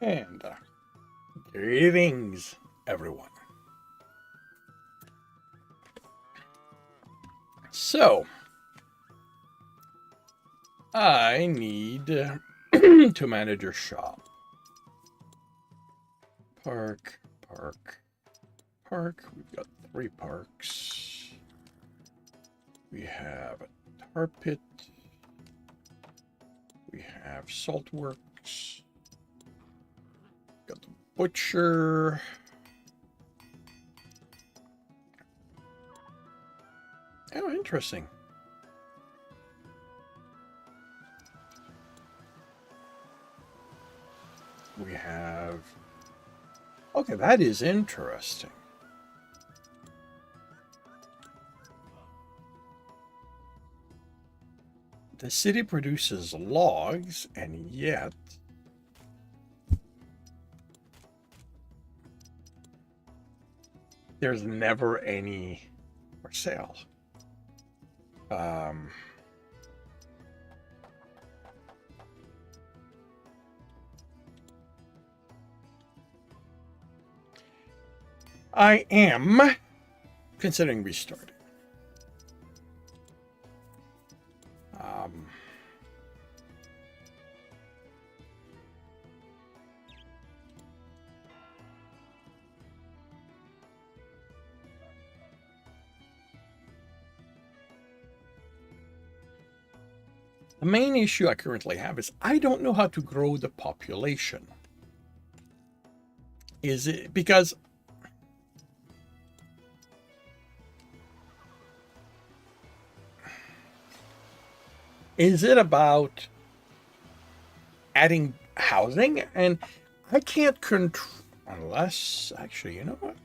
And greetings, everyone. So, I need to manage a shop. Park, park, park. We've got 3 parks. We have a tar pit. We have Saltworks. Got the butcher. Oh, interesting. We have... Okay, that is interesting. The city produces logs, and yet... there's never any for sale. I am considering restarting. The main issue I currently have is I don't know how to grow the population. Is it because is it about adding housing? And I can't control unless actually, you know what?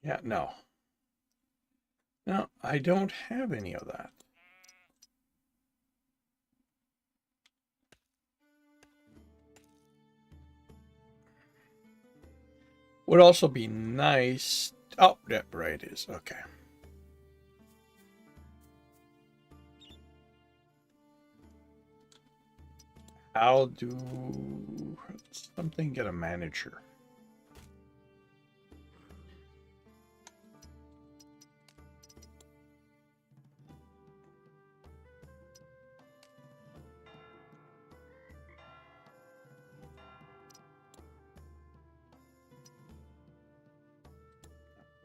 Yeah, no. No, I don't have any of that. Would also be nice. Oh, yeah, right it is. Okay. I'll do something, get a manager.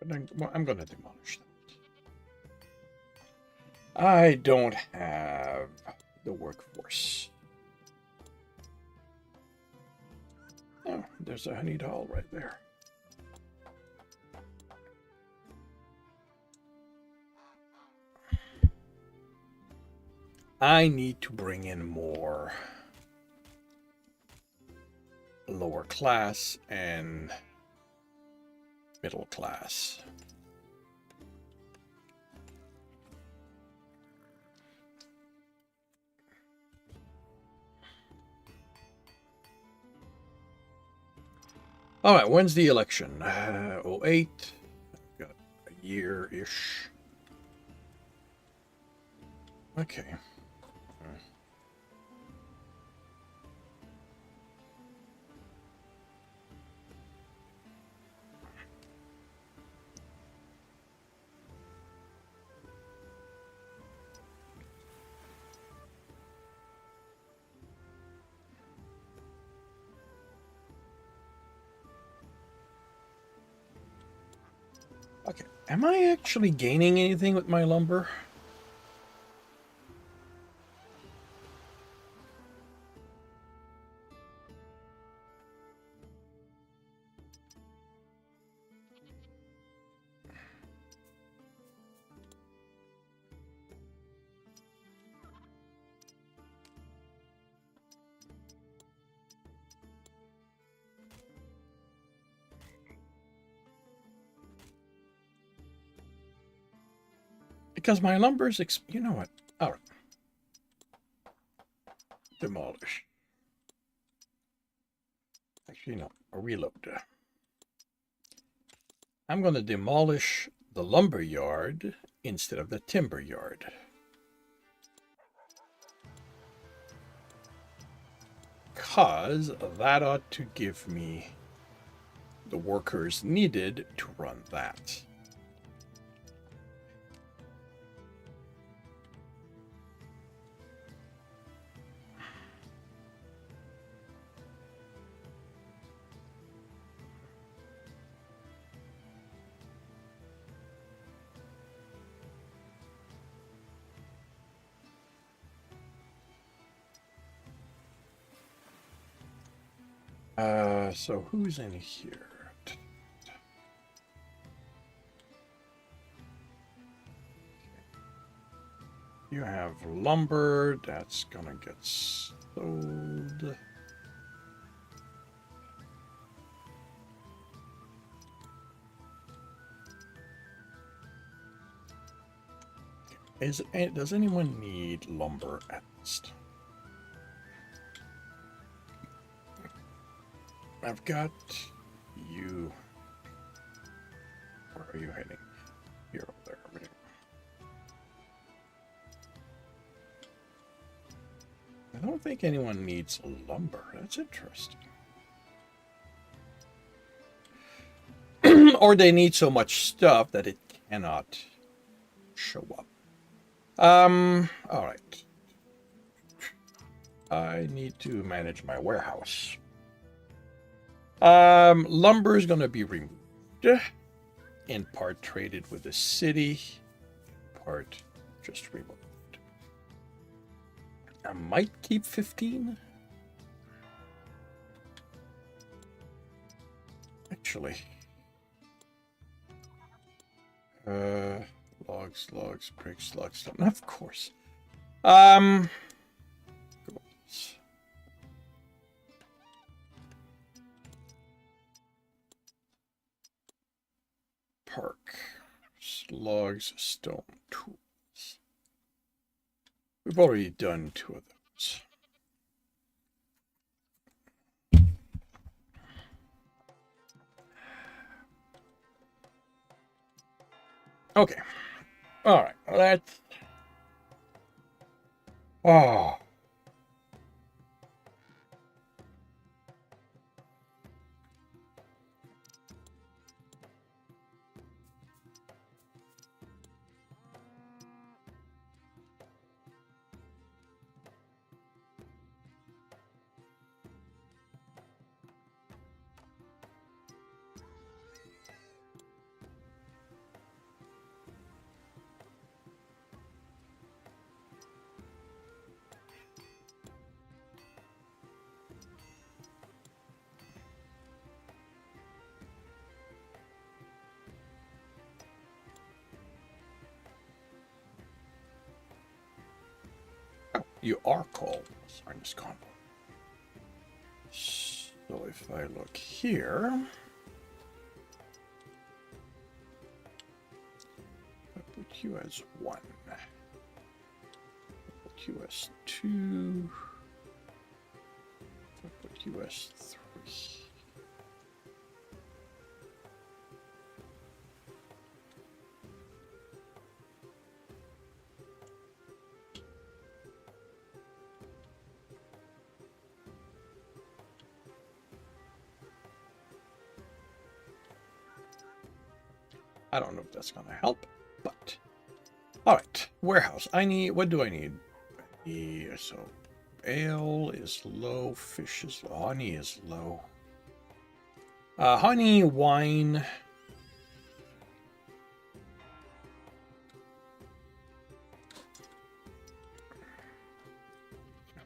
But I'm going to demolish that. I don't have the workforce. Oh, there's a honey doll right there. I need to bring in more lower class and middle class. All right, when's the election? 08. Got a year-ish. Okay. Okay, am I actually gaining anything with my lumber? Because my lumber's, you know what? All right. Demolish. Actually, no, a reload. I'm going to demolish the lumber yard instead of the timber yard. Because that ought to give me the workers needed to run that. So who's in here? You have lumber, that's gonna get sold. Does anyone need lumber at least? I've got you. Where are you heading? You're over there. Right? I don't think anyone needs lumber. That's interesting. Or they need so much stuff that it cannot show up. All right. I need to manage my warehouse. Lumber is going to be removed. In part traded with the city. In part just removed. I might keep 15. Actually. Logs, bricks, logs, stone. Of course. Park. Logs, stone, tools. We've already done 2 of those. Okay. All right. Let's. Oh. You are called Sarnis Convo. So if I look here, I put you as 1. I put you as 2. I put you as 3. I don't know if that's going to help, but all right. Warehouse. What do I need? So ale is low, fish is low, honey is low. Honey, wine.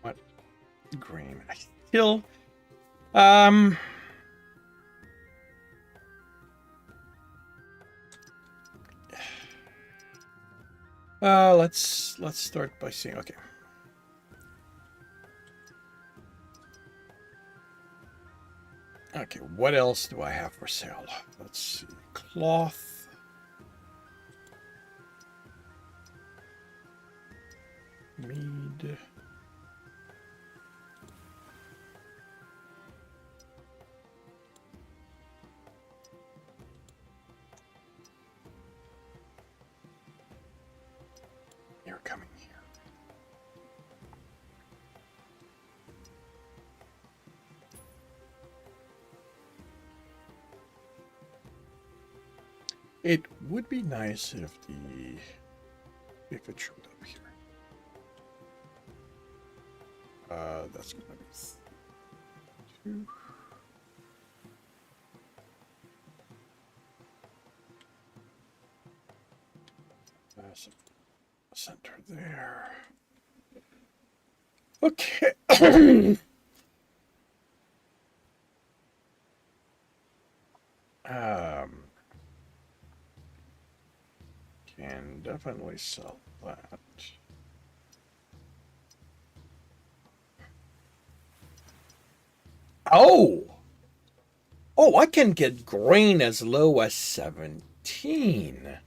What? Grain. I still. Let's start by saying, okay. Okay, what else do I have for sale? Let's see. Cloth. Mead. You're coming here. It would be nice if it showed up here. That's gonna be 2. Center there. Okay. Can definitely sell that. Oh! Oh, I can get grain as low as 17.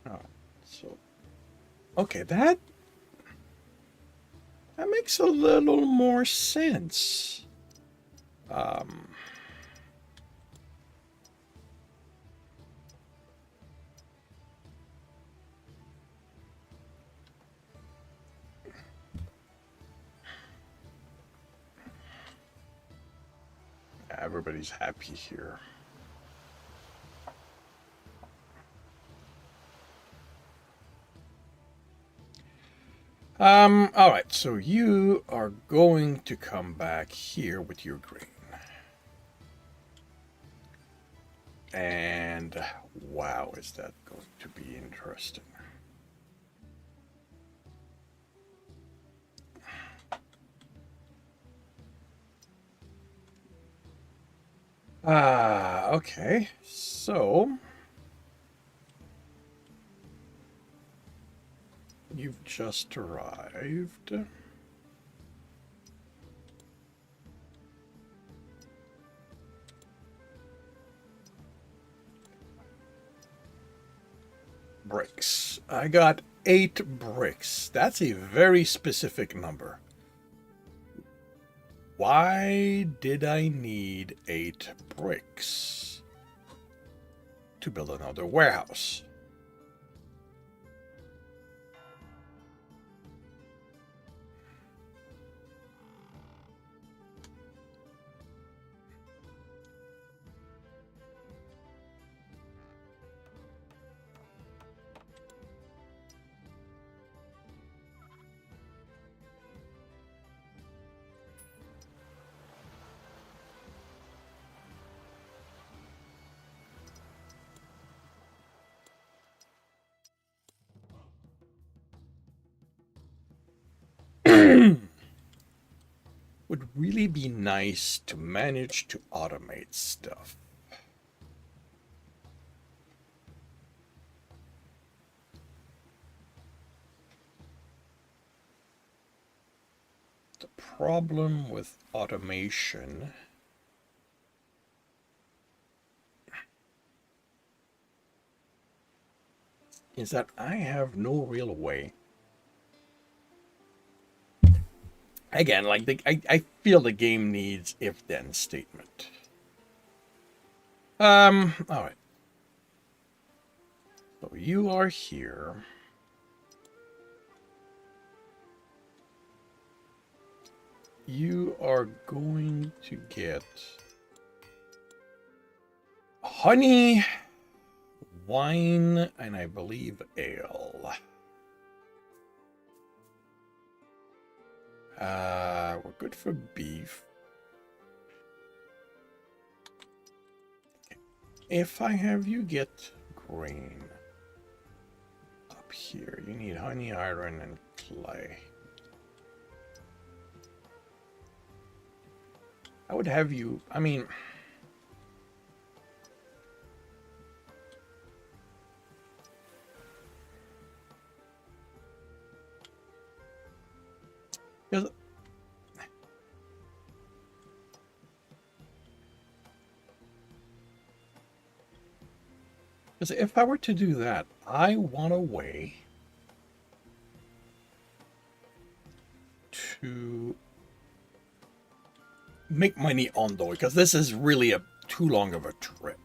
Oh, so okay, that makes a little more sense. Everybody's happy here. All right, so you are going to come back here with your grain. And wow, is that going to be interesting. Okay, so you've just arrived. Bricks. I got 8 bricks. That's a very specific number. Why did I need 8 bricks to build another warehouse? Would really be nice to manage to automate stuff. The problem with automation is that I have no real way. Again, like I feel the game needs if-then statement. All right. So you are here. You are going to get honey, wine, and I believe ale. We're good for beef. If I have you get grain up here, you need honey, iron, and clay. I would have you, I mean, because Because if I were to do that, I want a way to make money on though, because this is really a too long of a trip.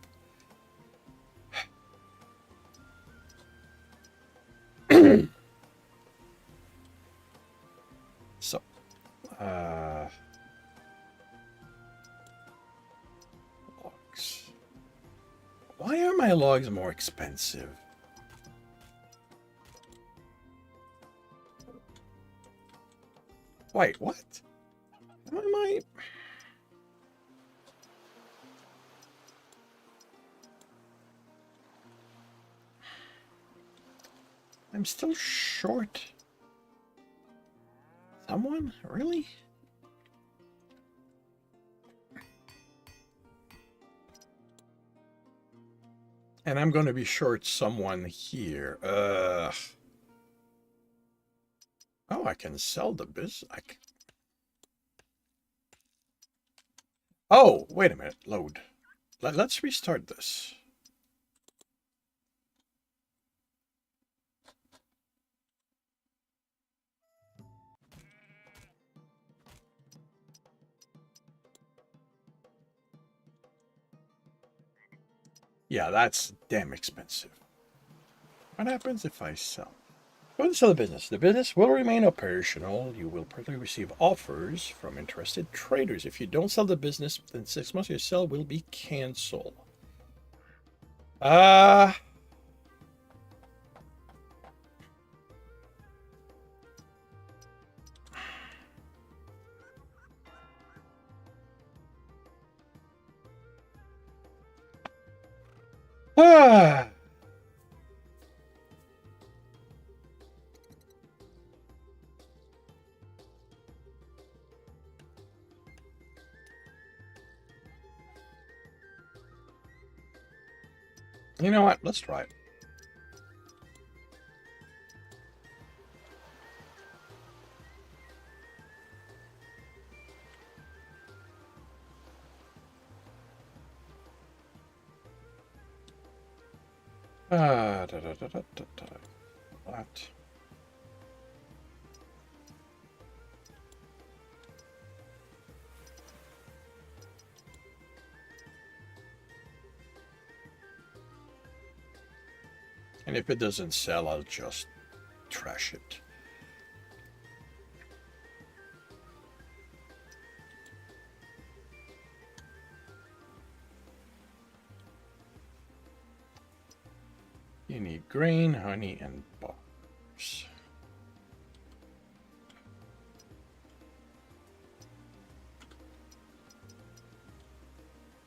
So, logs. Why are my logs more expensive? Wait, what? Am I? I'm still short. Someone? Really? And I'm going to be short someone here. Oh, I can sell the business. Oh, wait a minute. Load. Let's restart this. Yeah, that's damn expensive. What happens if I sell? Go and sell the business. The business will remain operational. You will probably receive offers from interested traders. If you don't sell the business within 6 months, your sale will be canceled. Uh, ah. You know what? Let's try it. What? And if it doesn't sell, I'll just trash it. You need grain, honey, and bars.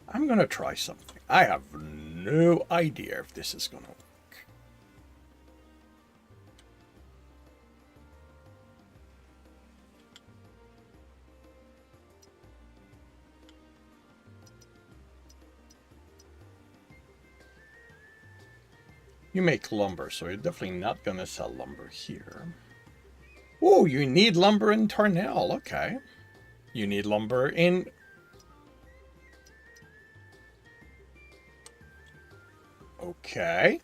I'm gonna try something. I have no idea if this is gonna work. You make lumber, so you're definitely not gonna sell lumber here. Oh, you need lumber in Tarnell. Okay. You need lumber in... Okay.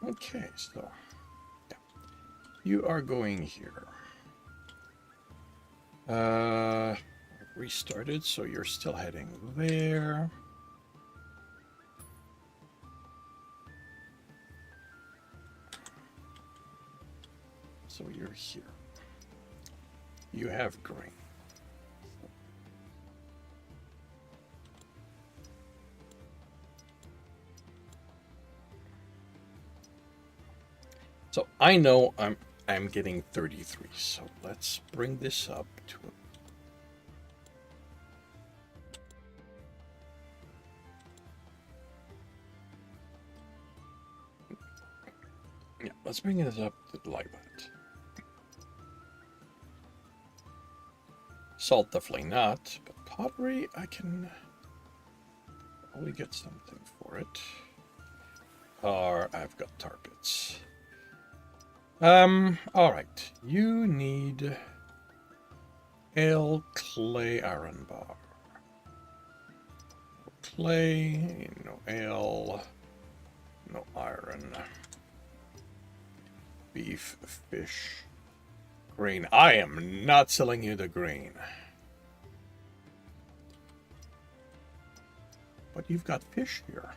Okay, so... Yeah. You are going here. Restarted, so you're still heading there. So you're here. You have grain. So I know I'm getting 33. So let's bring this up to a... Yeah, let's bring this up to like that. Salt, definitely not. But pottery, I can probably get something for it. Or I've got tar pits. Alright. You need ale, clay, iron bar. No clay, no ale, no iron. Beef, fish, grain. I am not selling you the grain. But you've got fish here.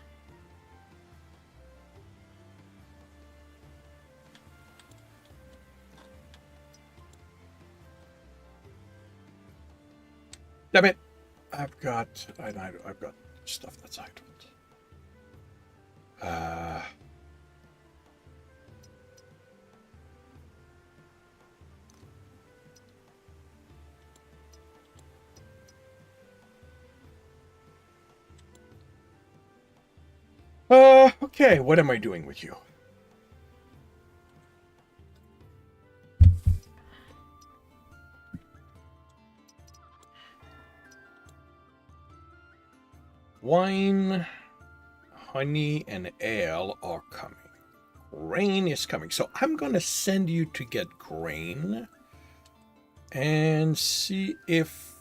Damn it! I've got stuff that's idled. Okay, what am I doing with you? Wine, honey, and ale are coming. Grain is coming. So I'm going to send you to get grain and see if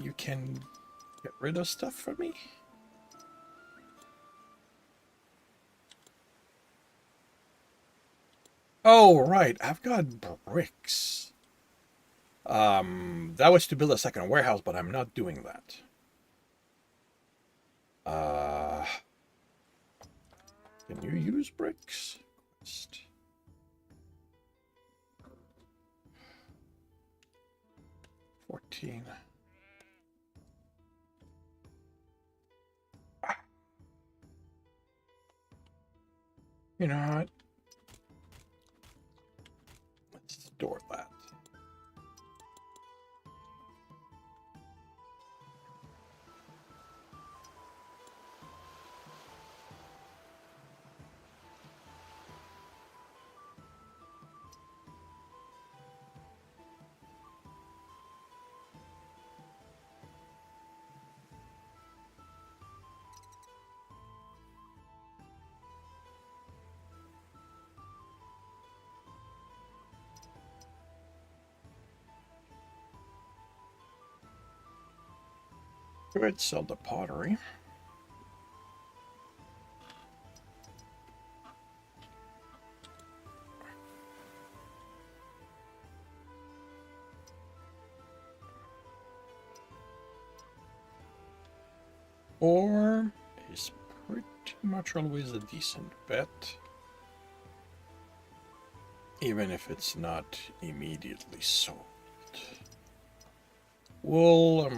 you can get rid of stuff for me. Oh, right. I've got bricks. That was to build a second warehouse, but I'm not doing that. Can you use bricks? 14. You know what? Let's store that. Go ahead, sell the pottery. Ore is pretty much always a decent bet. Even if it's not immediately sold. Wool,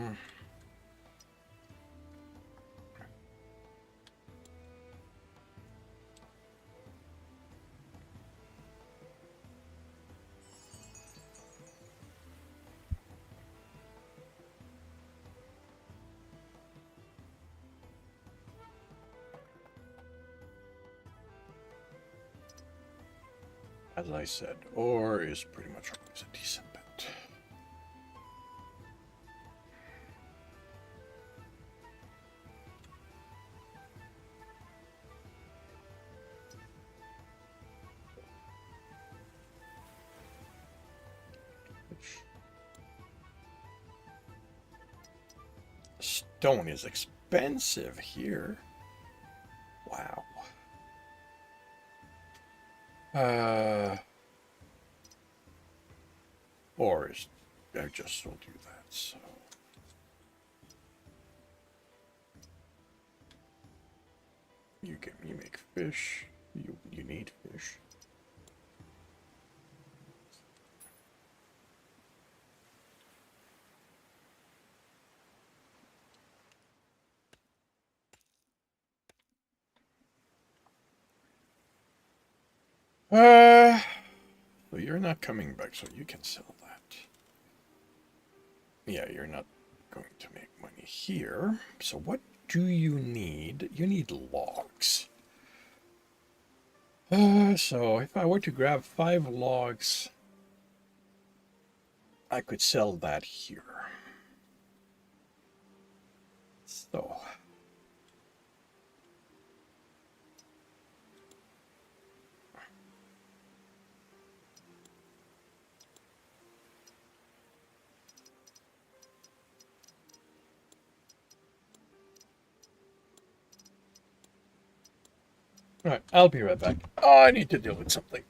as I said, ore is pretty much always a decent bet. Stone is expensive here. Wow. Or is I just told you that, so you make fish. You need fish. So you're not coming back, so you can sell that. Yeah, you're not going to make money here. So what do you need? You need logs. So if I were to grab 5 logs I could sell that here. So. All right, I'll be right back. Oh, I need to deal with something.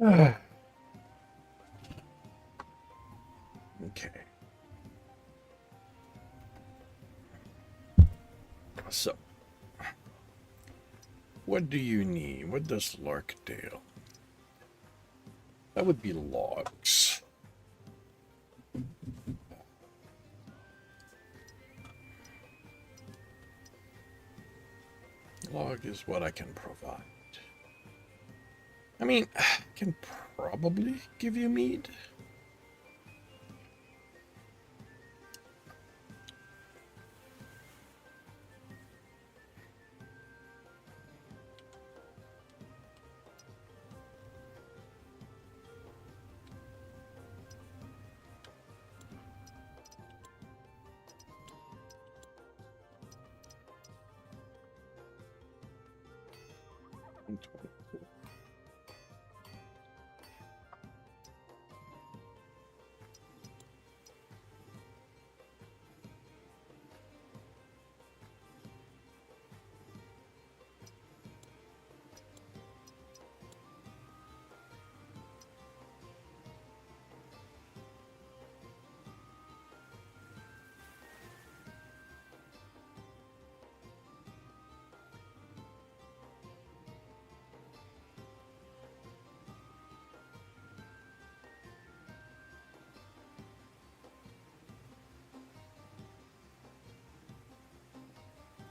Okay. So, what do you need? What does Larkdale? That would be logs. Log is what I can provide. I mean, I can probably give you meat.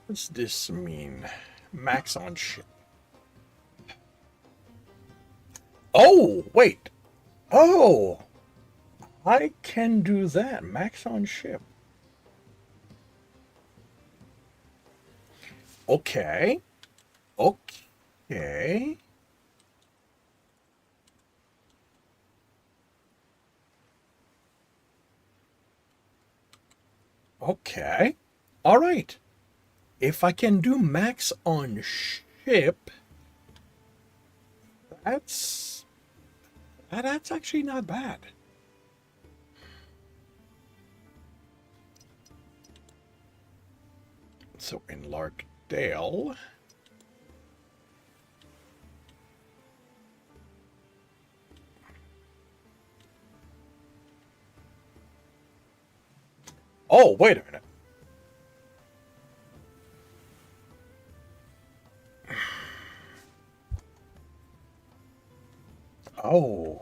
What's this mean? Max on ship. Oh, wait. Oh, I can do that. Max on ship. Okay. Okay. Okay. All right. If I can do max on ship, that's actually not bad. So in Larkdale, oh, wait a minute. Oh.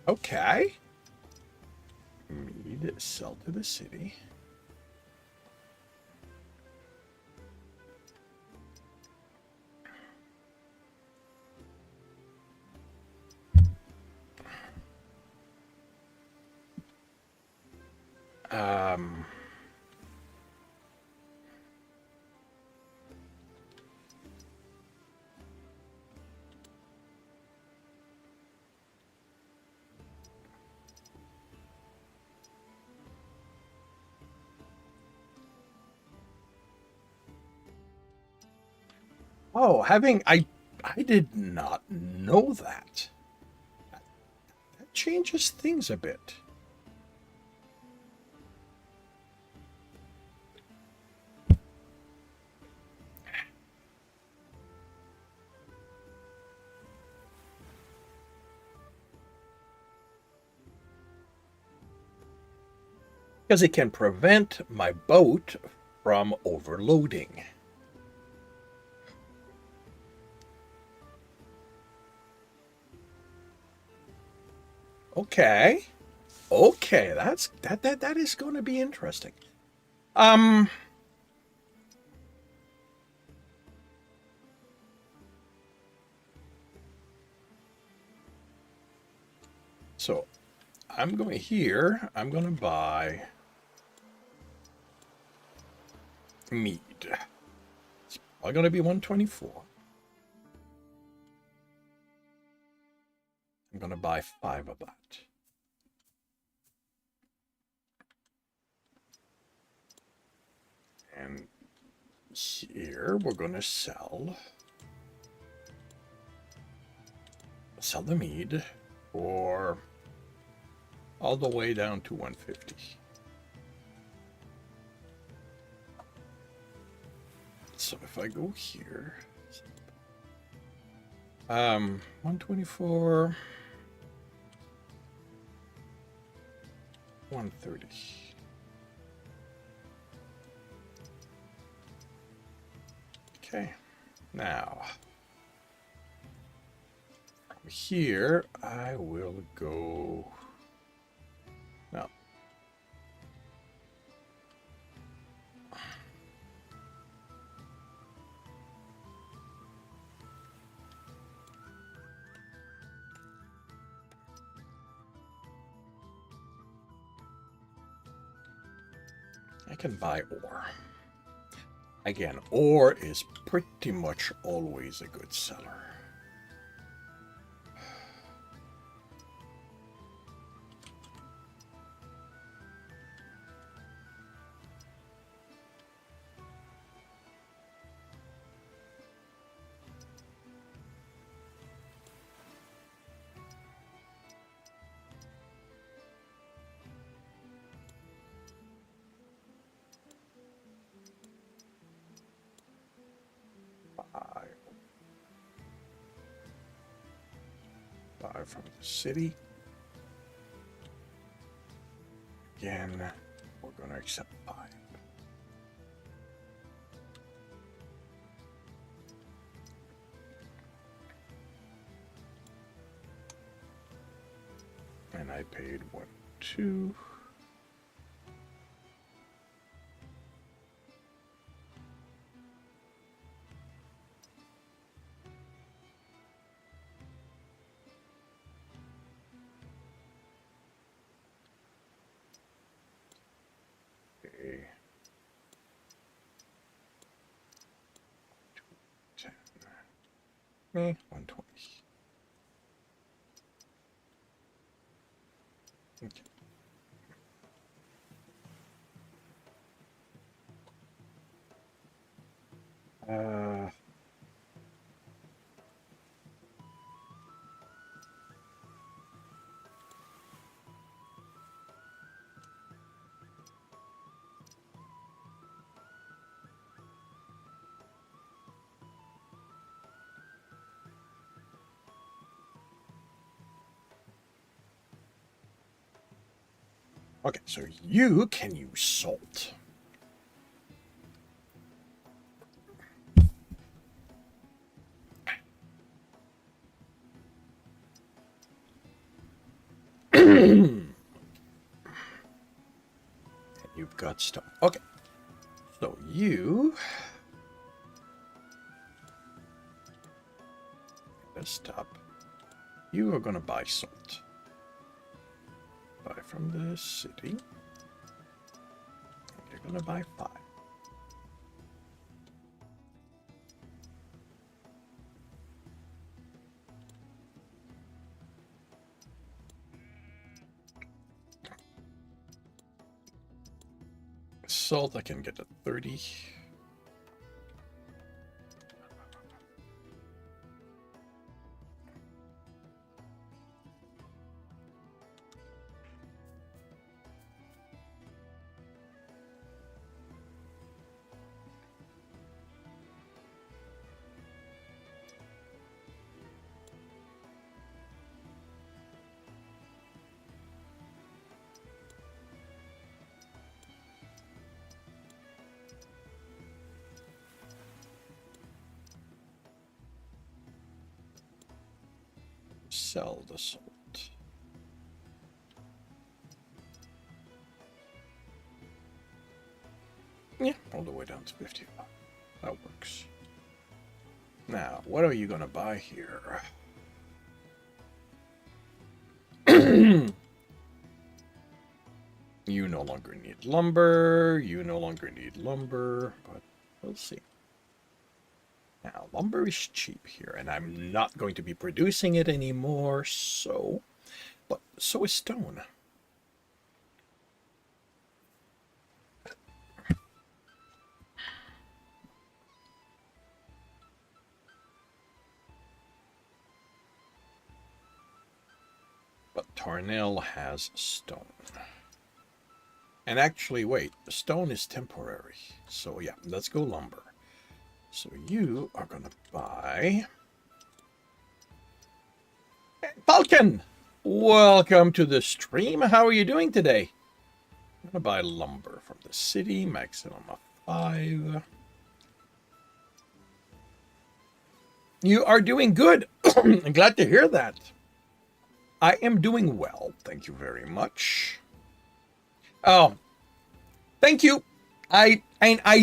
Okay. Mead sell to the city. Um. Oh, I did not know that. That changes things a bit. Because it can prevent my boat from overloading. Okay. Okay, that is going to be interesting. Um so I'm going here, I'm going to buy mead. It's probably going to be 124. I'm going to buy 5 of that. And here we're going to sell the mead for all the way down to 150. so if I go here, 124, 130. Okay, now from here I will go. No. I can buy ore. Again, ore is pretty much always a good seller. Buy from the city. Again, we're going to accept 5. And I paid 1, 2. Okay. 10. 120. Okay. Okay, so you can use salt. You've got stone. Okay, so you let's stop. You are gonna buy salt. Buy from the city. You're gonna buy 5. Salt I can get at 30. Sell the salt. Yeah, all the way down to 50. That works. Now, what are you gonna buy here? You no longer need lumber. You no longer need lumber, but we'll see. Now, lumber is cheap here, and I'm not going to be producing it anymore, so... But so is stone. But Tarnell has stone. And actually, wait, stone is temporary. So yeah, let's go lumber. So you are gonna buy Falcon. Welcome to the stream. How are you doing today? I'm gonna buy lumber from the city, maximum of 5. You are doing good. I'm glad to hear that. I am doing well. Thank you very much. Oh, thank you. I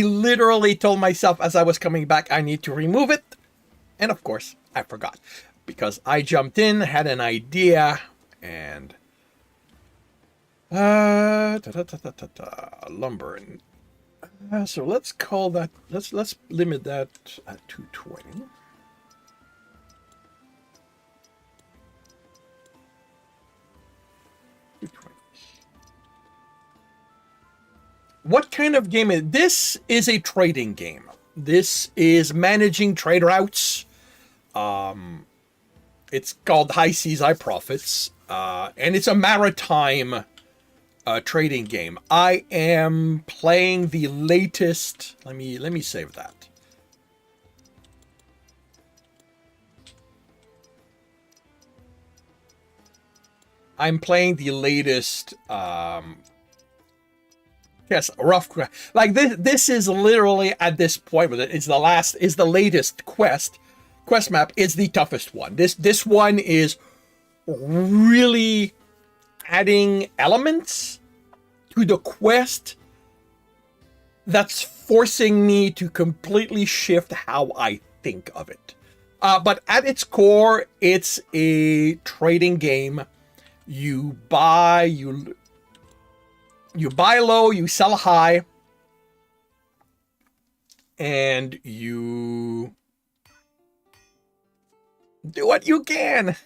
literally told myself as I was coming back, I need to remove it. And of course, I forgot. Because I jumped in, had an idea, and... lumber. So let's call that... Let's limit that at 220. What kind of game is this? Is a trading game. This is managing trade routes. It's called High Seas, High Profits, and it's a maritime trading game. I am playing the latest. Let me save that. I'm playing the latest. Yes, rough quest. Like this is literally at this point, it's the latest quest map. Is the toughest one. This one is really adding elements to the quest that's forcing me to completely shift how I think of it. But at its core, it's a trading game. You buy low, you sell high, and you do what you can.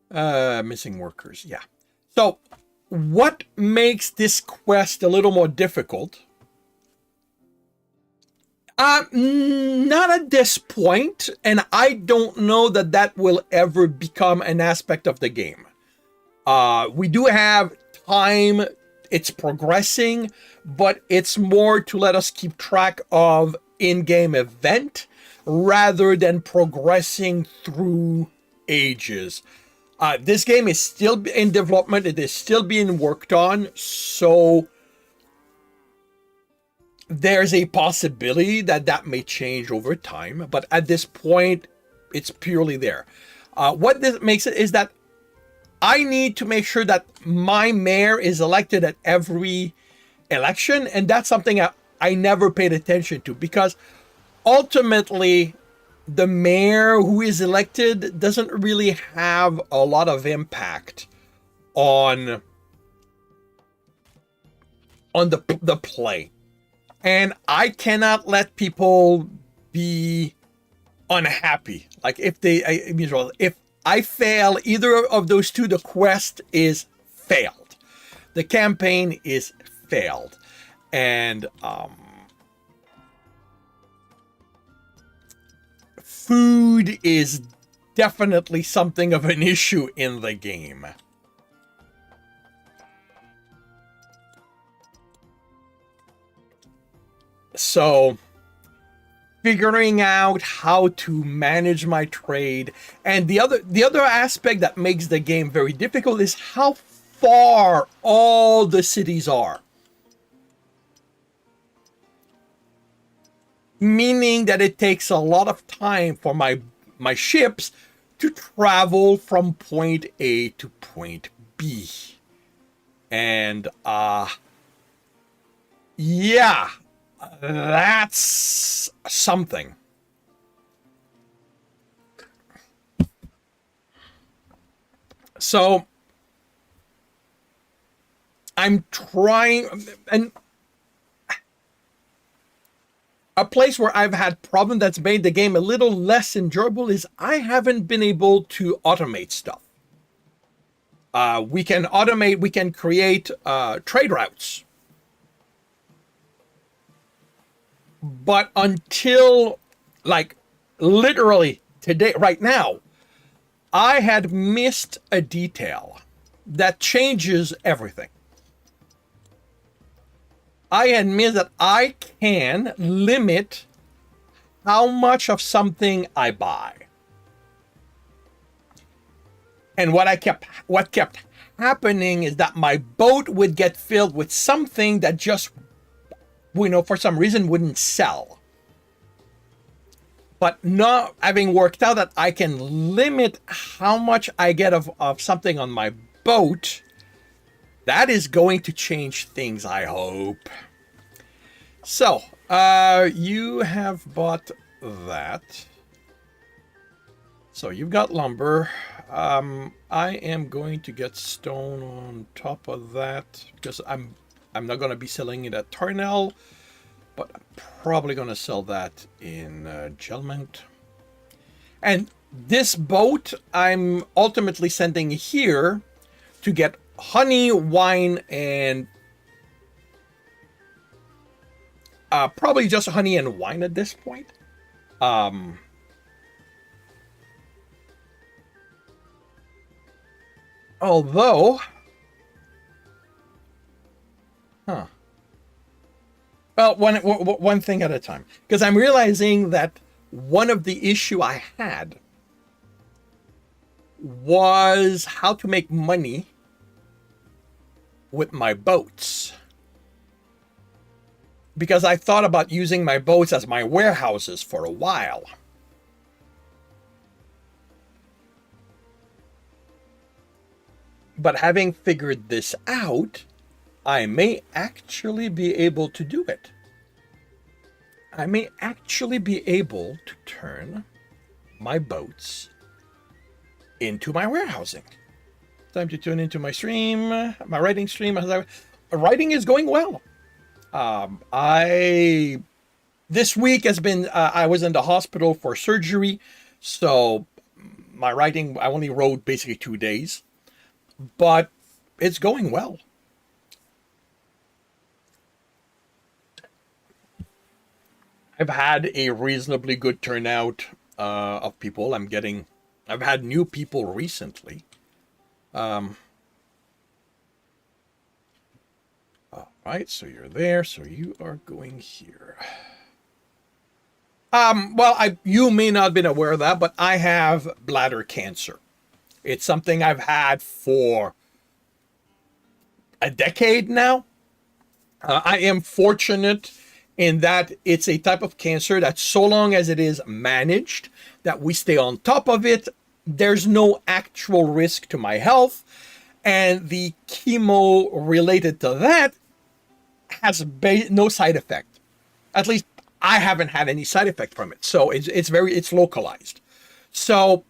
Missing workers, yeah. So, what makes this quest a little more difficult? Not at this point, and I don't know that will ever become an aspect of the game. We do have time, it's progressing, but it's more to let us keep track of in-game event rather than progressing through ages. This game is still in development, it is still being worked on, so there's a possibility that may change over time, but at this point, it's purely there. What this makes it is that I need to make sure that my mayor is elected at every election, and that's something I never paid attention to, because ultimately the mayor who is elected doesn't really have a lot of impact on the play. And I cannot let people be unhappy. Like if I fail either of those two, the quest is failed. The campaign is failed. And food is definitely something of an issue in the game. So figuring out how to manage my trade, and the other aspect that makes the game very difficult is how far all the cities are. Meaning that it takes a lot of time for my ships to travel from point A to point B. And yeah, that's something. So I'm trying, and a place where I've had problem that's made the game a little less enjoyable is I haven't been able to automate stuff. We can automate, we can create trade routes. But until, like, literally today, right now, I had missed a detail that changes everything. I had missed that I can limit how much of something I buy. And what kept happening is that my boat would get filled with something that just, for some reason wouldn't sell. But not having worked out that I can limit how much I get of something on my boat, that is going to change things, I hope. So, you have bought that. So you've got lumber. I am going to get stone on top of that because I'm not going to be selling it at Tarnell, but I'm probably going to sell that in Gelmont. And this boat I'm ultimately sending here to get honey, wine, and probably just honey and wine at this point. Although, well, one thing at a time, because I'm realizing that one of the issue I had was how to make money with my boats. Because I thought about using my boats as my warehouses for a while. But having figured this out, I may actually be able to do it. I may actually be able to turn my boats into my warehousing. Time to tune into my stream, my writing stream. Writing is going well. This week has been, I was in the hospital for surgery, so my writing, I only wrote basically 2 days. But it's going well. I've had a reasonably good turnout of people. I've had new people recently. All right, so you're there. So you are going here. Well, you may not have been aware of that, but I have bladder cancer. It's something I've had for a decade now. I am fortunate in that it's a type of cancer that so long as it is managed, that we stay on top of it, there's no actual risk to my health. And the chemo related to that has no side effect. At least I haven't had any side effect from it. So it's localized. So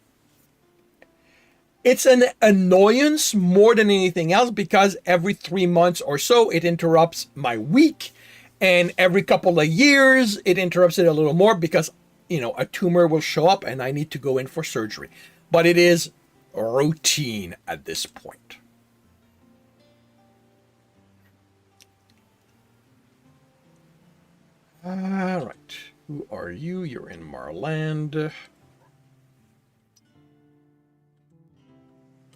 it's an annoyance more than anything else because every 3 months or so it interrupts my week, and every couple of years it interrupts it a little more because a tumor will show up and I need to go in for surgery. But it is routine at this point. All right, who are you? You're in Marland.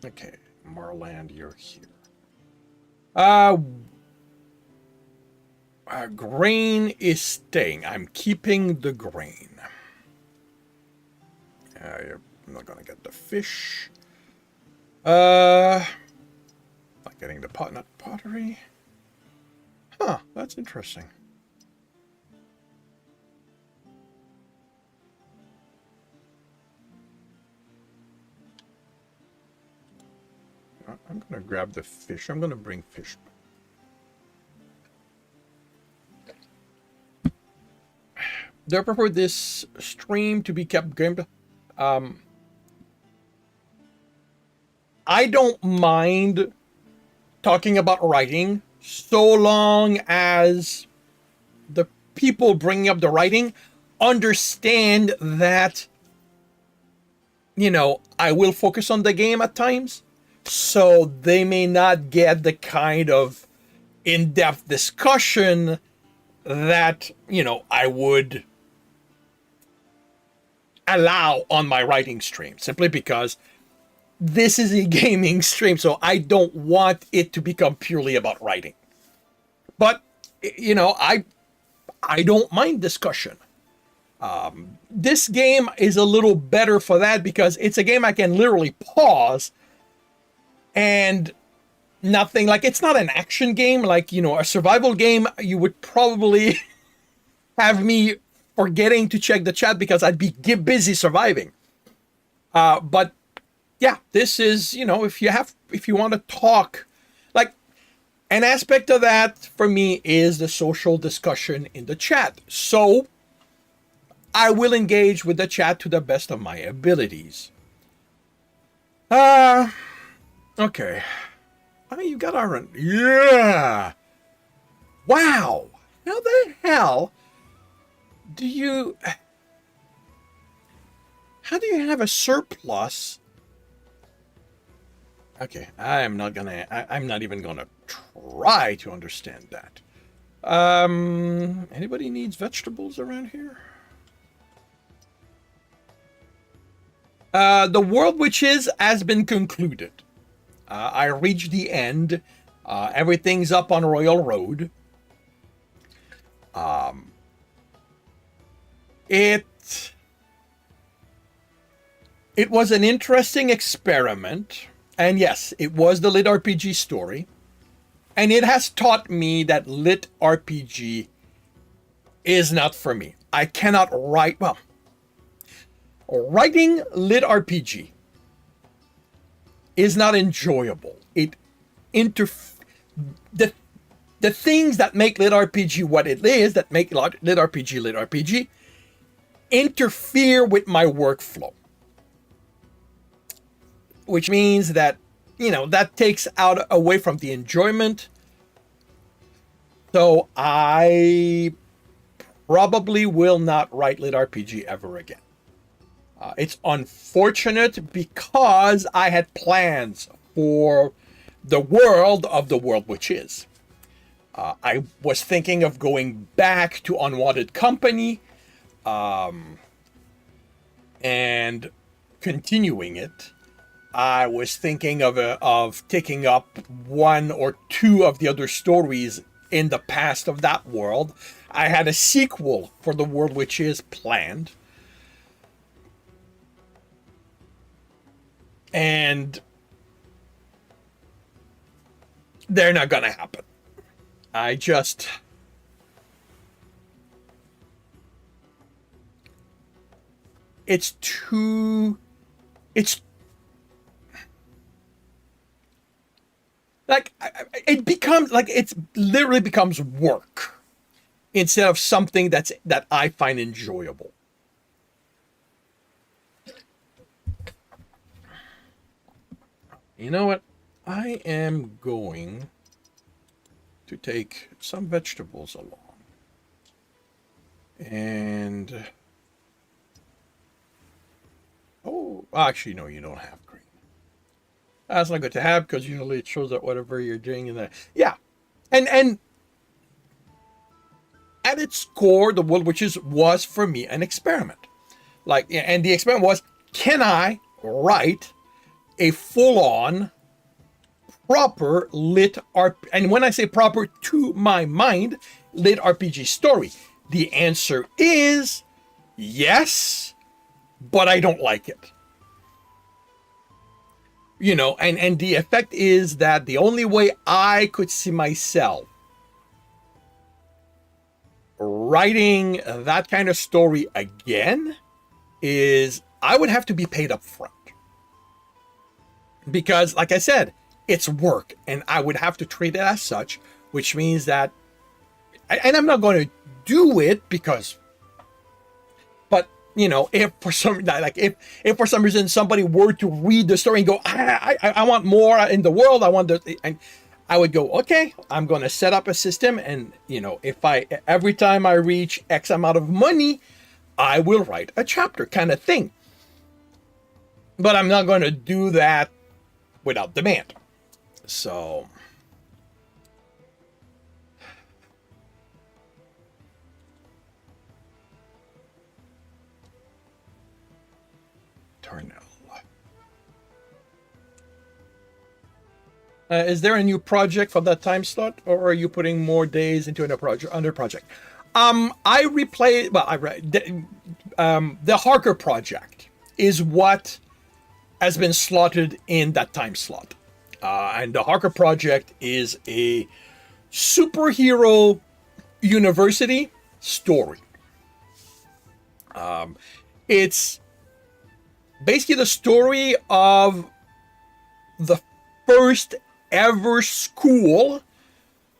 Okay, Marland, you're here. Grain is staying. I'm keeping the grain. I'm not gonna get the fish. Not getting the nut pottery. Huh, that's interesting. I'm going to grab the fish. I'm going to bring fish. Do I prefer this stream to be kept going? I don't mind talking about writing so long as the people bringing up the writing understand that, I will focus on the game at times. So they may not get the kind of in-depth discussion that, I would allow on my writing stream, simply because this is a gaming stream, so I don't want it to become purely about writing. But, I don't mind discussion. This game is a little better for that because it's a game I can literally pause and nothing, like, it's not an action game like, you know, a survival game. You would probably have me forgetting to check the chat because I'd be busy surviving. But yeah, this is, you know, if you want to talk, like, an aspect of that for me is the social discussion in the chat. So I will engage with the chat to the best of my abilities. Okay. Oh, you got our... Yeah! Wow! How the hell do you... How do you have a surplus? Okay, I'm not even gonna try to understand that. Anybody needs vegetables around here? The World Witches has been concluded. I reached the end. Everything's up on Royal Road. It was an interesting experiment. And yes, it was the Lit RPG story. And it has taught me that Lit RPG is not for me. I cannot write... Well, writing Lit RPG is not enjoyable. The things that make Lit RPG what it is, that make Lit RPG, interfere with my workflow. Which means that, you know, that takes away from the enjoyment. So I probably will not write Lit RPG ever again. It's unfortunate because I had plans for the world of the World Witches. I was thinking of going back to Unwanted Company and continuing it. I was thinking of taking up one or two of the other stories in the past of that world. I had a sequel for the World Witches planned. And they're not gonna happen. It's like, it becomes like, it's literally becomes work instead of something that I find enjoyable. You know what? I am going to take some vegetables along. And... Oh, actually, no, you don't have green. That's not good to have because usually it shows that whatever you're doing in there. Yeah. And at its core, the World Witches was, for me, an experiment. Like, and the experiment was, can I write a full-on proper Lit RPG, and when I say proper, to my mind, Lit RPG story? The answer is yes, but I don't like it. You know, and the effect is that the only way I could see myself writing that kind of story again is I would have to be paid up front. Because, like I said, it's work, and I would have to treat it as such, which means that, and I'm not going to do it because, but, you know, if for some reason somebody were to read the story and go, I want more in the world, and I would go, okay, I'm going to set up a system, and, you know, every time I reach X amount of money, I will write a chapter kind of thing. But I'm not going to do that without demand. So Darnell. Is there a new project for that time slot, or are you putting more days into another project? I replayed. Well, The Harker Project is what has been slotted in that time slot. And the Harker Project is a superhero university story. It's basically the story of the first ever school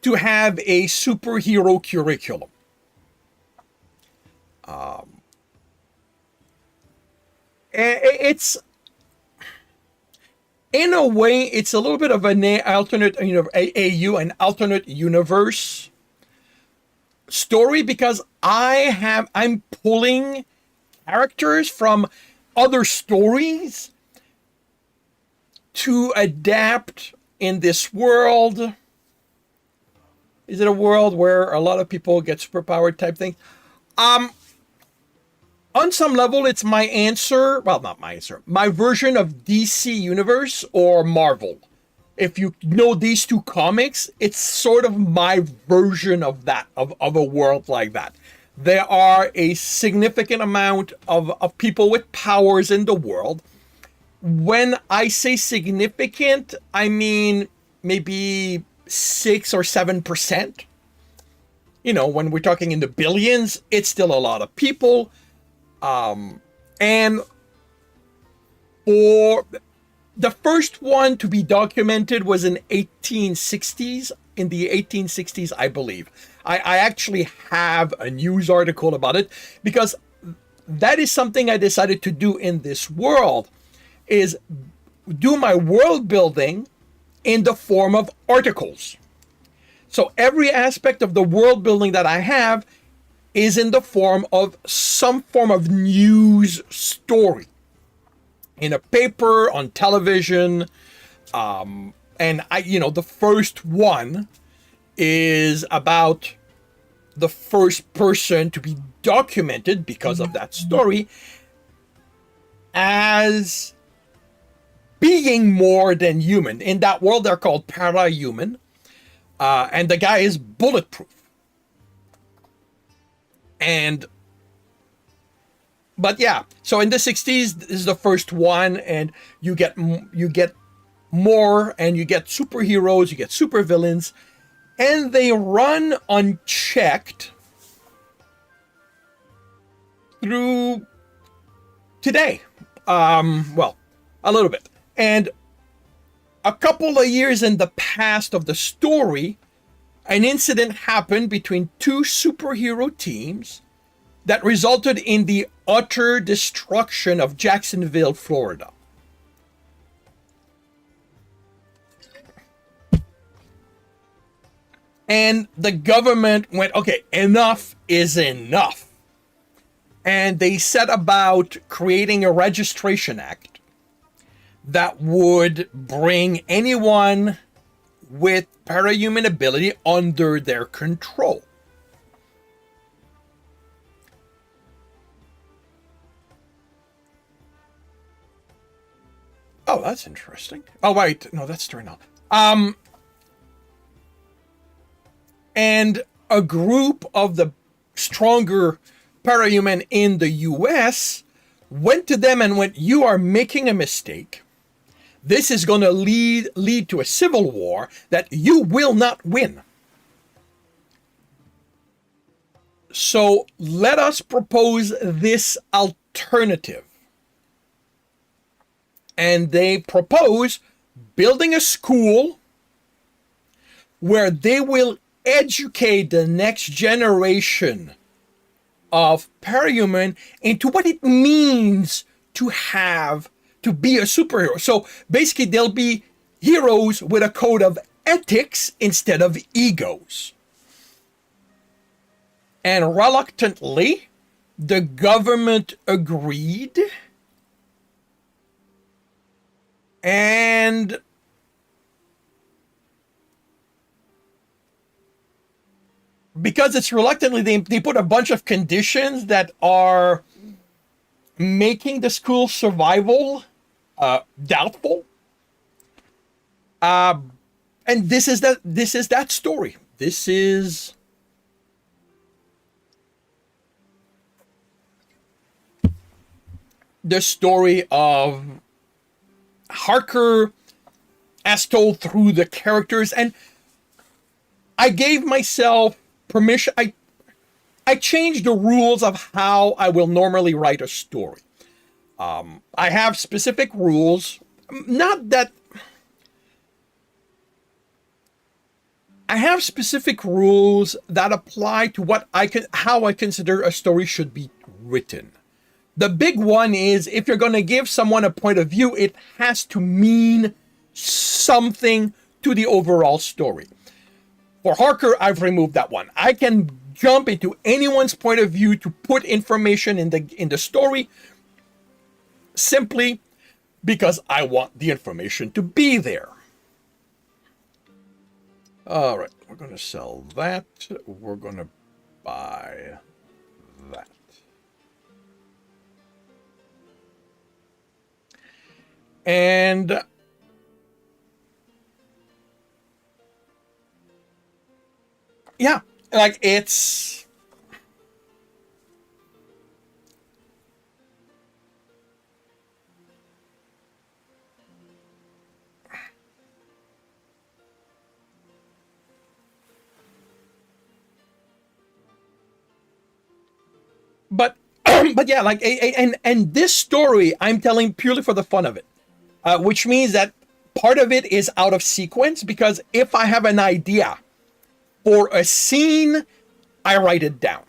to have a superhero curriculum. It's, in a way, it's a little bit of an alternate, AU, an alternate universe story, because I'm pulling characters from other stories to adapt in this world. Is it a world where a lot of people get superpowered type thing? On some level, it's my answer. Well, not my answer. My version of DC Universe or Marvel. If you know these two comics, it's sort of my version of that, of a world like that. There are a significant amount of people with powers in the world. When I say significant, I mean maybe 6 or 7%. When we're talking in the billions, it's still a lot of people. And for the first one to be documented was in the 1860s, I believe. I actually have a news article about it, because that is something I decided to do in this world, is do my world building in the form of articles. So every aspect of the world building that I have is in the form of some form of news story. In a paper, on television, and the first one is about the first person to be documented because of that story as being more than human. In that world, they're called para-human, and the guy is bulletproof. But yeah, so in the 60s, this is the first one, and you get more, and you get superheroes, you get supervillains, and they run unchecked through today. Well, a little bit. And a couple of years in the past of the story, an incident happened between two superhero teams that resulted in the utter destruction of Jacksonville, Florida. And the government went, okay, enough is enough. And they set about creating a registration act that would bring anyone with parahuman ability under their control. Oh, that's interesting. Oh, wait. No, that's turned on. And a group of the stronger parahuman in the US went to them and went, you are making a mistake. This is going to lead to a civil war that you will not win. So let us propose this alternative. And they propose building a school where they will educate the next generation of parahuman into what it means to be a superhero. So basically, they'll be heroes with a code of ethics instead of egos. And reluctantly, the government agreed. And because it's reluctantly, they put a bunch of conditions that are making the school survival doubtful. And this is that story. This is the story of Harker as told through the characters, and I gave myself permission. I changed the rules of how I will normally write a story. I have specific rules. Not that I have specific rules that apply to how I consider a story should be written. The big one is if you're going to give someone a point of view, it has to mean something to the overall story. For Harker, I've removed that one. I can jump into anyone's point of view to put information in the story simply because I want the information to be there. All right, we're going to sell that. We're going to buy that. And yeah, like it's but but yeah, like and this story I'm telling purely for the fun of it, which means that part of it is out of sequence because if I have an idea for a scene, I write it down.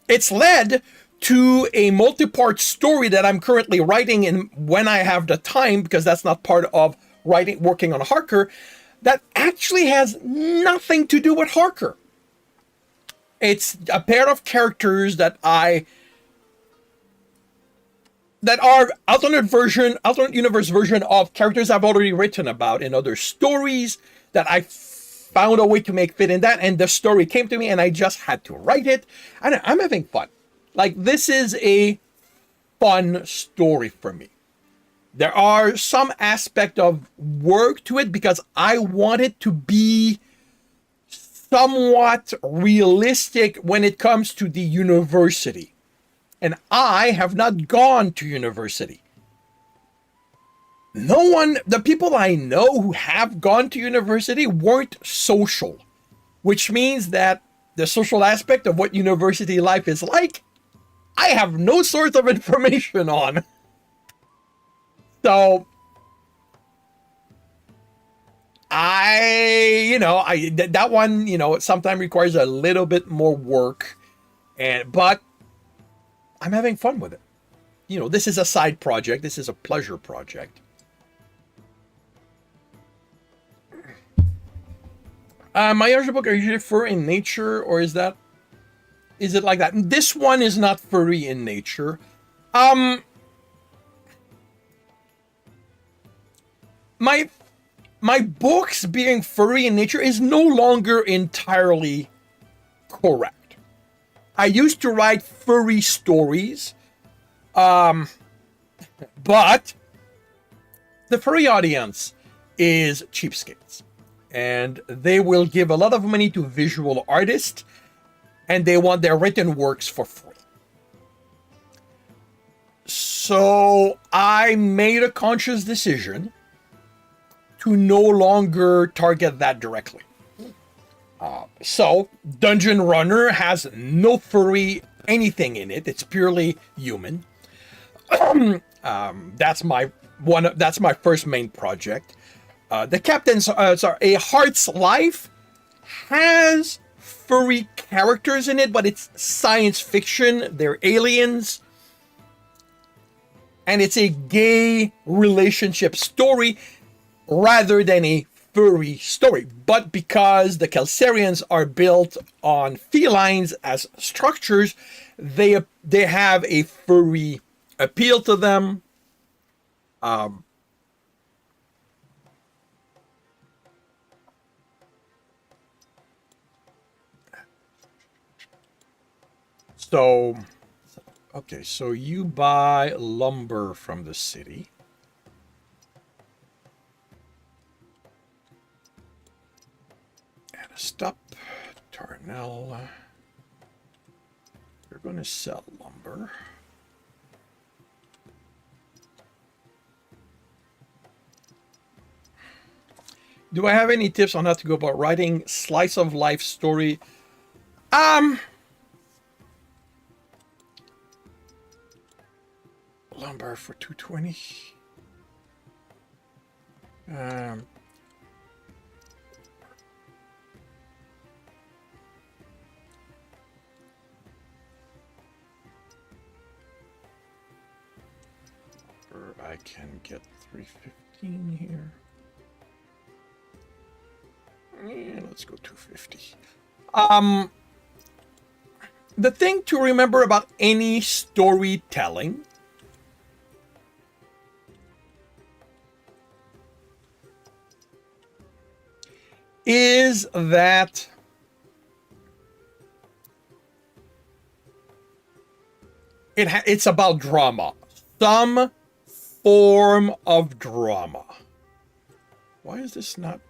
It's led to a multi-part story that I'm currently writing in when I have the time, because that's not part of working on Harker, that actually has nothing to do with Harker. It's a pair of characters that are alternate universe version of characters I've already written about in other stories that I found a way to make fit in that, and the story came to me and I just had to write it. And I'm having fun. Like, this is a fun story for me. There are some aspect of work to it because I want it to be somewhat realistic when it comes to the university. And I have not gone to university. The people I know who have gone to university weren't social, which means that the social aspect of what university life is like, I have no source of information on. So that one, sometimes requires a little bit more work, but I'm having fun with it. This is a side project. This is a pleasure project. My other book are usually furry in nature, or is it like that? This one is not furry in nature. My books being furry in nature is no longer entirely correct. I used to write furry stories, but the furry audience is cheapskates. And they will give a lot of money to visual artists, and they want their written works for free. So I made a conscious decision to no longer target that directly. So Dungeon Runner has no furry anything in it. It's purely human. That's my first main project. The Captain's A Heart's Life has furry characters in it, but it's science fiction. They're aliens. And it's a gay relationship story rather than a furry story. But because the Kelsarians are built on felines as structures, they have a furry appeal to them. So you buy lumber from the city. And a stop. Tarnell. You're going to sell lumber. Do I have any tips on how to go about writing slice of life story? Lumber for 220. I can get 315 here. Yeah, let's go 250. The thing to remember about any storytelling is that it's about drama. Some form of drama. Why is this not?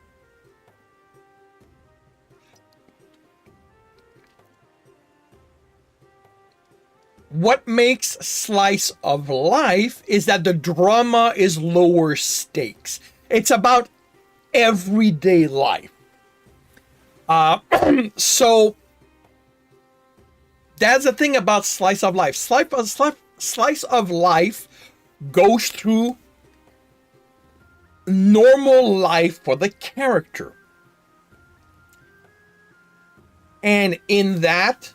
What makes slice of life is that the drama is lower stakes. It's about everyday life. So that's the thing about slice of life. Slice of life goes through normal life for the character. And in that,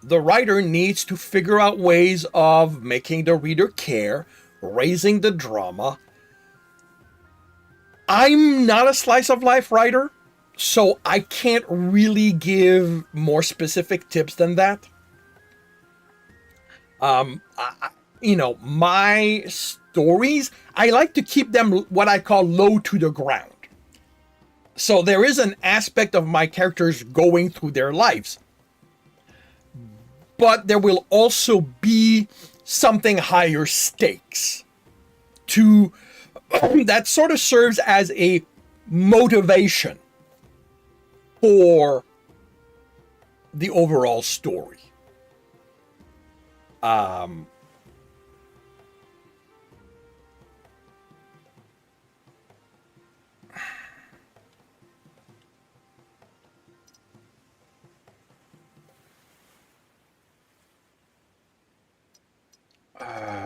the writer needs to figure out ways of making the reader care, raising the drama. I'm not a slice of life writer, so I can't really give more specific tips than that. My stories, I like to keep them what I call low to the ground. So there is an aspect of my characters going through their lives, but there will also be something higher stakes to that sort of serves as a motivation for the overall story.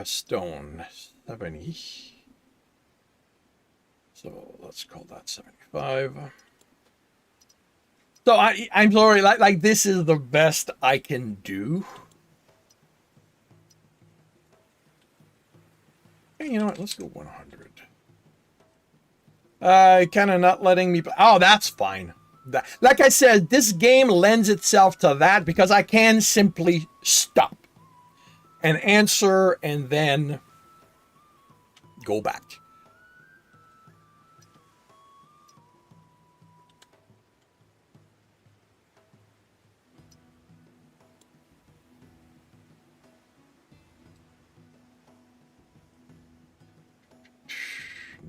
Stone 70. So let's call that 75. So I'm sorry, like this is the best I can do. Hey, you know what? Let's go 100. Kind of not letting me. Oh, that's fine. Like I said, this game lends itself to that because I can simply stop and answer and then go back.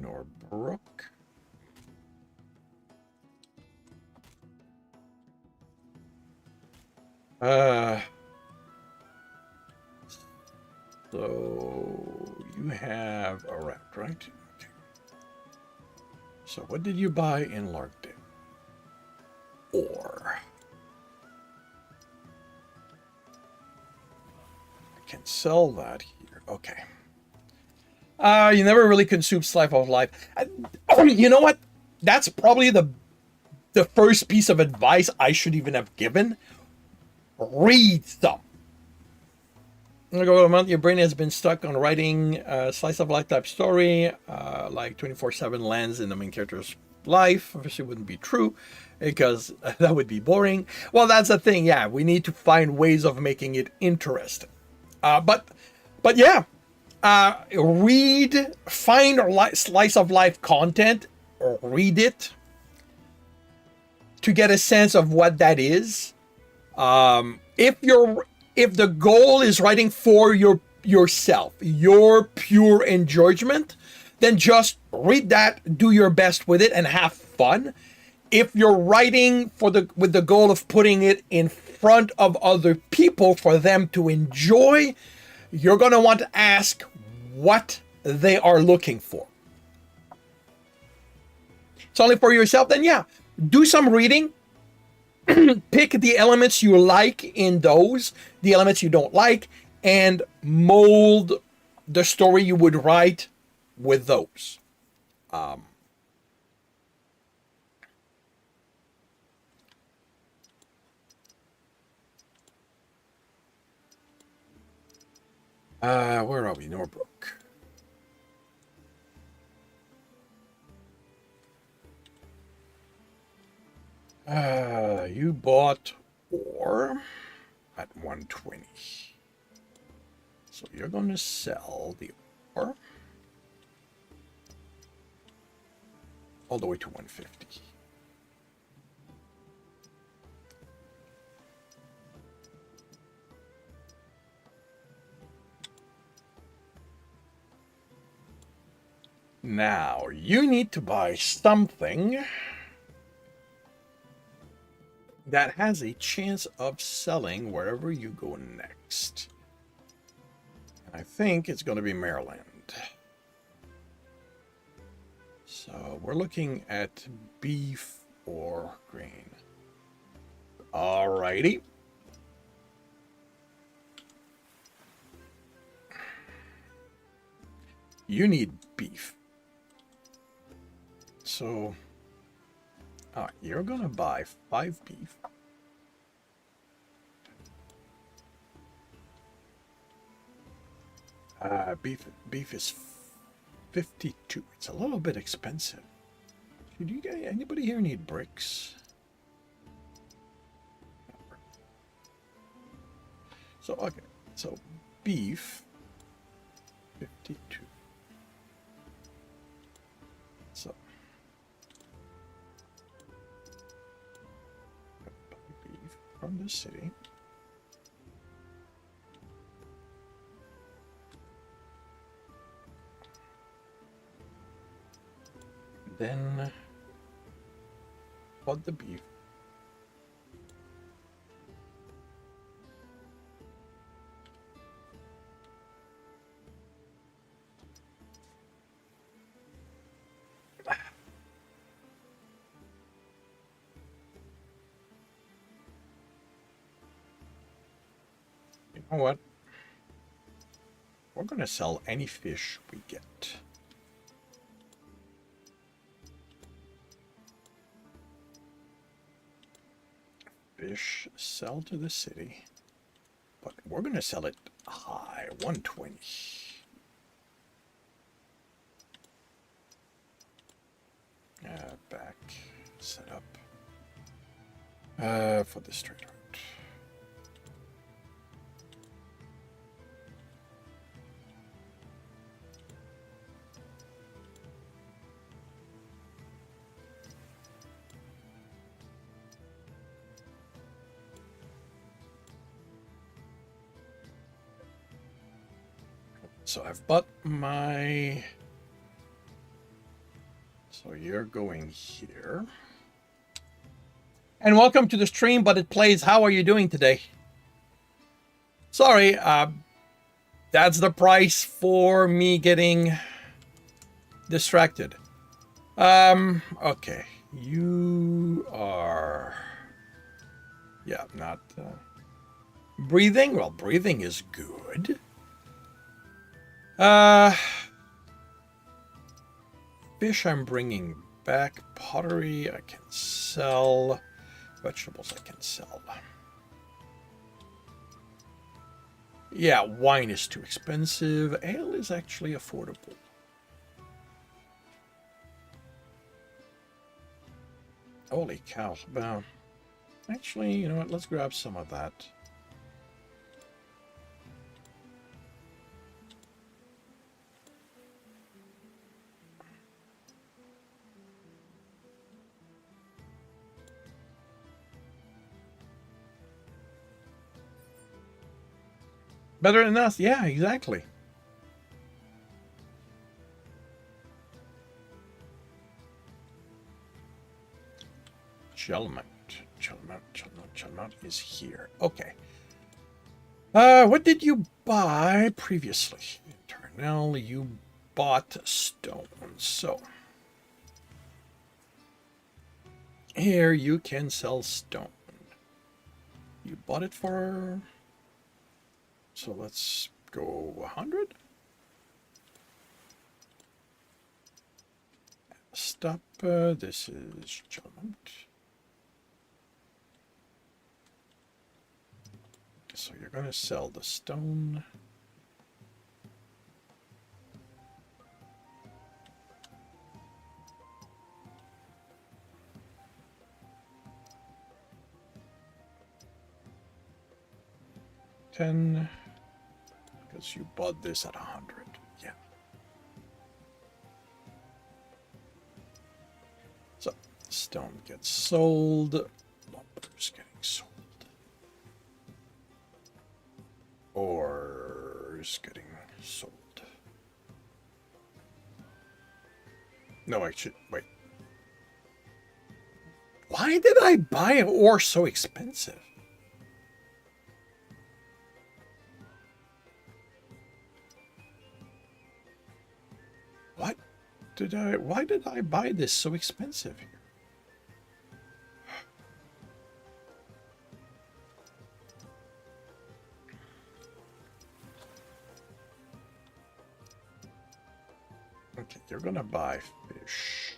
Norbrook. So you have a rat, right? Okay. So what did you buy in Larkdale? Ore. I can sell that here. Okay. You never really consumed Slice of Life. You know what? That's probably the first piece of advice I should even have given. Read some. I'm gonna go a month. Your brain has been stuck on writing a slice of life type story, like 24/7 lens in the main character's life. Obviously, wouldn't be true because that would be boring. Well, that's the thing. Yeah, we need to find ways of making it interesting. But yeah, read, find slice of life content, or read it to get a sense of what that is. If the goal is writing for yourself, your pure enjoyment, then just read that, do your best with it, and have fun. If you're writing with the goal of putting it in front of other people for them to enjoy, you're going to want to ask what they are looking for. solely for yourself, then yeah, do some reading. Pick the elements you like in those, the elements you don't like, and mold the story you would write with those. Where are we? Norbrook. You bought ore at 120. So you're going to sell the ore all the way to 150. Now, you need to buy something that has a chance of selling wherever you go next. And I think it's going to be Maryland. So we're looking at beef or grain. Alrighty. You need beef. So, you're gonna buy 5 beef. Beef is 52. It's a little bit expensive. Do you guys, anybody here need bricks? So okay, so beef 52. So beef from the city. Then bought the beef. You know what? We're gonna sell any fish we get. Fish sell to the city, but we're gonna sell it high, 120. Back set up for the straight route. So I've bought my... So you're going here. And welcome to the stream, but it plays. How are you doing today? Sorry, that's the price for me getting distracted. Okay. You are... Yeah, not... Breathing? Well, breathing is good. Fish I'm bringing back. Pottery I can sell. Vegetables I can sell. Yeah, wine is too expensive. Ale is actually affordable. Holy cow. Well, actually, you know what? Let's grab some of that. Better than us. Yeah, exactly. Chelmont is here. Okay. What did you buy previously? Eternal, you bought stone. So Here you can sell stone. You bought it for... So let's go 100. Stop. This is judgment. So you're going to sell the stone. $10, because you bought this at 100. Yeah. So stone gets sold. Lumber's getting sold. Ore's getting sold. No, I should wait. Why did I buy ore so expensive? Why did I buy this so expensive here? Okay, you're gonna buy fish.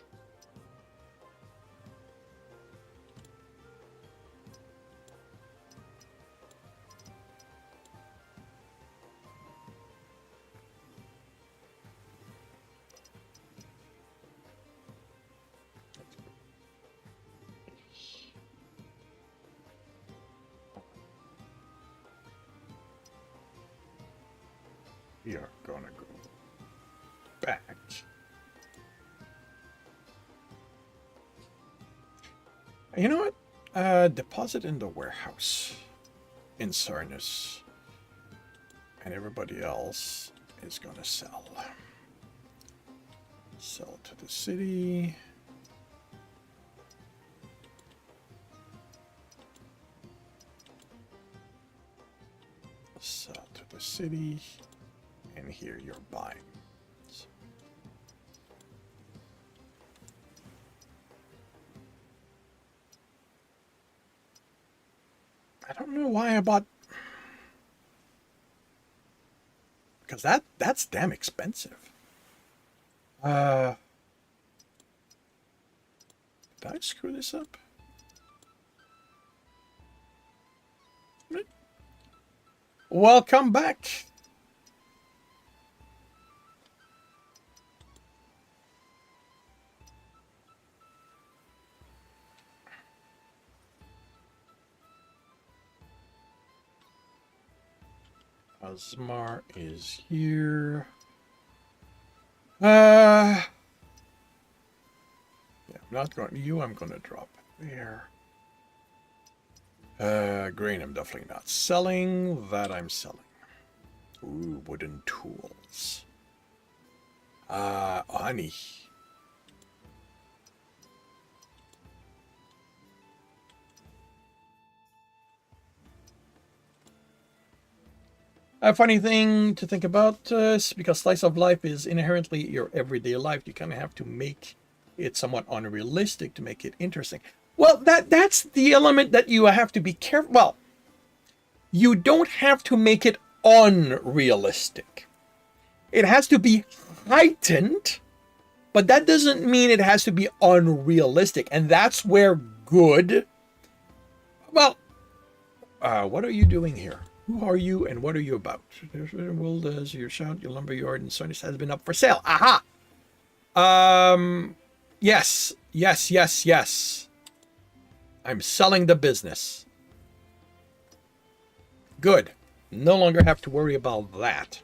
We are gonna go back. You know what? Deposit in the warehouse in Sarnus. And everybody else is gonna sell. Sell to the city. Sell to the city. And here you're buying. I don't know why I bought, because that's damn expensive. Did I screw this up? Welcome back. Asmar is here. Yeah, I'm not going to you. I'm going to drop it there. Grain, I'm definitely not selling. That I'm selling. Ooh, wooden tools. Honey. A funny thing to think about is because slice of life is inherently your everyday life, you kind of have to make it somewhat unrealistic to make it interesting. Well, that's the element that you have to be careful. Well, you don't have to make it unrealistic. It has to be heightened, but that doesn't mean it has to be unrealistic. And that's where good... Well, what are you doing here? Who are you and what are you about? Well, does your shout, your lumber yard and Sarnus has been up for sale. Aha! Yes. I'm selling the business. Good. No longer have to worry about that.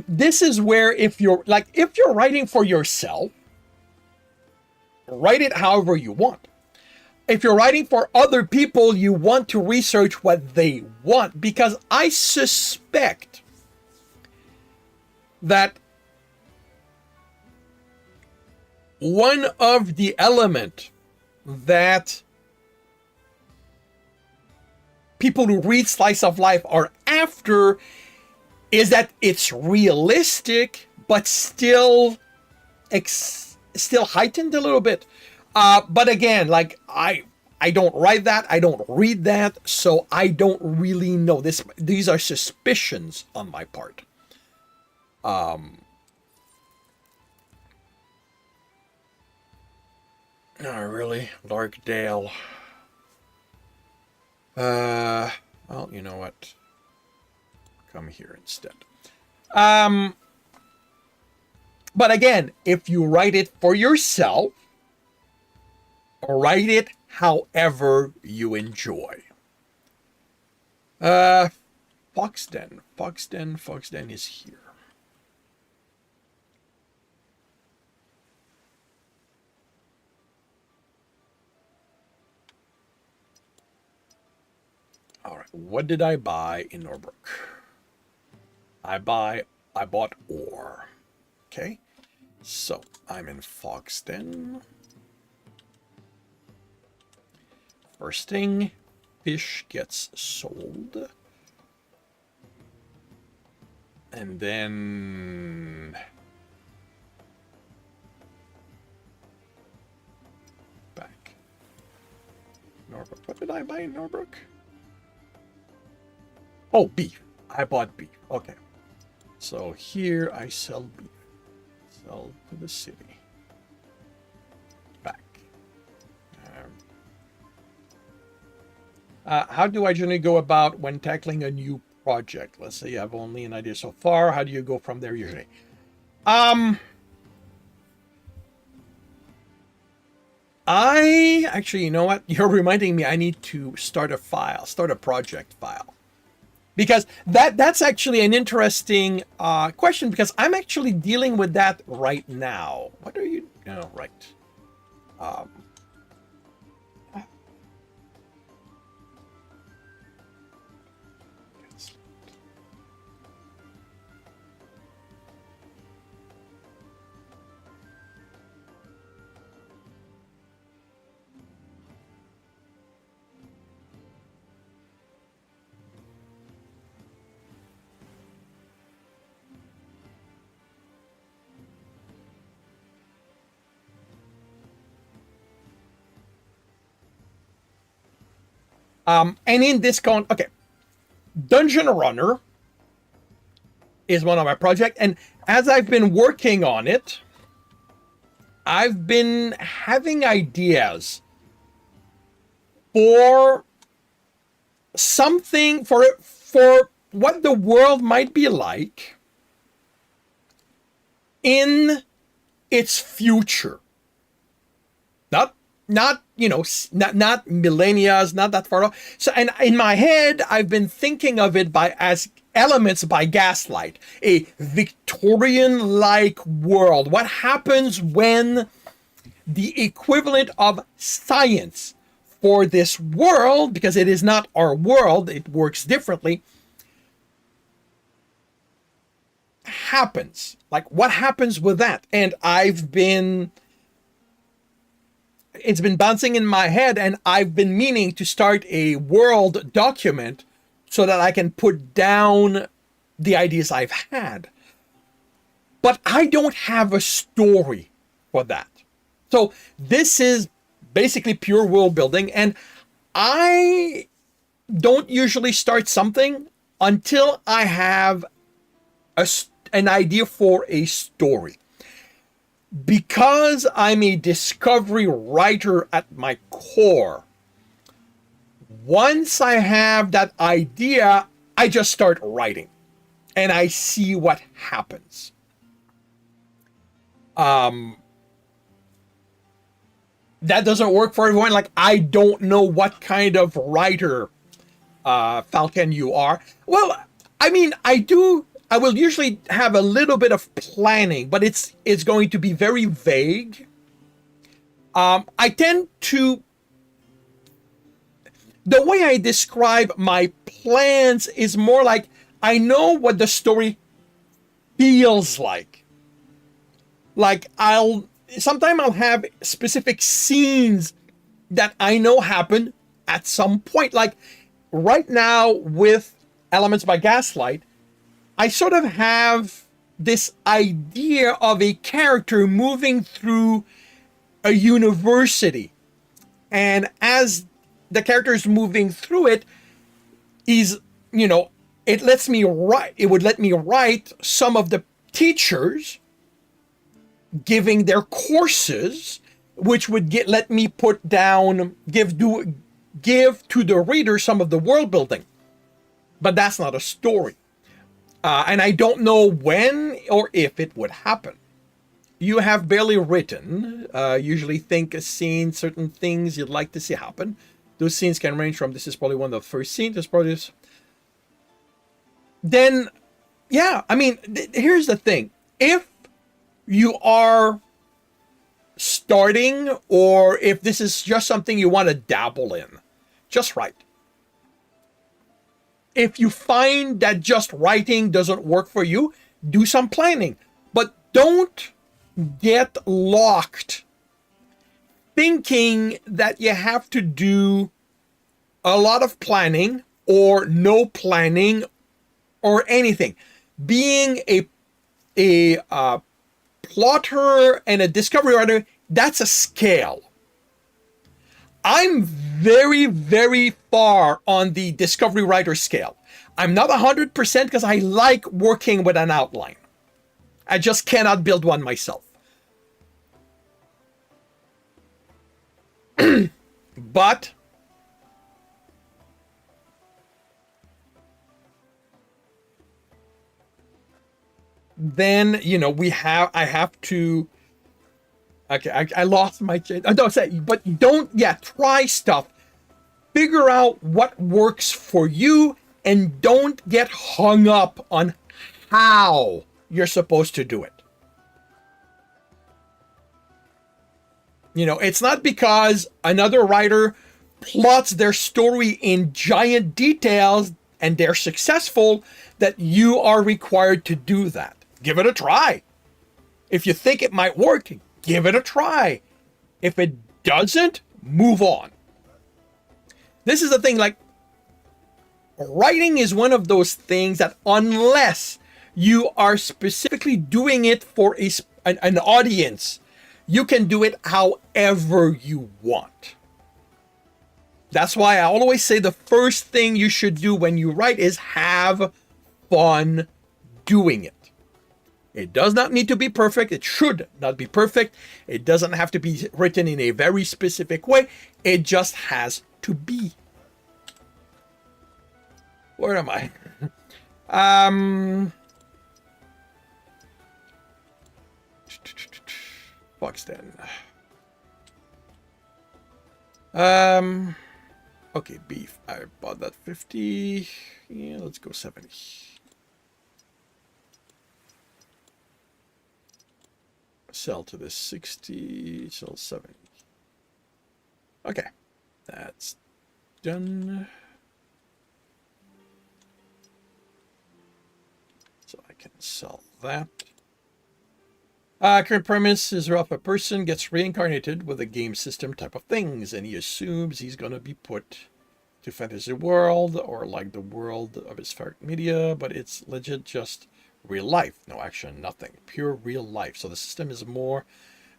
This is where if you're writing for yourself, write it however you want. If you're writing for other people, you want to research what they want, because I suspect that one of the element that people who read Slice of Life are after is that it's realistic, but still still heightened a little bit. But again, like I don't write that, I don't read that, so I don't really know. These are suspicions on my part. Oh, really? Larkdale. Well, you know what? Come here instead. But again, if you write it for yourself, write it however you enjoy. Foxden. Foxden is here. All right, what did I buy in Norbrook? I bought ore. Okay, so I'm in Foxden. First thing, fish gets sold. And then back. Norbrook. What did I buy in Norbrook? Oh, beef. I bought beef. Okay. So here I sell beef. Sell to the city. Back. How do I generally go about when tackling a new project? Let's say you have only an idea so far. How do you go from there usually? I actually, you know what? You're reminding me I need to start a project file. Because that's actually an interesting question, because I'm actually dealing with that right now. What are you? Oh, right. And in this okay, Dungeon Runner is one of my projects, and as I've been working on it, I've been having ideas for something for what the world might be like in its future. Not millennia, not that far off. So, and in my head, I've been thinking of it as elements by Gaslight, a Victorian-like world. What happens when the equivalent of science for this world, because it is not our world, it works differently, happens? Like, what happens with that? And it's been bouncing in my head, and I've been meaning to start a world document so that I can put down the ideas I've had. But I don't have a story for that. So this is basically pure world building, and I don't usually start something until I have an idea for a story. Because I'm a discovery writer at my core, once I have that idea, I just start writing and I see what happens. That doesn't work for everyone. Like, I don't know what kind of writer, Falcon, you are. Well, I mean, I will usually have a little bit of planning, but it's going to be very vague. I tend to, the way I describe my plans is more like I know what the story feels like. Like, sometimes I'll have specific scenes that I know happen at some point. Like right now with Elements by Gaslight, I sort of have this idea of a character moving through a university. And as the character is moving through it, is, it would let me write some of the teachers giving their courses, which would let me put down, give to the reader some of the world building. But that's not a story. And I don't know when or if it would happen. You have barely written, usually think a scene, certain things you'd like to see happen. Those scenes can range from, this is probably one of the first scenes, this probably is. Then, yeah, I mean, here's the thing. If you are starting, or if this is just something you want to dabble in, just write. If you find that just writing doesn't work for you, do some planning. But don't get locked thinking that you have to do a lot of planning or no planning or anything. Being a plotter and a discovery writer, that's a scale. I'm very, very far on the discovery writer scale. I'm not 100% because I like working with an outline. I just cannot build one myself. But then, I have to, okay, I lost my, don't say, but try stuff. Figure out what works for you and don't get hung up on how you're supposed to do it. It's not because another writer plots their story in giant details and they're successful that you are required to do that. Give it a try. If you think it might work, give it a try. If it doesn't, move on. This is the thing, like, writing is one of those things that unless you are specifically doing it for an audience, you can do it however you want. That's why I always say the first thing you should do when you write is have fun doing it. It does not need to be perfect. It should not be perfect. It doesn't have to be written in a very specific way. It just has to be. Where am I? Buxton. Okay, beef. I bought that 50. Yeah, let's go 70. Sell to this 60. Sell 70. Okay, that's done. So I can sell that. Current premise is rough. A person gets reincarnated with a game system type of things, and he assumes he's going to be put to fantasy world or like the world of his favorite media, but it's legit just real life. No action, nothing. Pure real life. So the system is more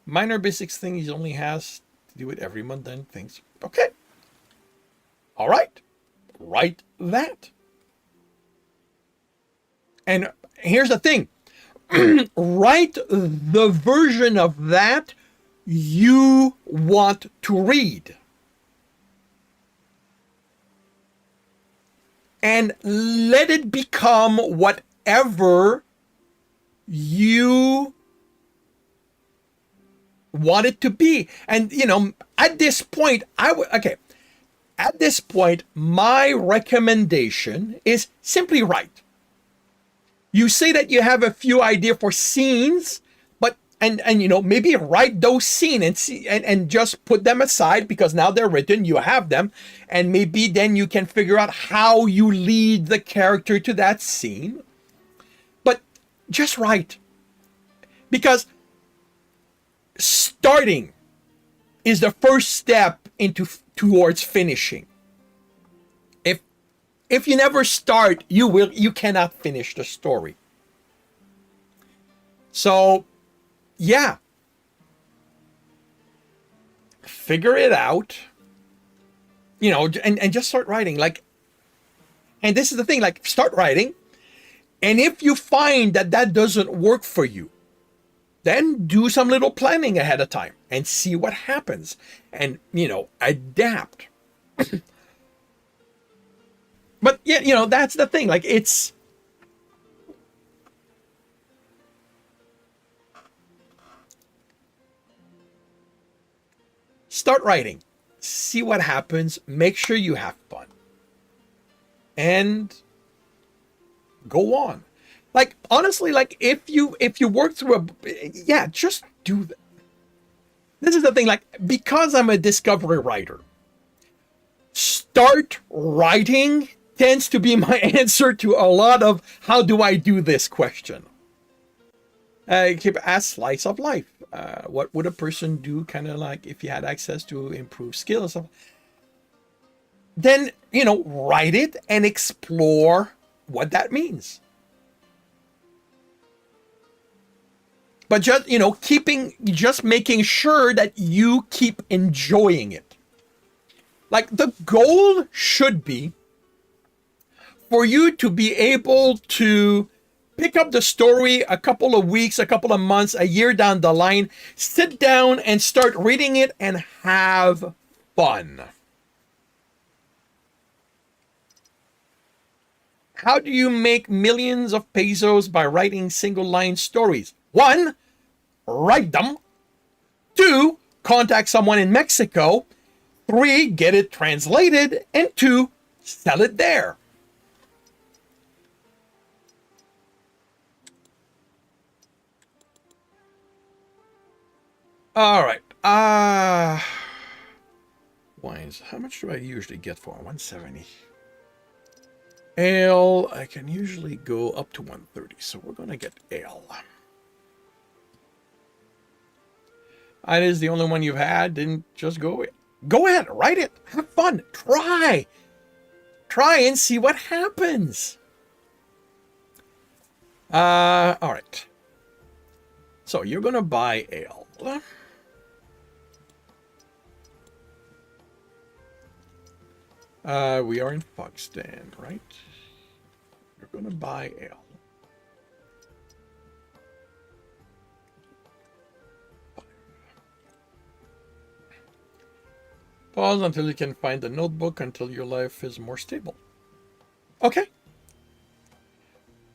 minor basics thing. He only has to do with every mundane things. Okay. All right. Write that. And here's the thing. Write the version of that you want to read. And let it become whatever you want it to be. And, at this point, at this point, my recommendation is simply write. You say that you have a few ideas for scenes, but maybe write those scenes and just put them aside because now they're written, you have them, and maybe then you can figure out how you lead the character to that scene. But just write. Because starting is the first step towards finishing. If you never start, you cannot finish the story. So, yeah. Figure it out. You know, and just start writing. Like, and this is the thing, like, start writing. And if you find that that doesn't work for you, then do some little planning ahead of time and see what happens. And, you know, adapt. But, yeah, you know, that's the thing. Like, it's... Start writing. See what happens. Make sure you have fun. And go on. Like, honestly, like, if you work through yeah, just do that. This is the thing, like, because I'm a discovery writer, start writing tends to be my answer to a lot of how do I do this question. Keep ask slice of life. What would a person do, kind of like, if you had access to improve skills? Then, you know, write it and explore what that means. But just, you know, just making sure that you keep enjoying it. Like, the goal should be for you to be able to pick up the story a couple of weeks, a couple of months, a year down the line, sit down and start reading it and have fun. How do you make millions of pesos by writing single line stories? 1, write them. 2, contact someone in Mexico. 3, get it translated. And 2, sell it there. All right. Wines. How much do I usually get for 170? Ale, I can usually go up to 130, so we're going to get ale. That is the only one you've had. Didn't just go it. Go ahead, write it. Have fun. Try and see what happens. All right. So you're going to buy ale. We are in Foxden, right? You're going to buy ale. Pause until you can find the notebook until your life is more stable. Okay.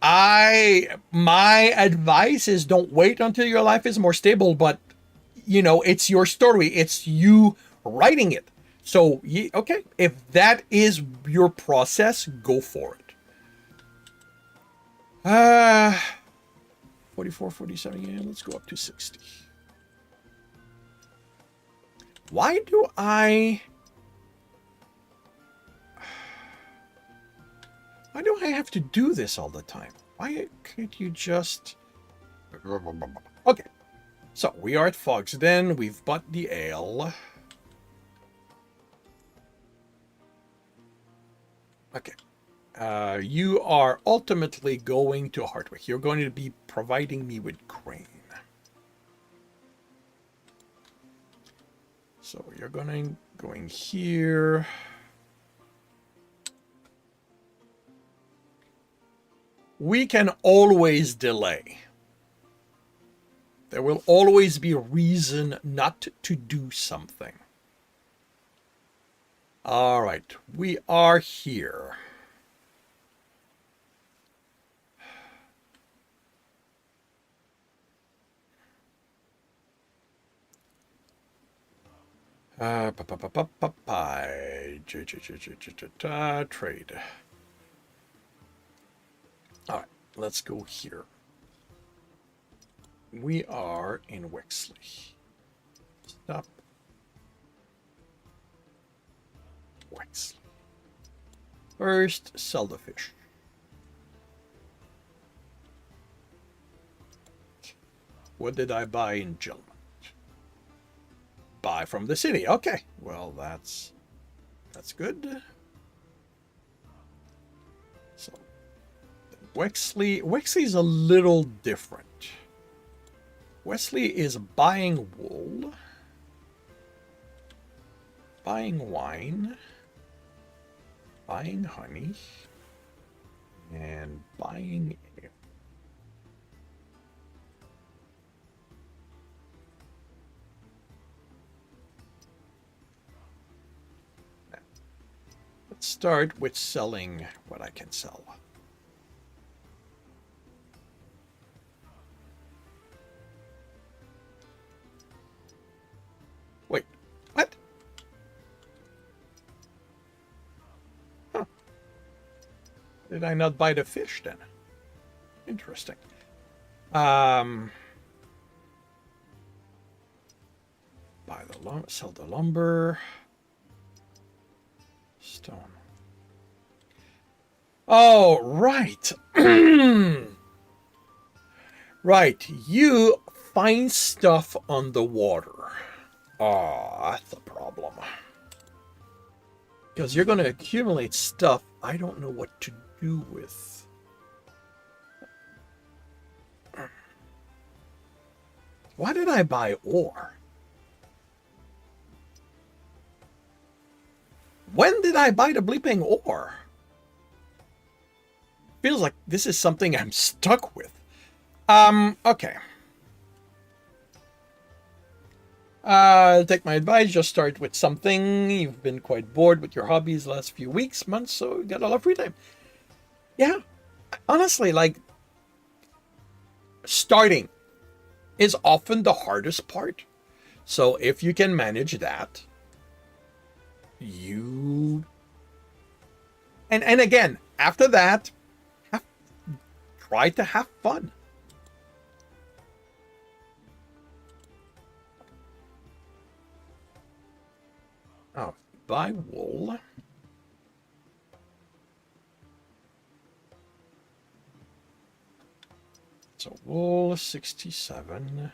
My advice is don't wait until your life is more stable, but, you know, it's your story. It's you writing it. So, okay, if that is your process, go for it. 44, 47, yeah, let's go up to 60. Why do I have to do this all the time? Why can't you just... Okay, so we are at Foxden. We've bought the ale. Okay. You are ultimately going to Hardwick. You're going to be providing me with grain. So you're going here. We can always delay. There will always be a reason not to do something. All right, we are here. Trade. All right, let's go here. We are in Wexley. Stop. Wexley. First, sell the fish. What did I buy in Gelman? Buy from the city. Okay. Well, that's good. Wexley's a little different. Wesley is buying wool, buying wine, buying honey, and buying ale. Let's start with selling what I can sell. Wait, what? Huh. Did I not buy the fish then? Interesting. Buy the sell the lumber. Stone. Oh, right. Right. You find stuff on the water. Oh, that's the problem. Because you're going to accumulate stuff I don't know what to do with. Why did I buy ore? When did I buy the bleeping ore? Feels like this is something I'm stuck with. Okay. Take my advice, just start with something. You've been quite bored with your hobbies the last few weeks, months, so you got a lot of free time. Yeah, honestly, like, starting is often the hardest part. So if you can manage that, you... And again, after that, try to have fun. Oh, buy wool. So wool 67.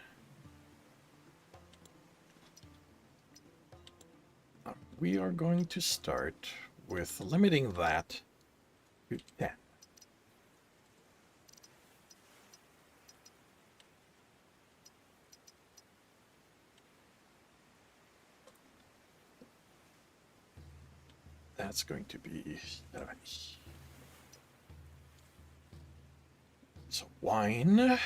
We are going to start with limiting that to 10. That's going to be 70. So wine. That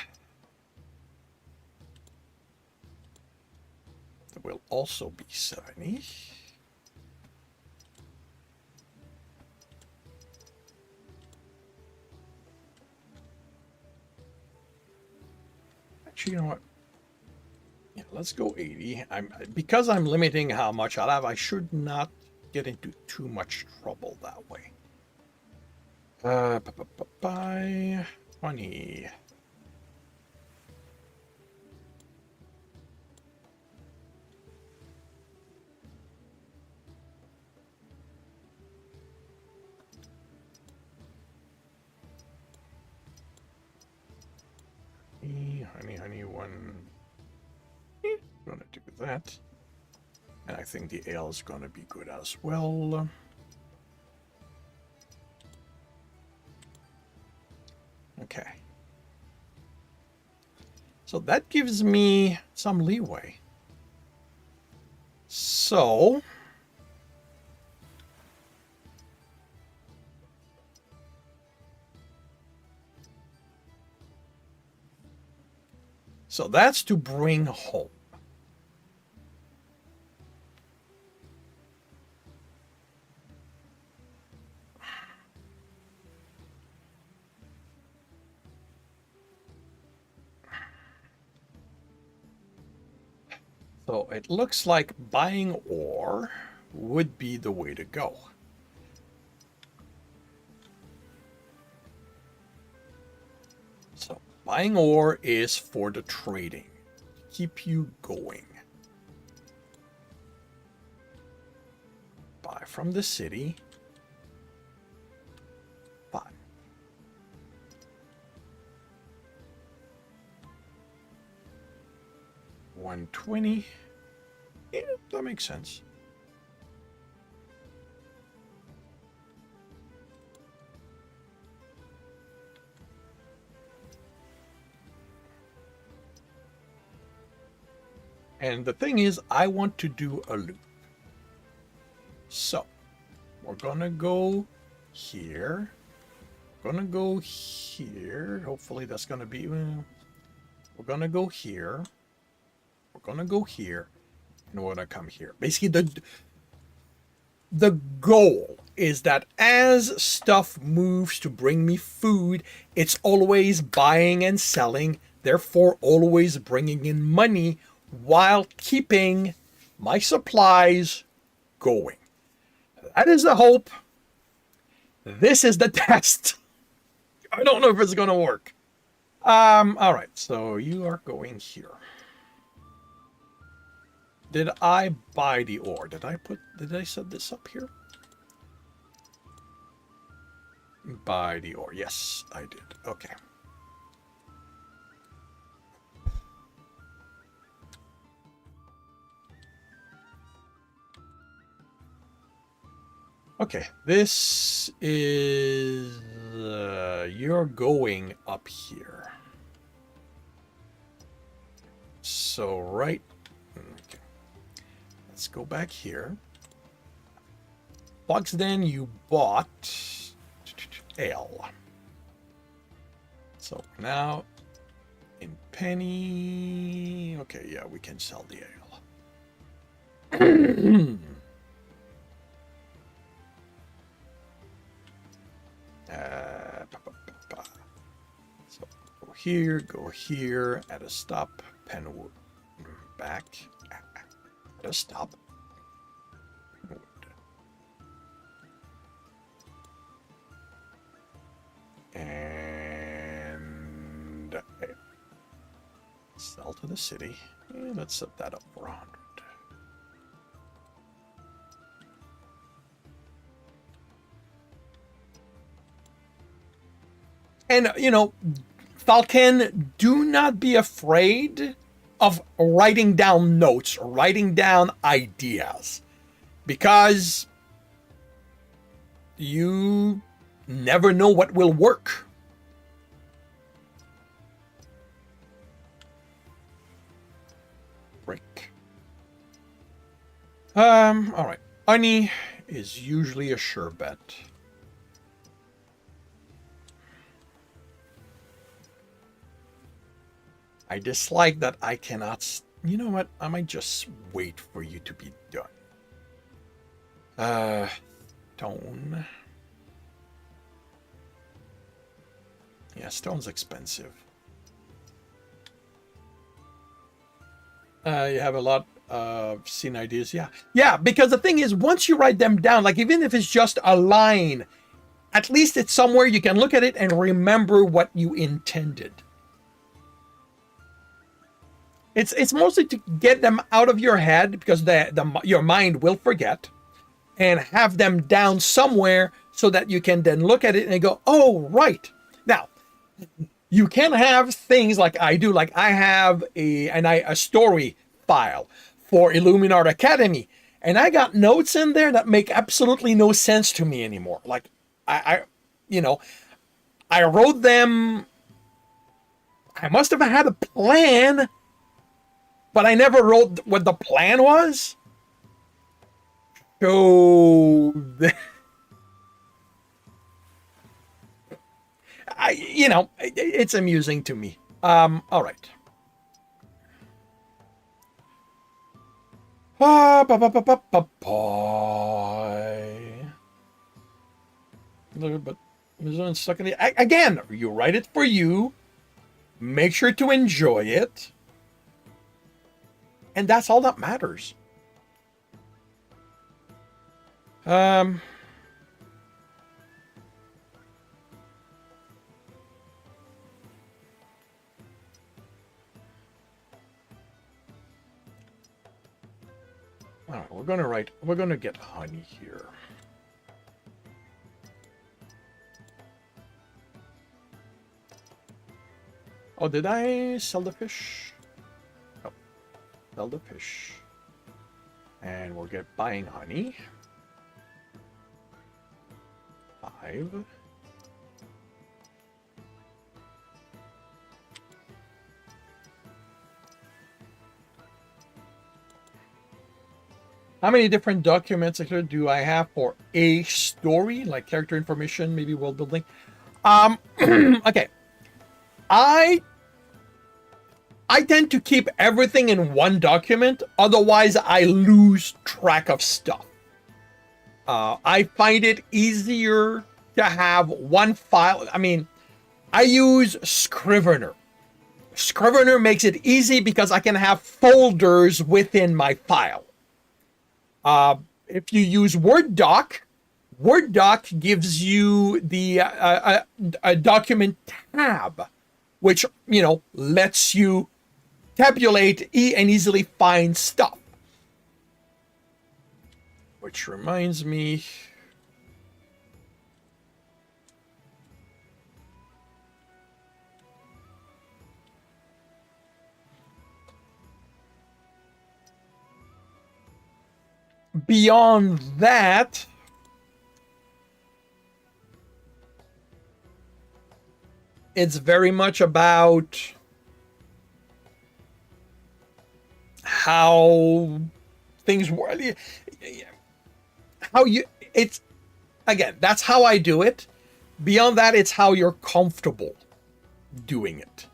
will also be 70. Actually, you know what? Yeah, let's go 80. Because I'm limiting how much I'll have, I should not get into too much trouble that way. Buy 20. Honey, one. Gonna do that. And I think the ale is gonna be good as well. Okay. So that gives me some leeway. So that's to bring home. So it looks like buying ore would be the way to go. So buying ore is for the trading. Keep you going. Buy from the city. 5. 120. Yeah, that makes sense. And the thing is, I want to do a loop. So, we're gonna go here. We're gonna go here. Hopefully that's gonna be... Well, we're gonna go here. We're gonna go here. And we're gonna come here. Basically, the goal is that as stuff moves to bring me food, it's always buying and selling, therefore always bringing in money while keeping my supplies going. That is the hope. This is the test. I don't know if it's going to work. All right, so you are going here. Did I buy the ore? Did I set this up here? Buy the ore. Yes, I did. Okay. Okay, this is... you're going up here. So, right... Okay. Let's go back here. Bugsden, you bought ale. So now in penny... Okay, yeah, we can sell the ale. So go here, at a stop, Penwood, back, at a stop, Penwood. And sell to the city. Let's set that up for 100. And, you know, Falcon, do not be afraid of writing down notes or writing down ideas, because you never know what will work. Break. All right. Honey is usually a sure bet. I dislike that I cannot... You know what? I might just wait for you to be done. Stone. Yeah, stone's expensive. You have a lot of scene ideas. Yeah. Yeah, because the thing is, once you write them down, like even if it's just a line, at least it's somewhere you can look at it and remember what you intended. It's mostly to get them out of your head, because your mind will forget, and have them down somewhere so that you can then look at it and go, oh, right. Now, you can have things like I do, like I have a story file for Illuminart Academy, and I got notes in there that make absolutely no sense to me anymore. Like I wrote them. I must have had a plan, but I never wrote what the plan was. So, it's amusing to me. All right. But there's stuck in the... Again, you write it for you. Make sure to enjoy it. And that's all that matters. All right, we're going to get honey here. Oh, did I sell the fish? No. Sell the fish. And we'll get buying honey. 5. How many different documents do I have for a story, like character information, maybe world building? Okay. I tend to keep everything in one document, otherwise I lose track of stuff. I find it easier to have one file. I mean, I use Scrivener. Scrivener makes it easy because I can have folders within my file. If you use Word Doc gives you the a document tab, which lets you tabulate and easily find stuff. Which reminds me, beyond that, it's very much about how things work. It's, again, that's how I do it. Beyond that, it's how you're comfortable doing it.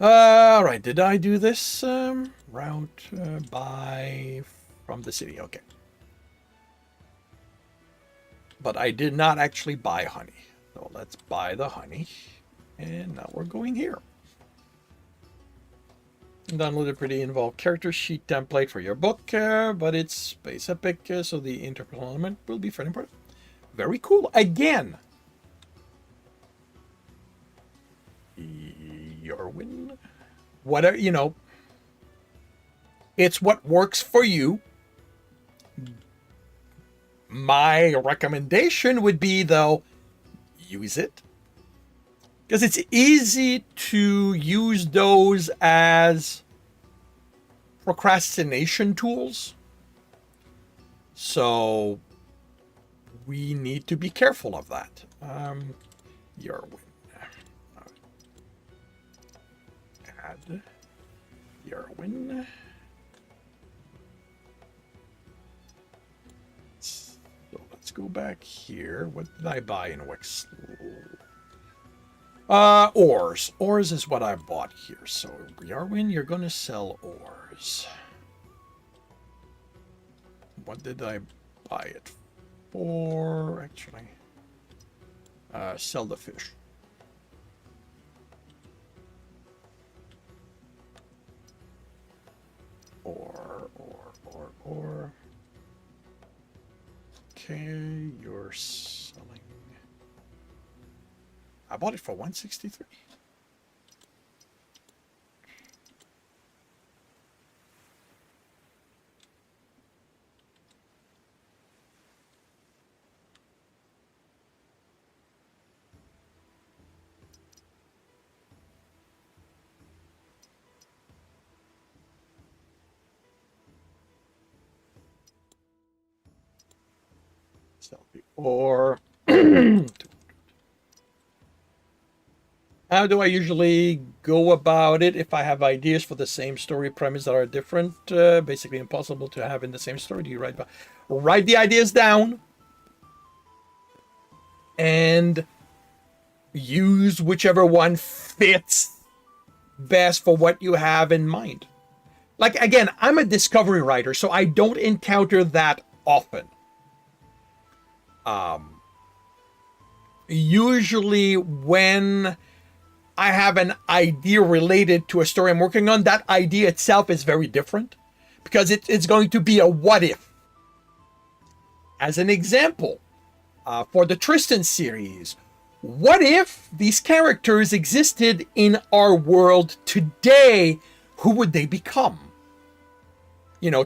All right, did I do this route by from the city? Okay. But I did not actually buy honey. So let's buy the honey. And now we're going here. Download a pretty involved character sheet template for your book, but it's space epic, so the interpersonal element will be fairly important. Very cool. Again, Yarwin, whatever, it's what works for you. My recommendation would be, though, use it, because it's easy to use those as procrastination tools. So we need to be careful of that. Yarwin. Add Yarwin. So let's go back here. What did I buy in Wexel? Ores. Ores is what I bought here. So, Yarwin, you're going to sell ores. What did I buy it for, actually? Sell the fish. Ore. Okay, you're selling. I bought it for 163. Sell the ore. How do I usually go about it if I have ideas for the same story premise that are different? Basically impossible to have in the same story. Do you write the ideas down and use whichever one fits best for what you have in mind? Like, again, I'm a discovery writer, so I don't encounter that often. Usually when I have an idea related to a story I'm working on, that idea itself is very different because it's going to be a what if. As an example, for the Tristan series, what if these characters existed in our world today? Who would they become?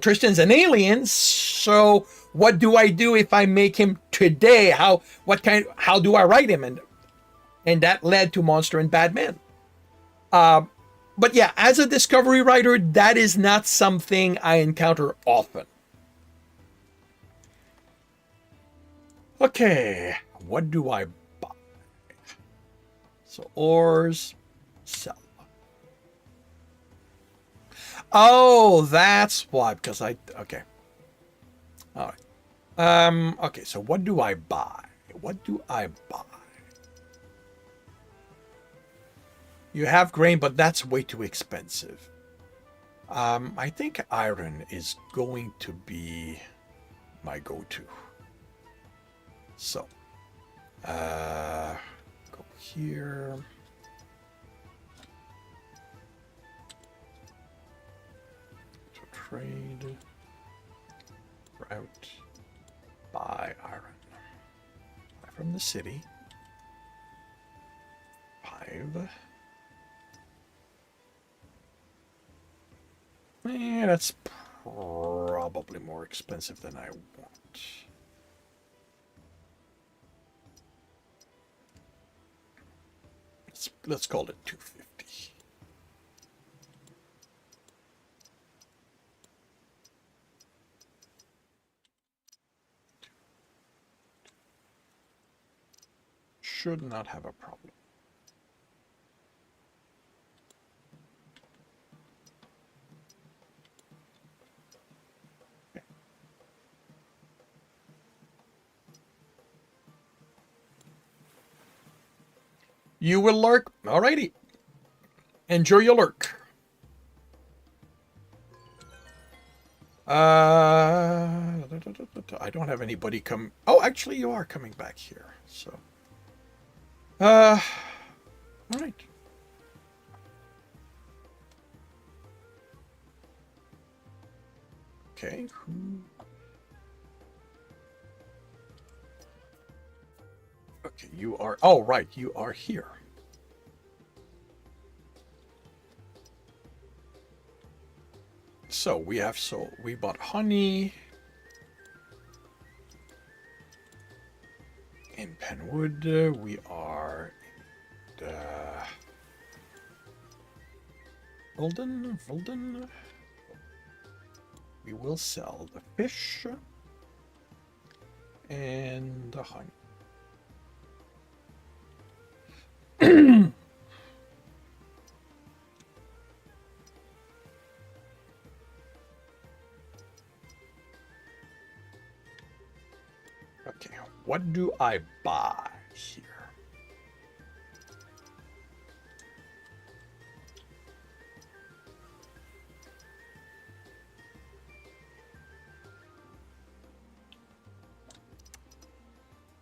Tristan's an alien, so what do I do if I make him today? How do I write him? And that led to Monster and Badman. But yeah, as a discovery writer, that is not something I encounter often. Okay, what do I buy? So ores, sell. Oh, that's why, because okay. All right. Okay, so what do I buy? What do I buy? You have grain, but that's way too expensive. I think iron is going to be my go-to. So, go here. So trade, route, buy iron. Buy from the city. 5. That's probably more expensive than I want. Let's call it 250. Should not have a problem. Okay. You will lurk. Alrighty. Enjoy your lurk. I don't have anybody come. Oh, actually, you are coming back here. So, all right. Okay. Okay, you are. Oh, right, you are here. So we have. So we bought honey in Penwood. We are. Volden. We will sell the fish and the honey. Okay, what do I buy here?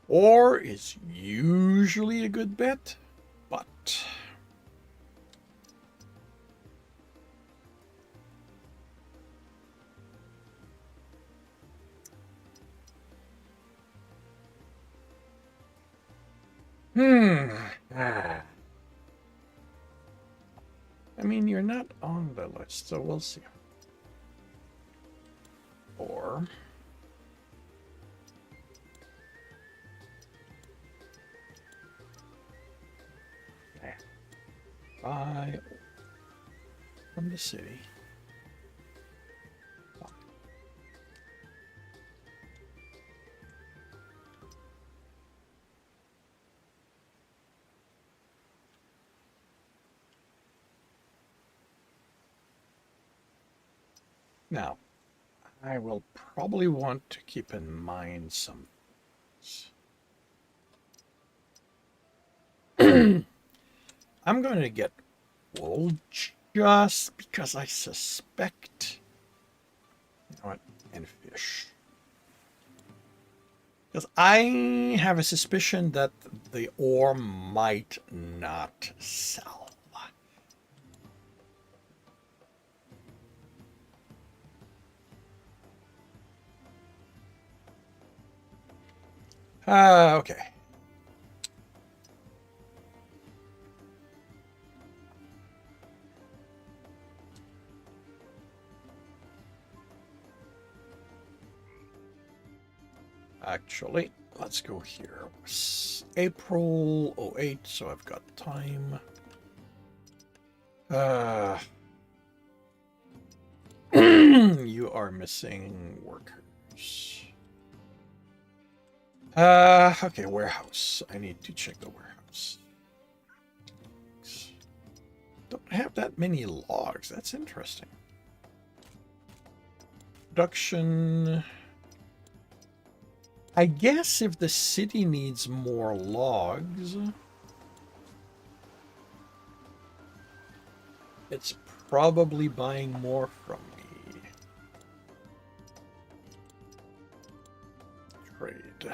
Ore is usually a good bet, but I mean, you're not on the list, so we'll see. Or buy from the city. Now, I will probably want to keep in mind some things. I'm going to get wool just because I suspect. You know what? And fish. Because I have a suspicion that the ore might not sell. Okay. Actually, let's go here. April 08, so I've got time. You are missing workers. Okay, warehouse. I need to check the warehouse. Don't have that many logs. That's interesting. Production. I guess if the city needs more logs, it's probably buying more from me. Trade.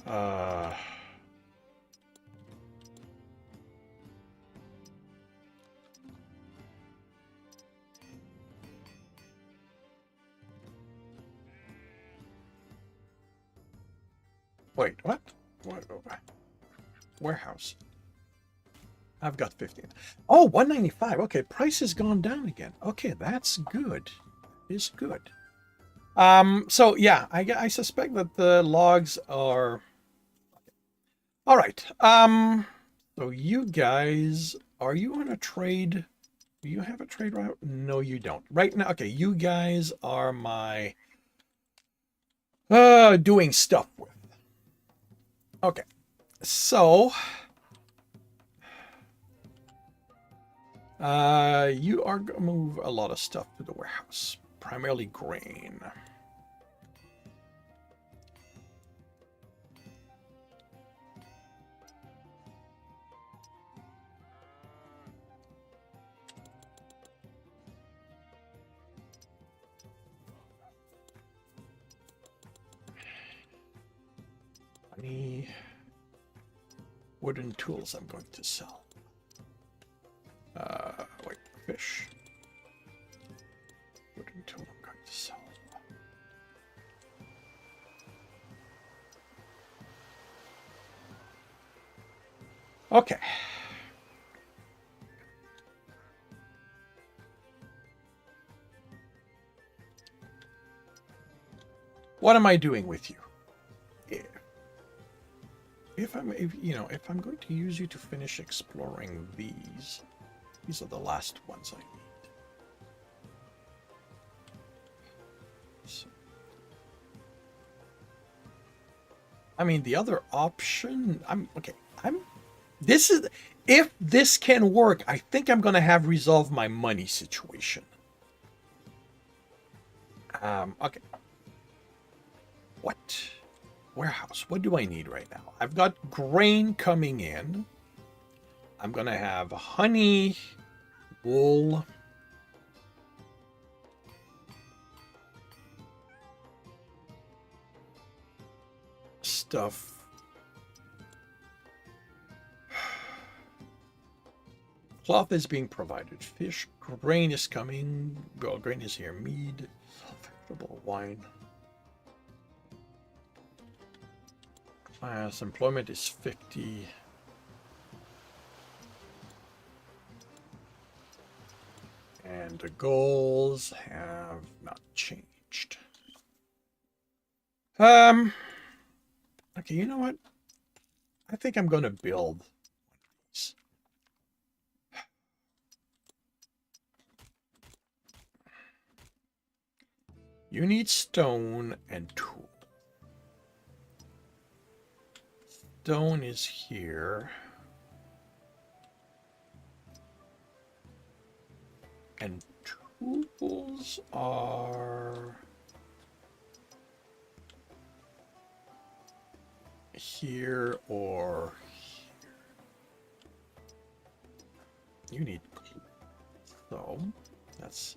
Uh... Wait, what? What? Warehouse. I've got 15. Oh, 195. Okay, price has gone down again. Okay, that's good. Is good. So yeah, I suspect that the logs are all right. So you guys, are you on a trade? Do you have a trade route? No, you don't. Right now, okay, you guys are my doing stuff with. Okay. So you are going to move a lot of stuff to the warehouse, primarily grain. Any wooden tools I'm going to sell. Wait, fish. Wooden tool I'm going to sell. Okay. What am I doing with you? If I'm going to use you to finish exploring these are the last ones I need. So, I mean, the other option, this is, if this can work, I think I'm going to have resolved my money situation. Okay. What? Warehouse. What do I need right now? I've got grain coming in. I'm going to have honey, wool. Stuff. Cloth is being provided. Fish. Grain is coming. Well, grain is here. Mead. Vegetable wine. Class employment is 50. And the goals have not changed. Okay, you know what? I think I'm going to build one of these. You need stone and tool. Stone is here. And tools are here or here. You need so that's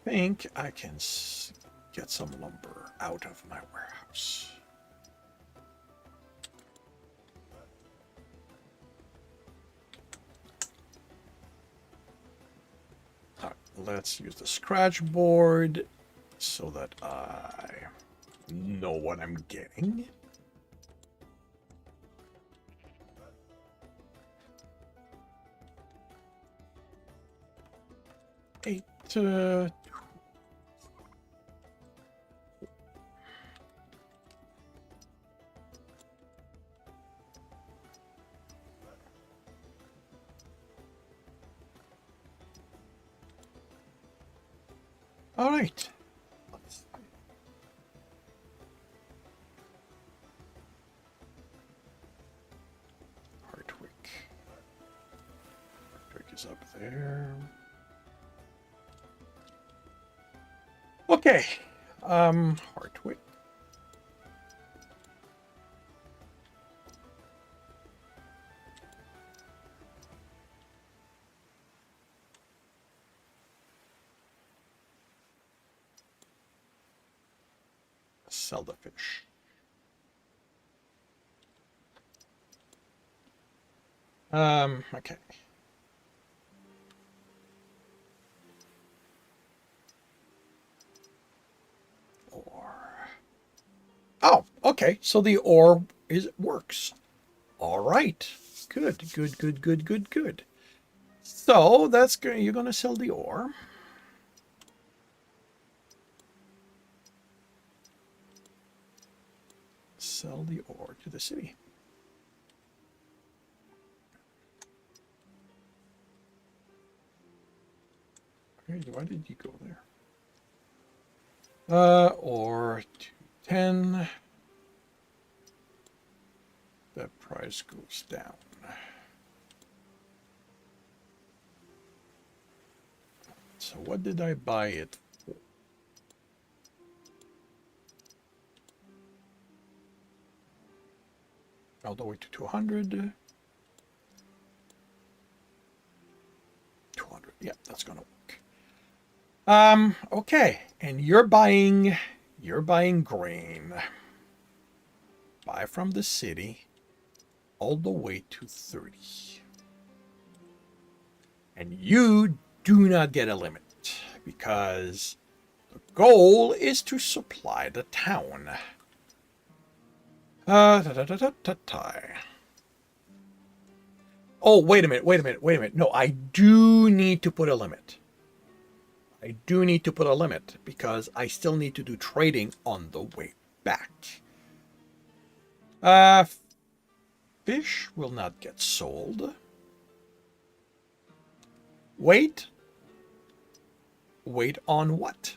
I think I can get some lumber out of my warehouse. All right, let's use the scratch board so that I know what I'm getting. Eight all right. goes up there. Okay. Hartwick. Sell the fish. Okay. Ore. Oh, okay. So the ore works. All right. Good, good, good, good, good, good. So that's good. You're going to sell the ore. Sell the ore to the city. Okay, why did you go there? Or 210. The price goes down. So what did I buy it for? All the way to 200. 200. Yeah, that's gonna work. Okay. And you're buying grain. Buy from the city all the way to 30. And you do not get a limit because the goal is to supply the town. Oh, wait a minute. No, I do need to put a limit. I do need to put a limit because I still need to do trading on the way back. Fish will not get sold. Wait. Wait on what?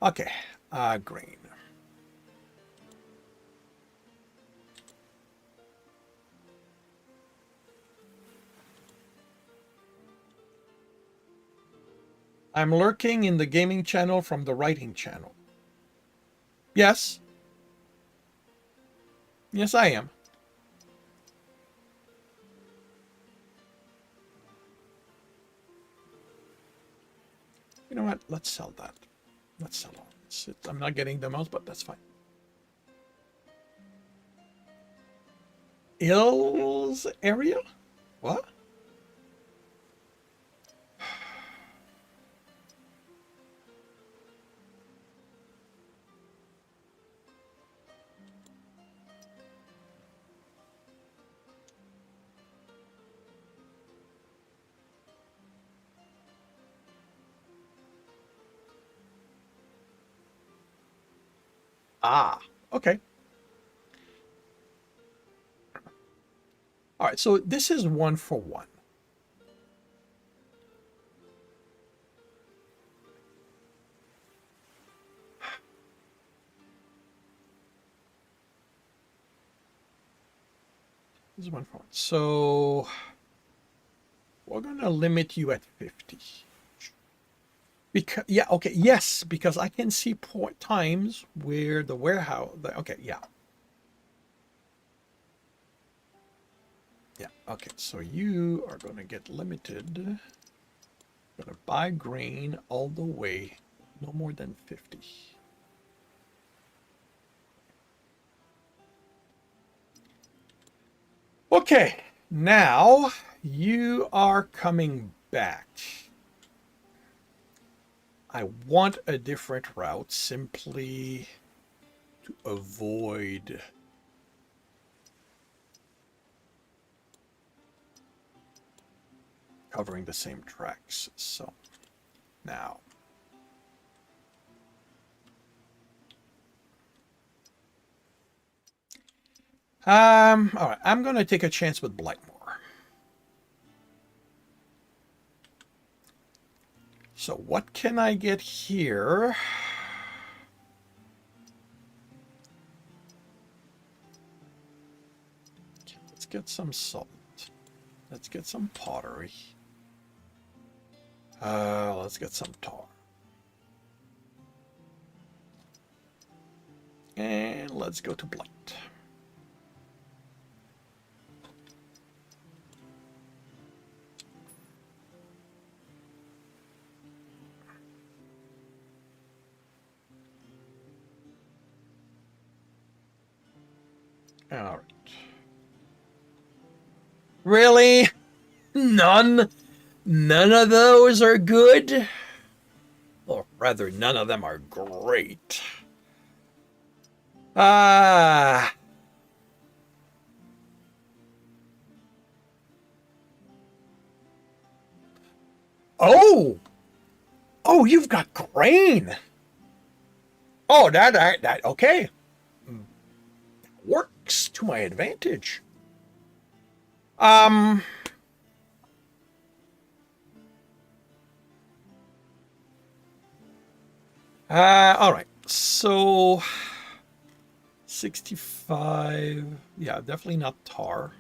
Okay, grain. I'm lurking in the gaming channel from the writing channel. Yes. Yes, I am. You know what? Let's sell that. Let's sell all. I'm not getting the most, but that's fine. Ills area? What? Ah, okay. All right, so this is 1-for-1. This is 1-for-1. So we're gonna limit you at 50. Because yeah, okay, yes, because I can see times where the warehouse. Okay, yeah. Yeah, okay, so you are going to get limited. Going to buy grain all the way, no more than 50. Okay, now you are coming back. I want a different route simply to avoid covering the same tracks. So now all right, I'm going to take a chance with Blightmore. So what can I get here? Let's get some salt. Let's get some pottery. Let's get some tar. And let's go to blight. All right. Really? None? None of those are good? Or rather, none of them are great. Ah. Oh! Oh, you've got grain! Oh, that, okay. Works to my advantage. All right. So 65. Yeah, definitely not tar.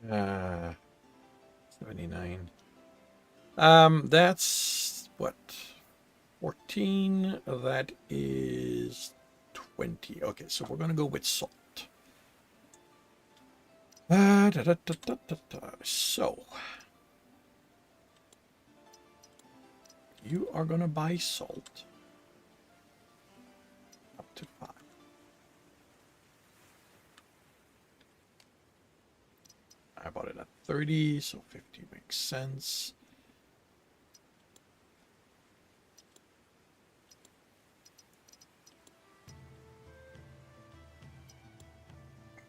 Uh 79. That's what? 14. That is 20. Okay, so we're gonna go with salt. So you are gonna buy salt up to 5. I bought it at 30, so 50 makes sense.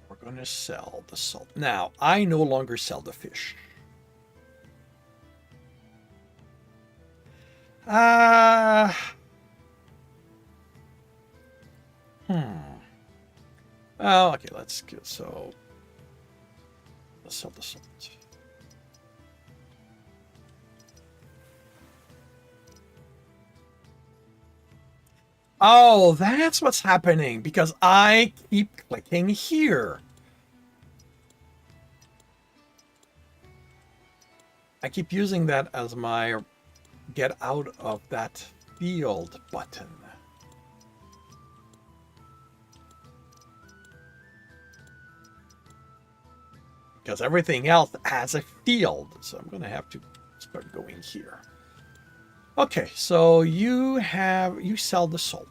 We're going to sell the salt. Now, I no longer sell the fish. Oh, okay, let's get, so let's sell the salt. Oh, that's what's happening because I keep clicking here. I keep using that as my get out of that field button. Because everything else has a field, so I'm going to have to start going here. Okay, so you sell the salt.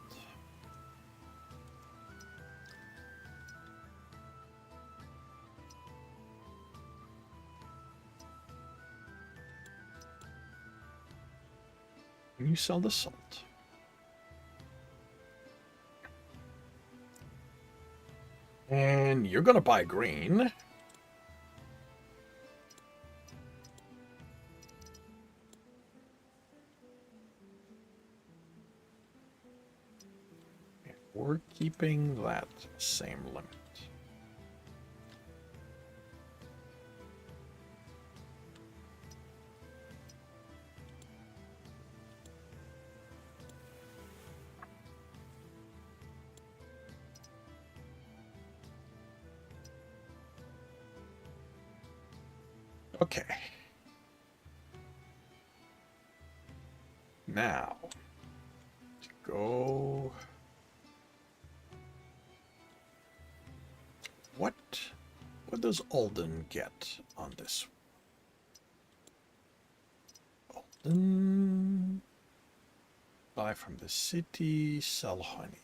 You sell the salt. And you're going to buy green. And we're keeping that same limit. Okay. Now, to go... What does Alden get on this? Alden... Buy from the city, sell honey.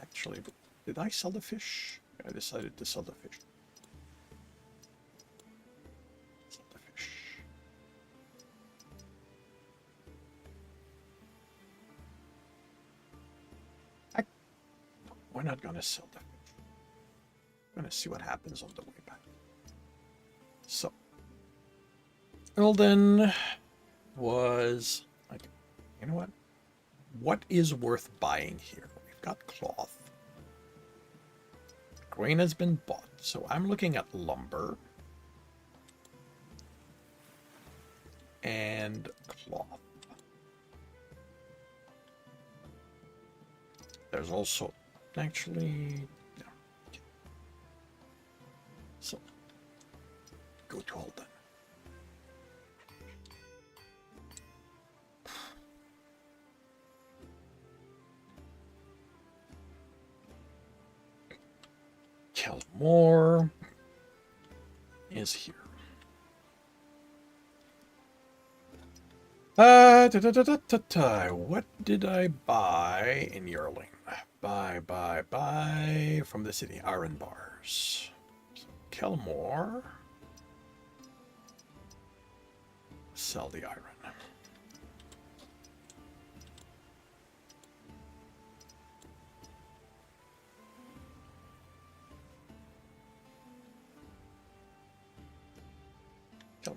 Actually, did I sell the fish? I decided to sell the fish. Sell the fish. We're not gonna sell the fish. We're gonna see what happens on the way back. So, Earlden was like, you know what? What is worth buying here? We've got cloth. Grain has been bought, so I'm looking at lumber. and cloth. There's also actually no. So go to all done. Kelmore is here. What did I buy in Yearling? Buy from the city. Iron bars. So Kelmore. Sell the iron. Kelmore.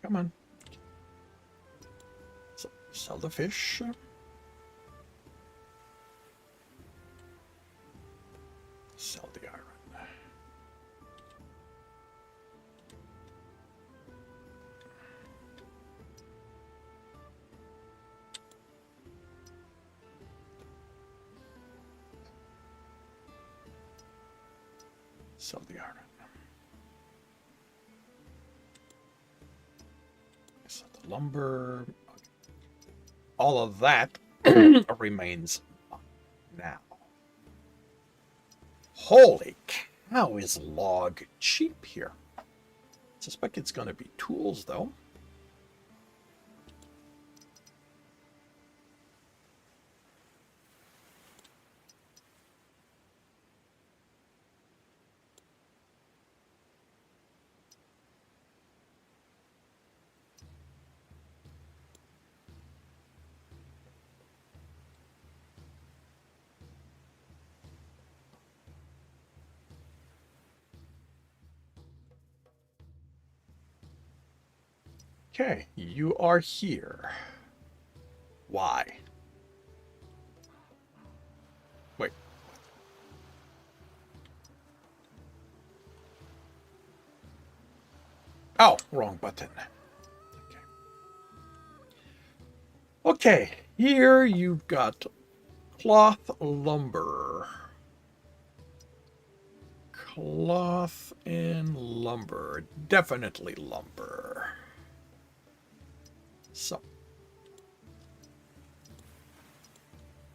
Come on. So, sell the fish. Sell the iron. Sell the iron. Sell the lumber. All of that remains now. Holy cow, is log cheap here? I suspect it's going to be tools, though. Okay, you are here. Why? Wait. Oh, wrong button. Okay. Okay, here you've got cloth lumber. Cloth and lumber. Definitely lumber. So.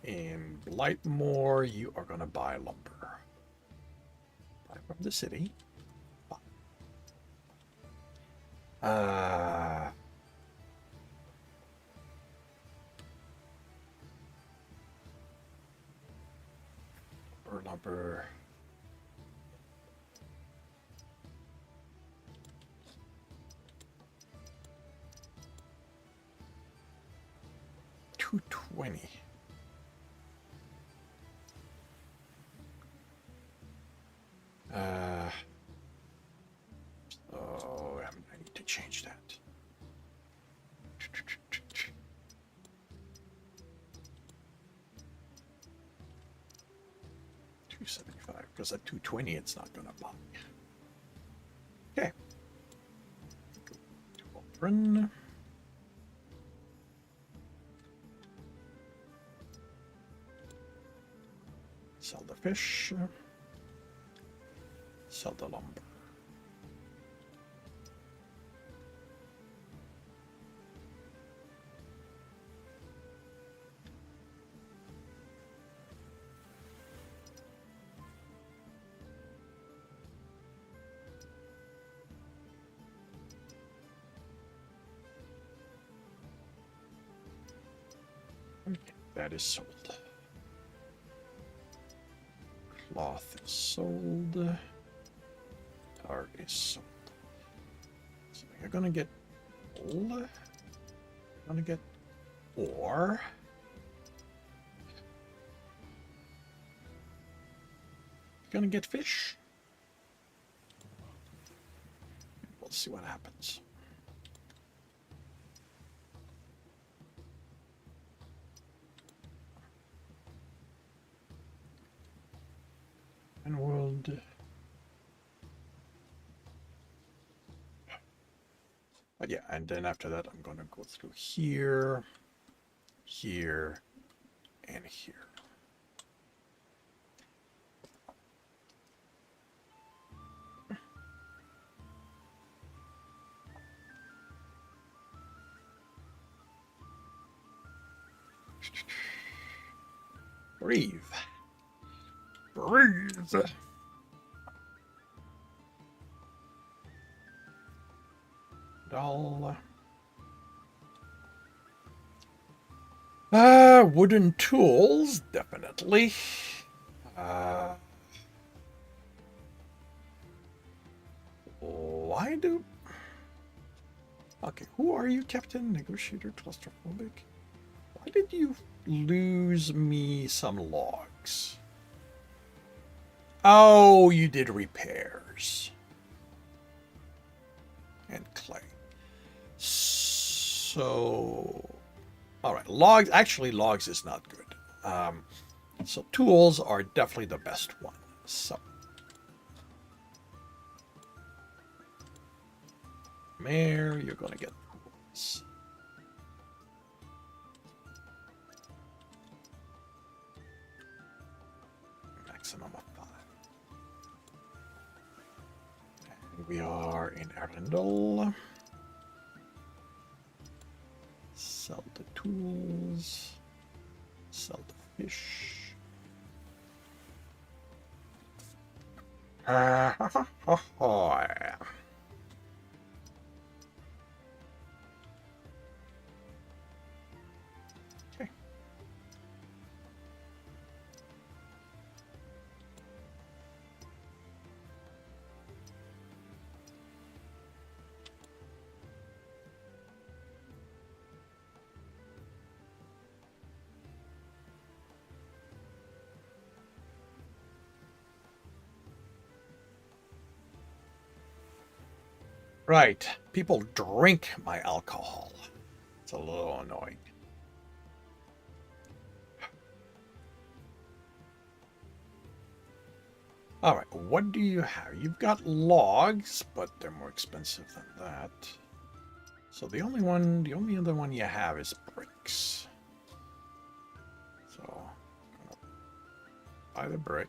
In Blightmoor, you are going to buy lumber. Buy from the city. Lumber. $220. Oh, I need to change that. $275, because at $220 it's not gonna buy. Okay. Run. Sell the fish. Sell the lumber. Okay, that is sold. Cloth is sold. Art is sold. So you're gonna get wool. You're gonna get ore. You're gonna get fish. We'll see what happens. And world. But yeah, and then after that, I'm going to go through here, here, and here. Breathe. Breathe. Doll. Wooden tools, definitely. Why do... Okay, who are you, Captain? Negotiator, claustrophobic? Why did you lose me some logs? Oh, you did repairs. And clay. So... Alright, logs... Actually, logs is not good. So tools are definitely the best one. So... Mare, you're going to get tools. Maximum of 5. And we are in Arundel. Sell the tools. Sell the fish. Okay. Right. People drink my alcohol. It's a little annoying. All right, what do you have? You've got logs, but they're more expensive than that. So the only other one you have is bricks. So I'm gonna buy the brick.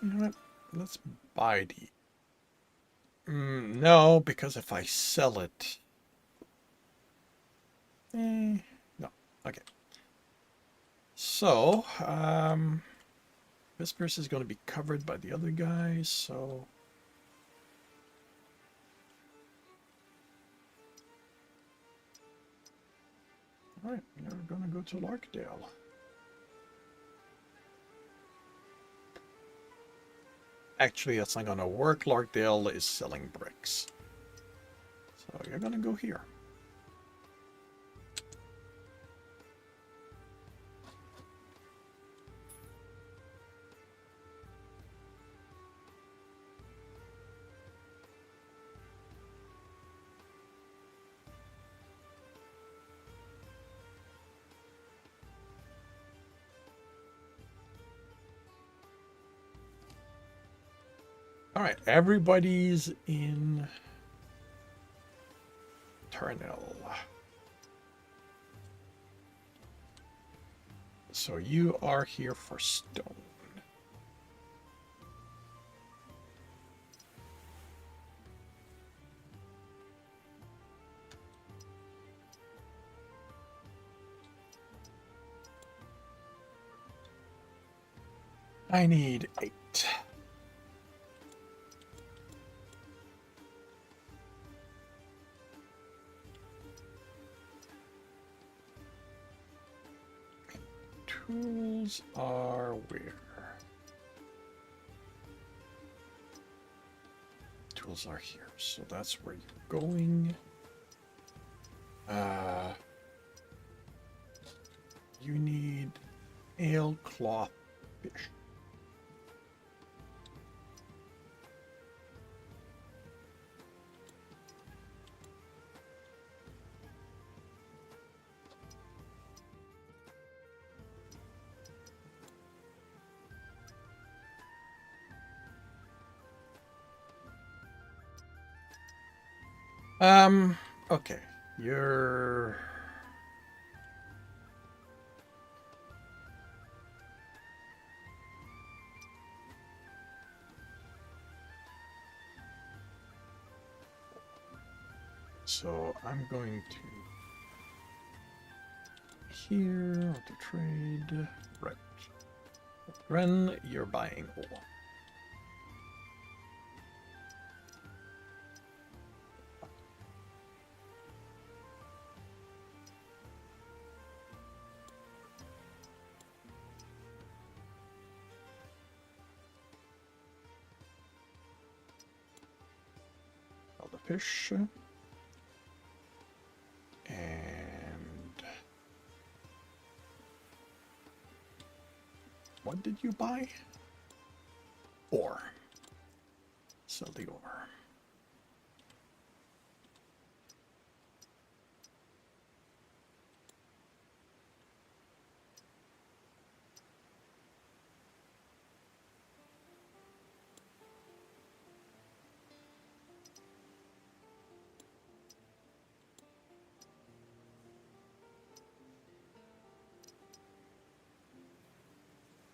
You know what? Let's buy the... no, because if I sell it... no. Okay. So, Whispers is going to be covered by the other guys, so... Alright, we're going to go to Larkdale. Actually, that's not going to work. Larkdale is selling bricks. So you're going to go here. All right, everybody's in Turnell. So you are here for stone. I need 8. Tools are where? Tools are here, so that's where you're going. You need ale, cloth, fish. Okay. You're... So I'm going to... Here, to trade. Right. Ren, you're buying ore. All the fish. And... What did you buy? Ore. Sell the ore.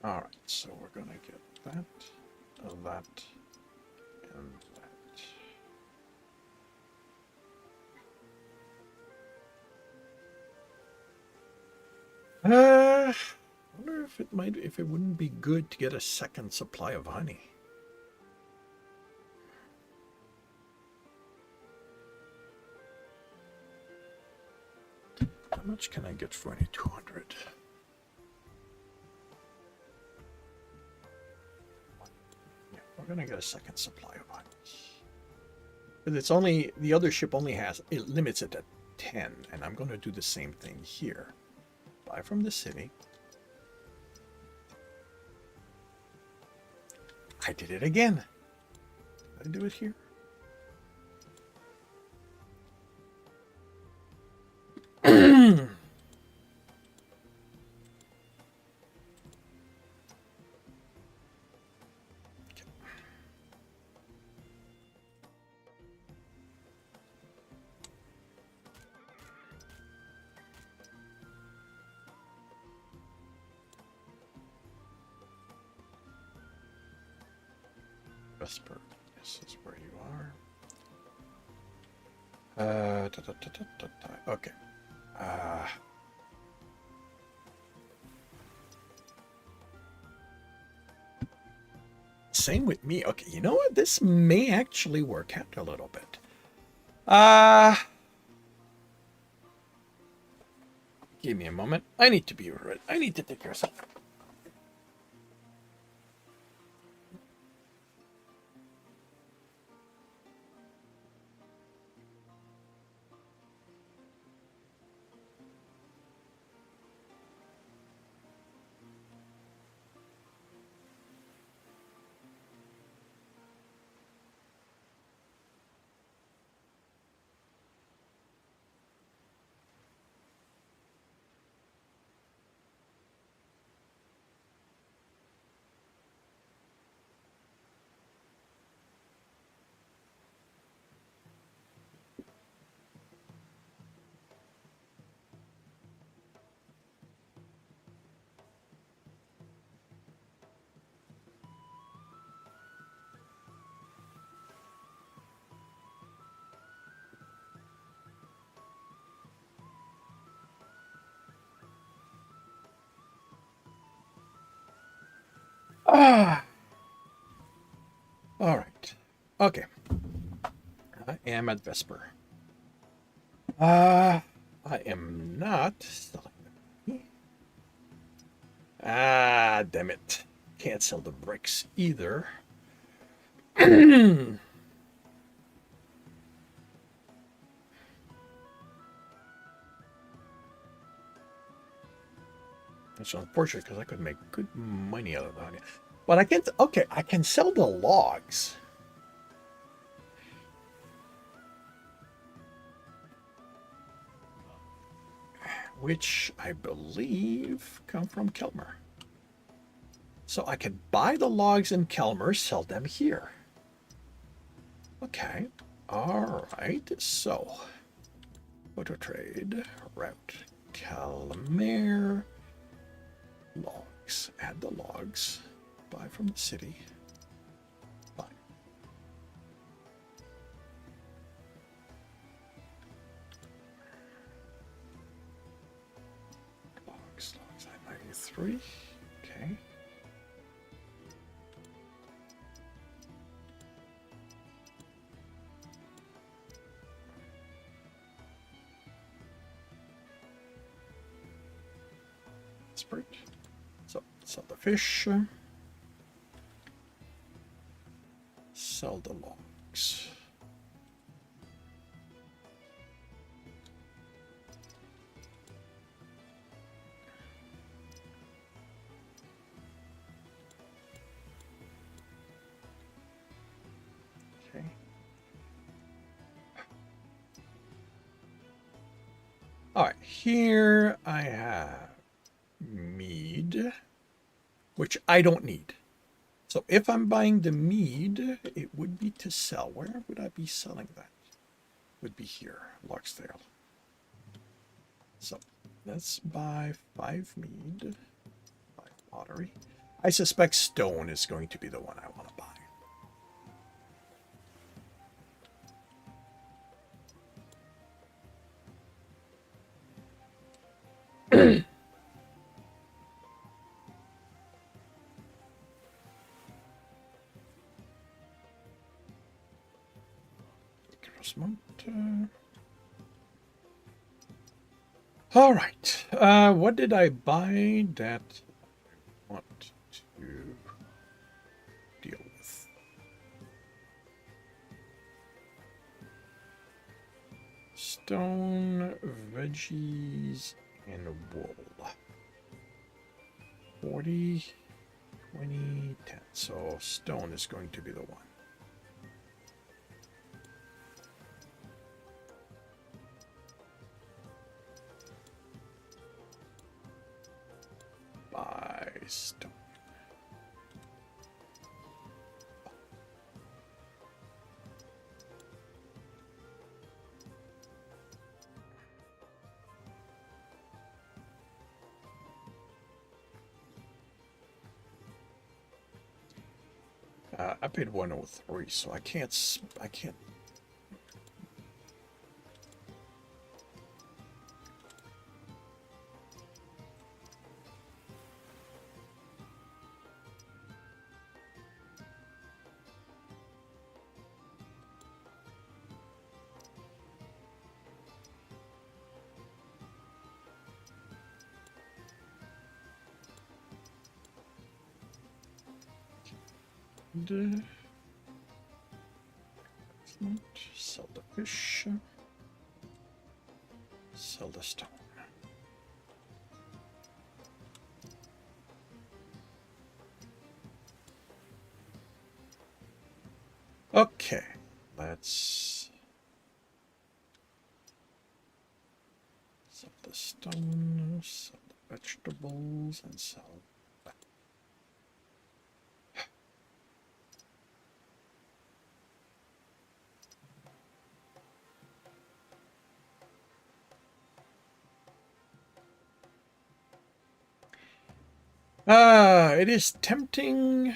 Alright, so we're gonna get that, that, and that. I wonder if it wouldn't be good to get a second supply of honey. How much can I get for any 200? Yeah, we're gonna get a second supply of honey. But it's only, the other ship only has, it limits it at 10, and I'm gonna do the same thing here. Buy from the city. I did it again. Did I do it here? Vesper, this is where you are. Okay. Same with me. Okay, you know what? This may actually work out a little bit. Give me a moment. I need to be right. I need to take care of something. Ah. All right. Okay. I am at Vesper. I am not selling them. Ah, damn it. Can't sell the bricks either. It's unfortunate because I could make good money out of that. But I can't. Okay, I can sell the logs. Which I believe come from Kelmer. So I could buy the logs in Kelmer, sell them here. Okay. All right, so photo trade, route, Calamare, logs, add the logs, buy from the city, buy. Logs, I-93, okay. So sell the fish, sell the logs. Okay. All right, here I have mead, which I don't need. So if I'm buying the mead, it would be to sell. Where would I be selling that? Would be here, Logsdale. So let's buy 5 mead, 5 pottery. I suspect stone is going to be the one I want to buy. All right. What did I buy that I want to deal with? Stone, veggies, and wool. 40, 20, 10. So stone is going to be the one. Buy stone. I paid 103, so I can't. Sell the fish. Sell the stone. Okay, let's sell the stone, sell the vegetables, and sell. It is tempting.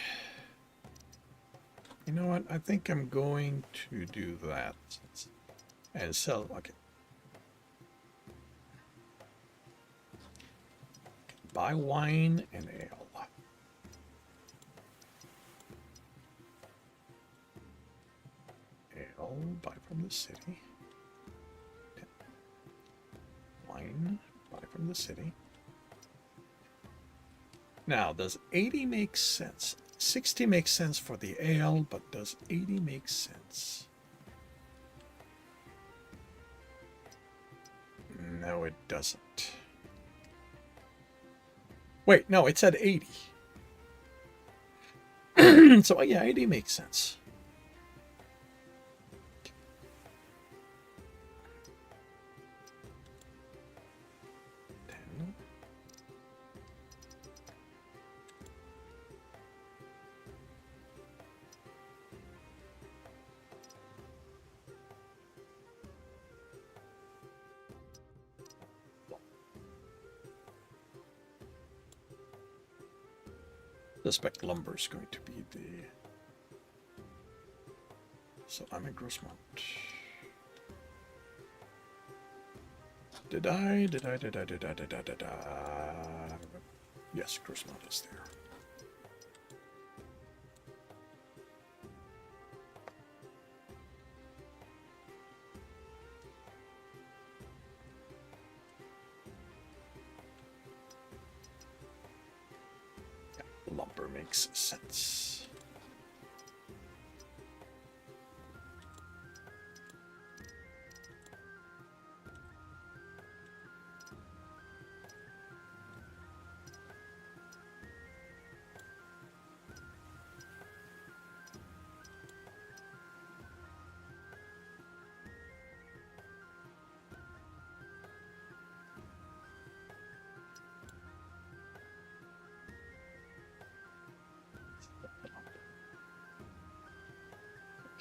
You know what? I think I'm going to do that and sell. Okay. Buy wine and ale. Ale, buy from the city. Wine, buy from the city. Now, does 80 make sense? 60 makes sense for the ale, but does 80 make sense? No, it doesn't. Wait, no, it said 80. So, yeah, 80 makes sense. Suspect lumber is going to be the... So I'm in Grossmont. Did I? Yes, Grossmont is there. Yeah, lumber makes sense.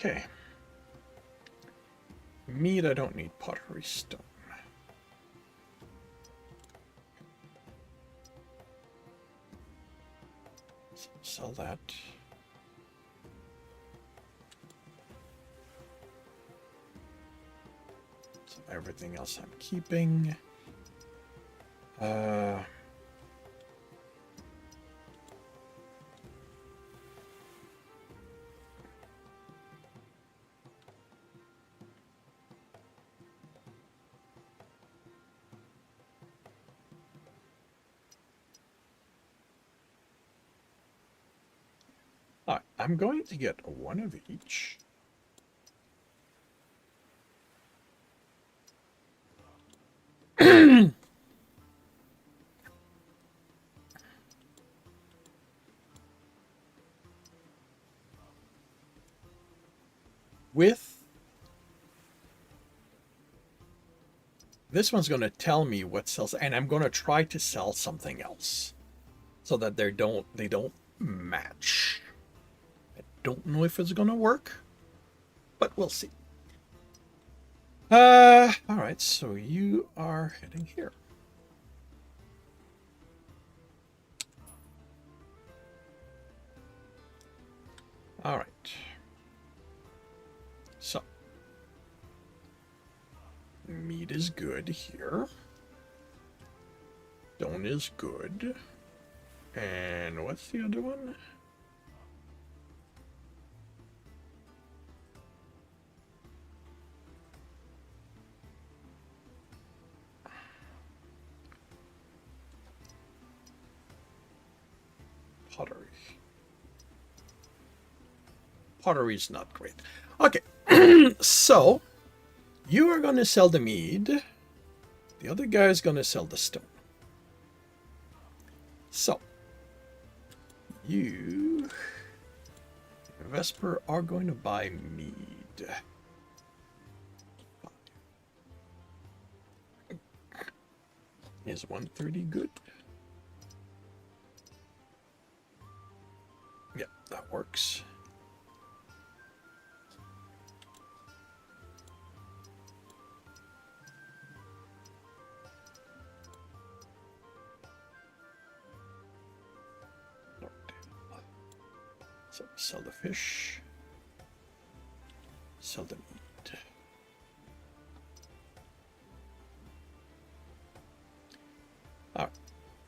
Okay. Meat, I don't need pottery stone. So sell that. So everything else I'm keeping. I'm going to get one of each. With this one's going to tell me what sells, and I'm going to try to sell something else so that they don't match. I don't know if it's going to work, but we'll see. All right, so you are heading here. All right. So meat is good here. Stone is good. And what's the other one? Pottery. Pottery is not great. Okay, so you are going to sell the mead. The other guy is going to sell the stone. So you, Vesper, are going to buy mead. Is 130 good? Yep, that works. So sell the fish. Sell the meat. All right.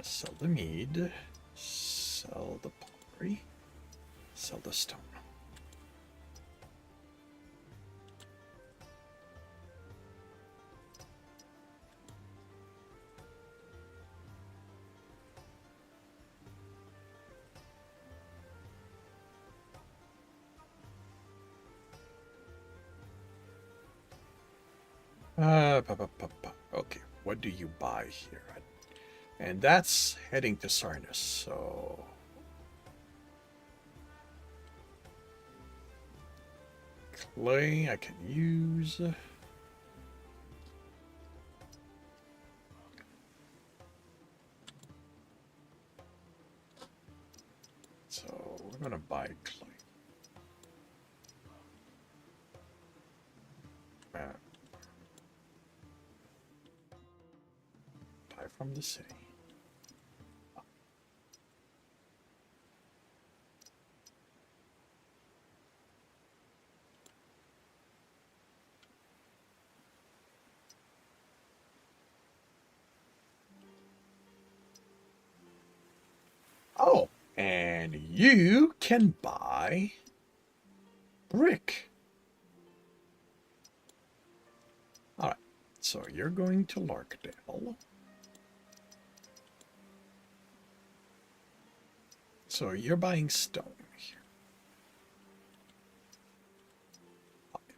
Sell the mead. Sell the pottery. Sell the stone. Okay, what do you buy here? And that's heading to Sarnus, so... Clay I can use. So we're gonna buy clay. Buy from the city. Oh, and you can buy brick. All right, so you're going to Larkdale. So you're buying stone here. Okay.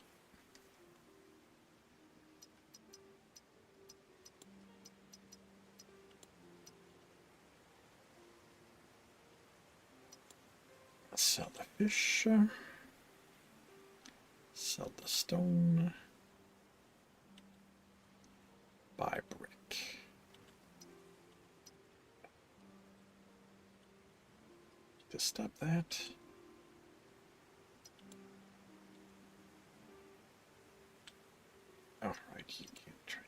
Sell the fish. Sell the stone. Buy brick. To stop that. Oh, right, you can't trade.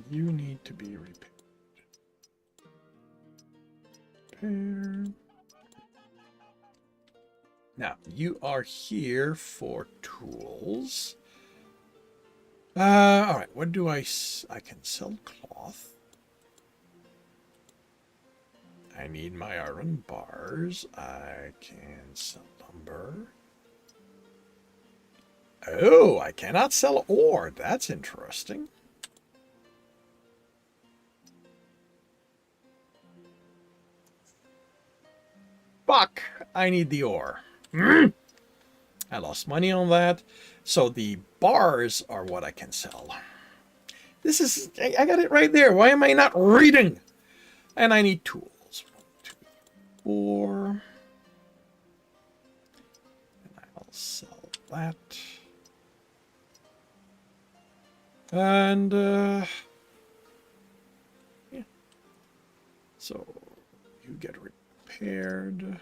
You need to be repaired. Now, you are here for tools. All right, what do I can sell cloth. I need my iron bars. I can sell lumber. Oh, I cannot sell ore. That's interesting. Fuck, I need the ore. I lost money on that. So the bars are what I can sell. This is, I got it right there. Why am I not reading? And I need tools. 1, 2, 4. And I'll sell that. And, yeah. So you get repaired.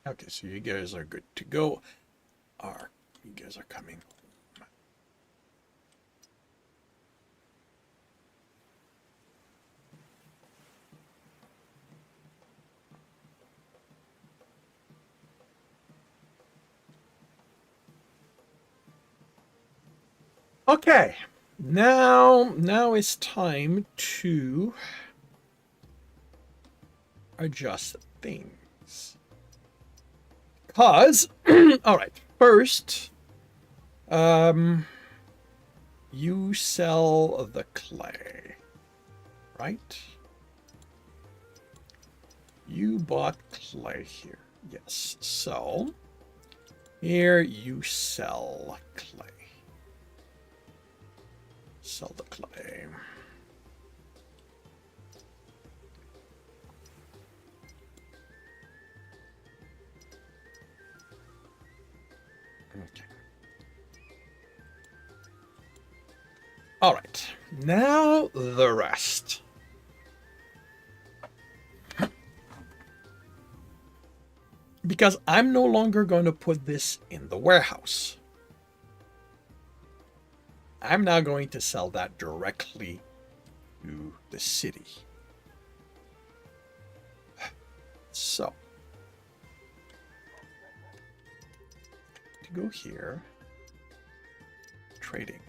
Okay, so you guys are good to go. You guys are coming home. Okay, now it's time to adjust things. Cause, all right, first, you sell the clay, right? You bought clay here, yes. So here you sell clay. Sell the clay. Okay. All right. Now the rest. Because I'm no longer going to put this in the warehouse. I'm now going to sell that directly to the city. So, to go here, trading.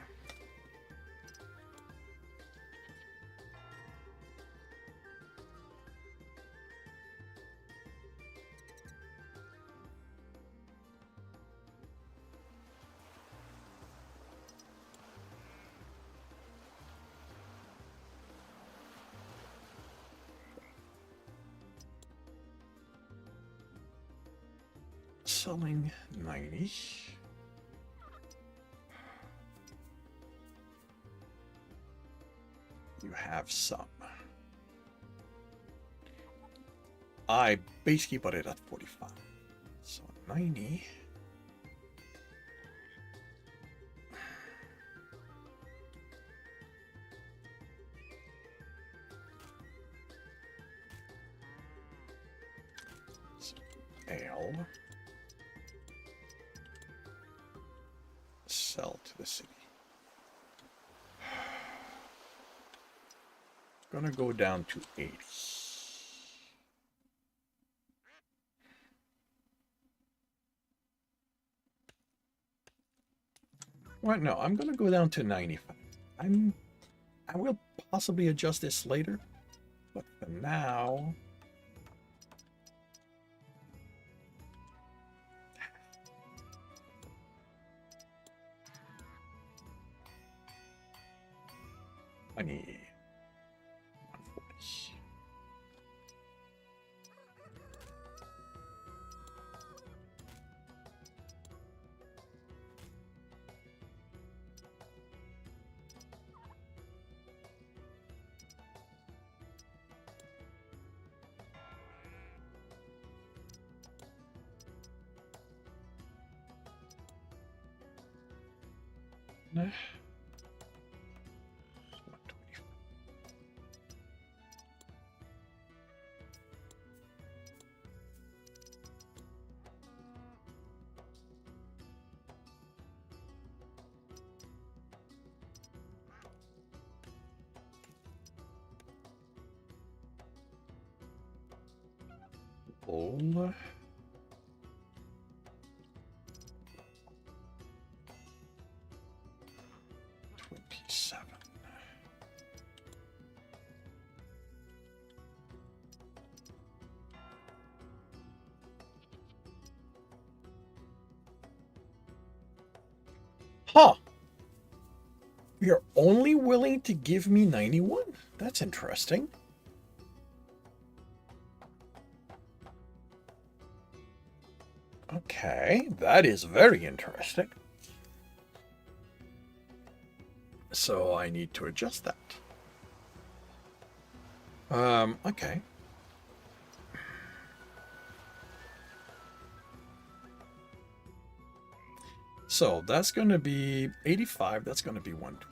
selling 90. You have some. I basically bought it at 45. So 90. So, ale. Sell to the city. Gonna go down to 80. Well, no, I'm gonna go down to 95. I will possibly adjust this later, but for now, I need 140. Nah. 125. Bowl. 27. Huh. You're only willing to give me 91? That's interesting. Okay, that is very interesting. So I need to adjust that. Okay. So that's going to be 85. That's going to be 120.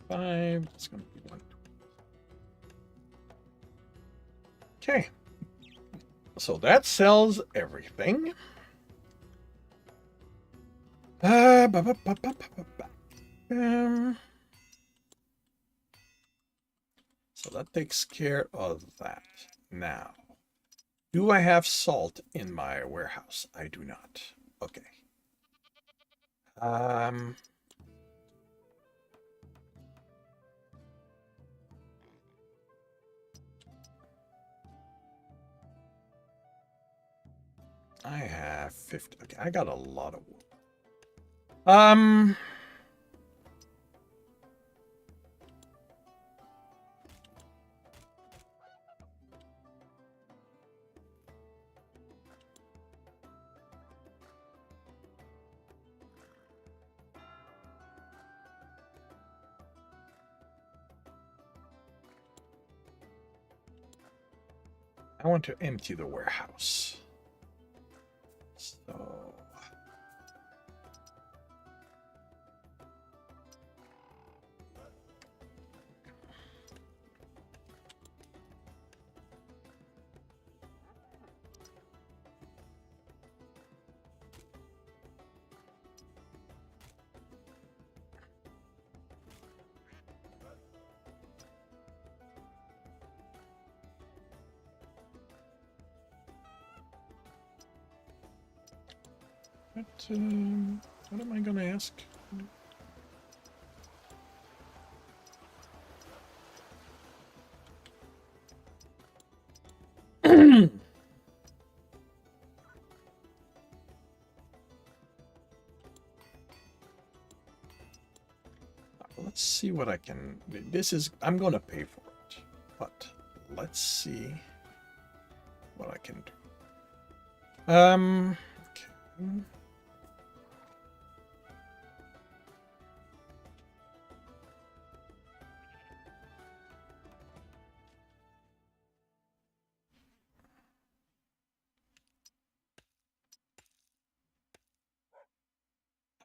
That's going to be 120. Okay. So that sells everything. So that takes care of that. Now, do I have salt in my warehouse? I do not. Okay. I have 50. Okay, I got a lot of wood. I want to empty the warehouse. So what am I going to ask? let's see what I can. This is. I'm gonna pay for it, but let's see what I can do. Okay.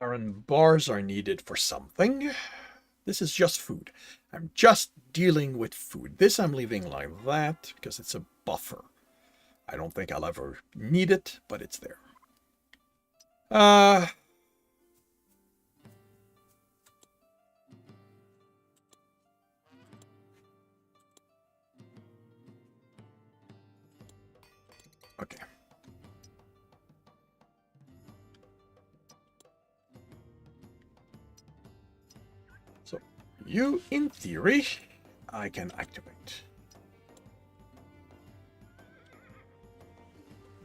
Iron bars are needed for something. This is just food. I'm just dealing with food. This I'm leaving like that because it's a buffer. I don't think I'll ever need it, but it's there. Okay. So, you, in theory, I can activate.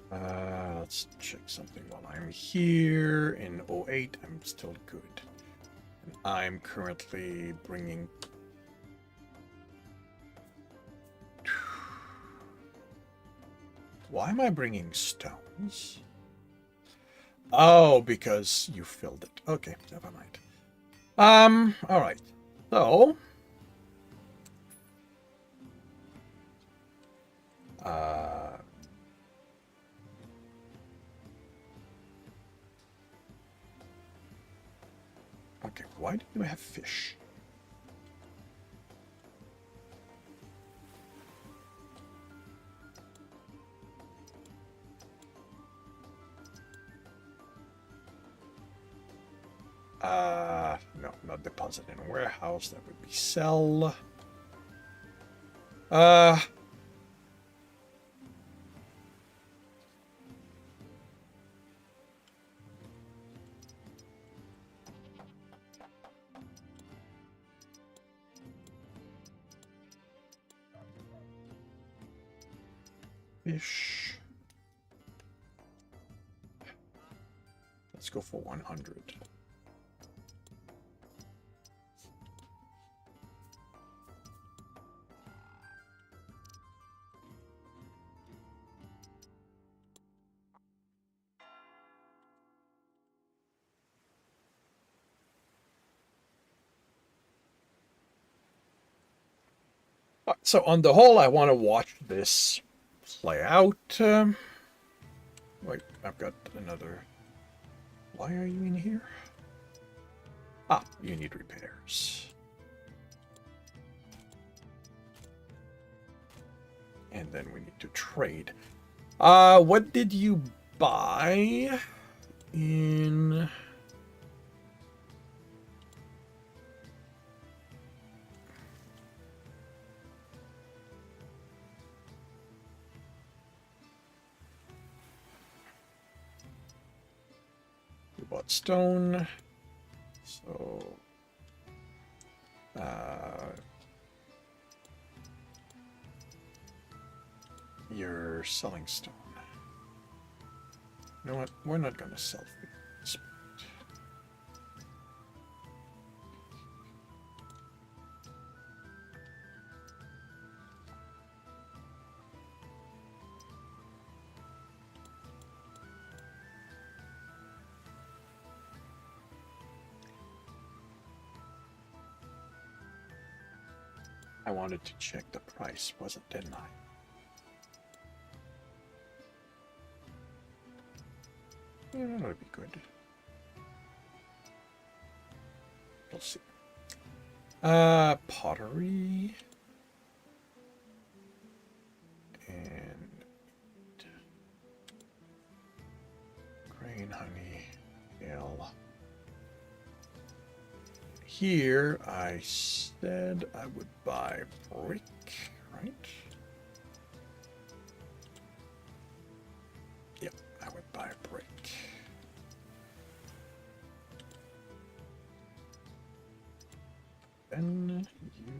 Let's check something while I'm here. In 08, I'm still good. And I'm currently bringing... Why am I bringing stones? Oh, because you filled it. Okay, never mind. All right. So... Okay, why do you have fish? No, not deposit in warehouse. That would be sell. Fish. Let's go for 100. So on the whole, I want to watch this play out. Wait, I've got another. Why are you in here? Ah, you need repairs. And then we need to trade. What did you buy in... You bought stone. So... you're selling stone. You know what? We're not going to sell this. I wanted to check the price, wasn't, didn't I? Yeah, that would be good. We'll see. Pottery. And grain, honey, ale. Here, I said I would buy brick, right? Yep, I would buy brick. Then you...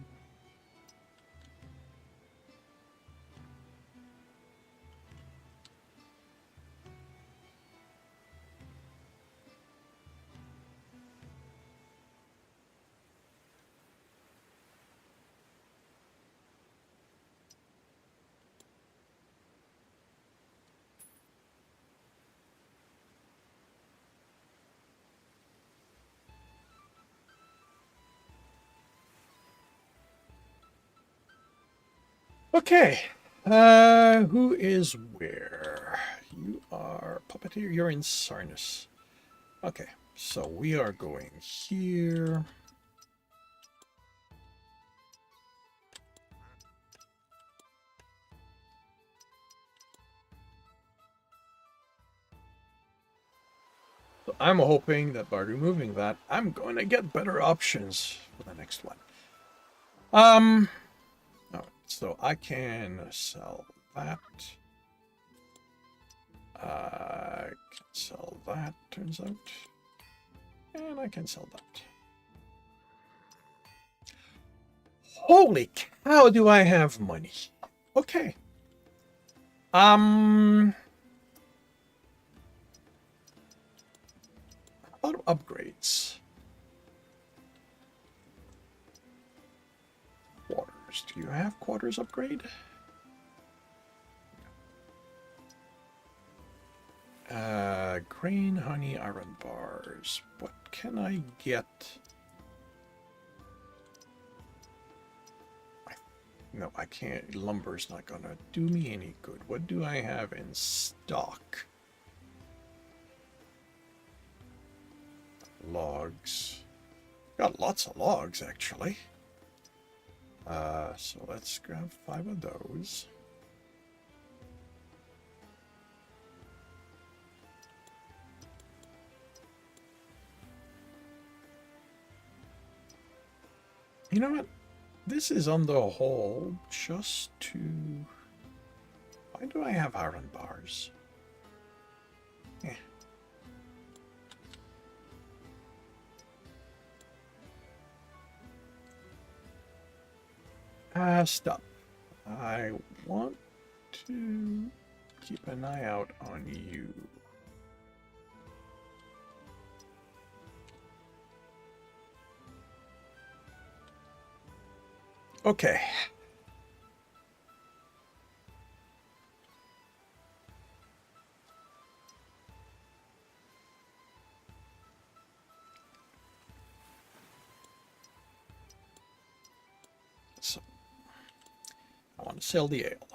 Okay. Who is where? You are puppeteer. You're in Sarnus. Okay, so we are going here. So I'm hoping that by removing that, I'm going to get better options for the next one. All right, so I can sell that. I can sell that, turns out. And I can sell that. Holy cow, do I have money? Okay. A lot of upgrades. Quarters. Do you have quarters upgrade? Grain, honey, iron bars. What can I get? No, I can't. Lumber's not gonna do me any good. What do I have in stock? Logs. Got lots of logs, actually. So let's grab 5 of those. You know what? This is on the whole just to... Why do I have iron bars? Stop. I want to keep an eye out on you. Okay. So, I want to sell the ale.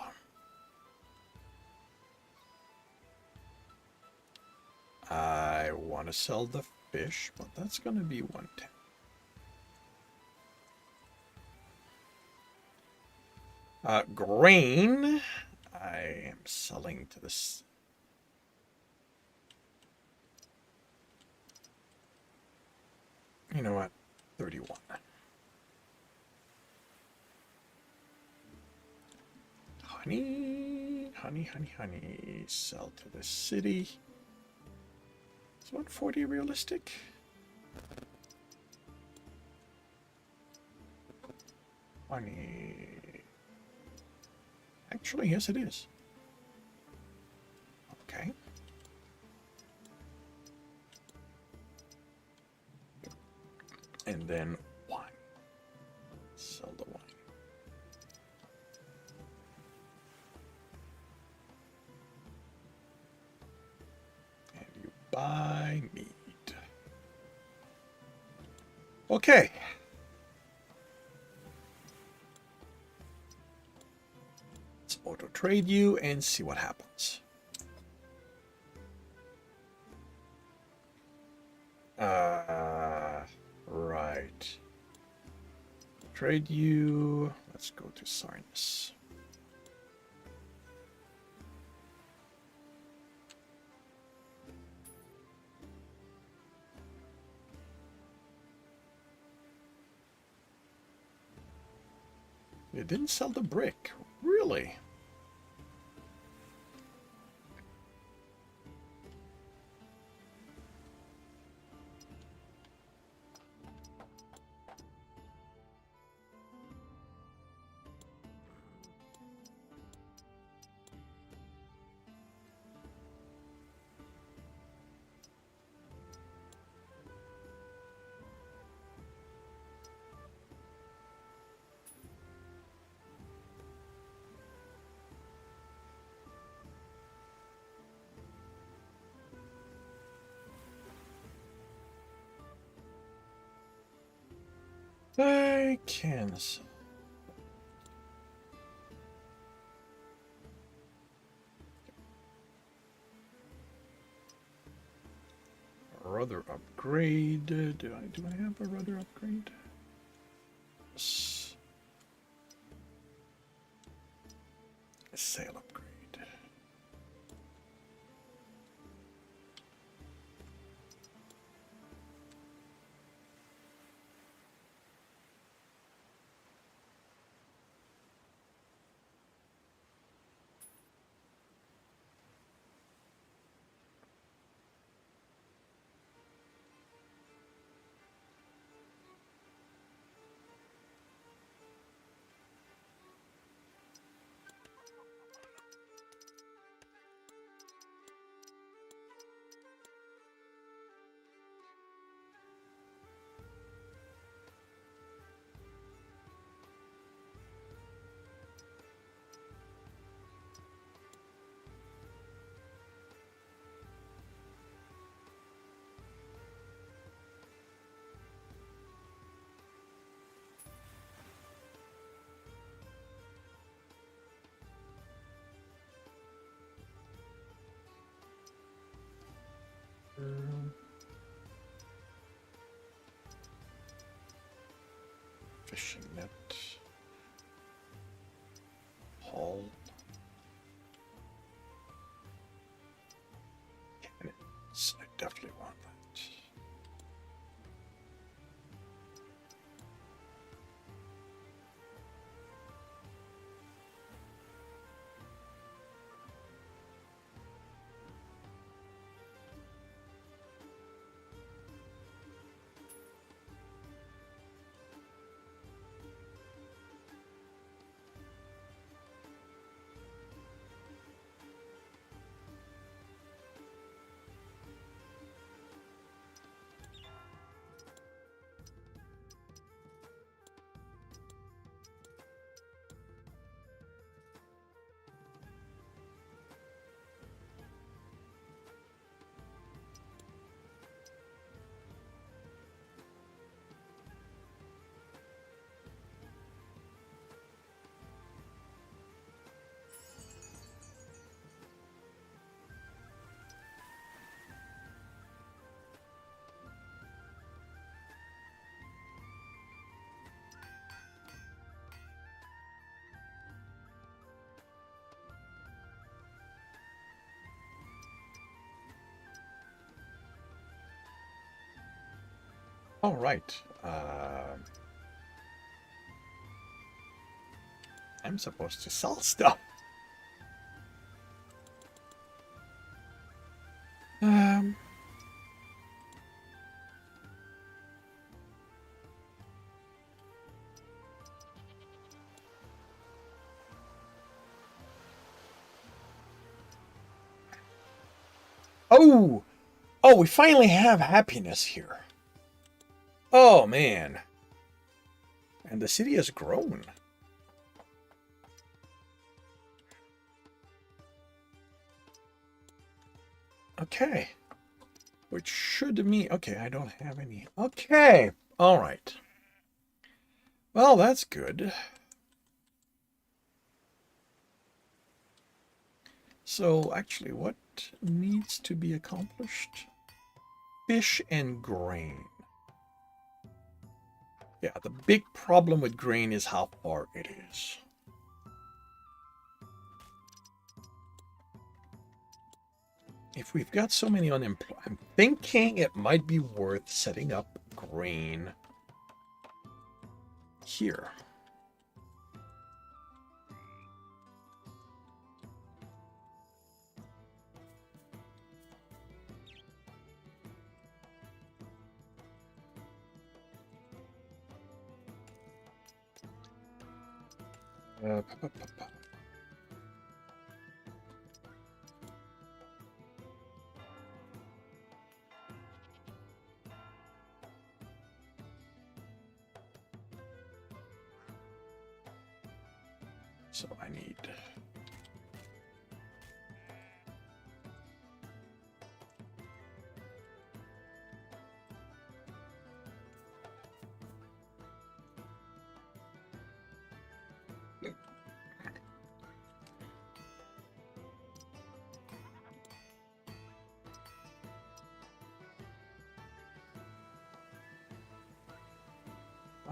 I want to sell the fish, but that's going to be 110. Grain. I am selling to this. You know what? 31. Honey, honey, honey, honey. Sell to the city. Is 140 realistic? Honey. Actually, yes, it is. Okay. And then wine. Sell the wine. And you buy meat. Okay. Let's auto trade you and see what happens. Right. Trade you. Let's go to Sarnus. You didn't sell the brick. Really? I can sell. rudder upgrade. Do I have a rudder upgrade? Yes. Sail upgrade. Fishing net. Hull. Cannons. I definitely want that. All right. I'm supposed to sell stuff. Oh! Oh, we finally have happiness here. Oh, man. And the city has grown. Okay. Which should mean... Okay, I don't have any... Okay. All right. Well, that's good. So, actually, what needs to be accomplished? Fish and grain. Yeah, the big problem with grain is how far it is. If we've got so many unemployed, I'm thinking it might be worth setting up grain here. Pa, pa, pa, pa. So I need...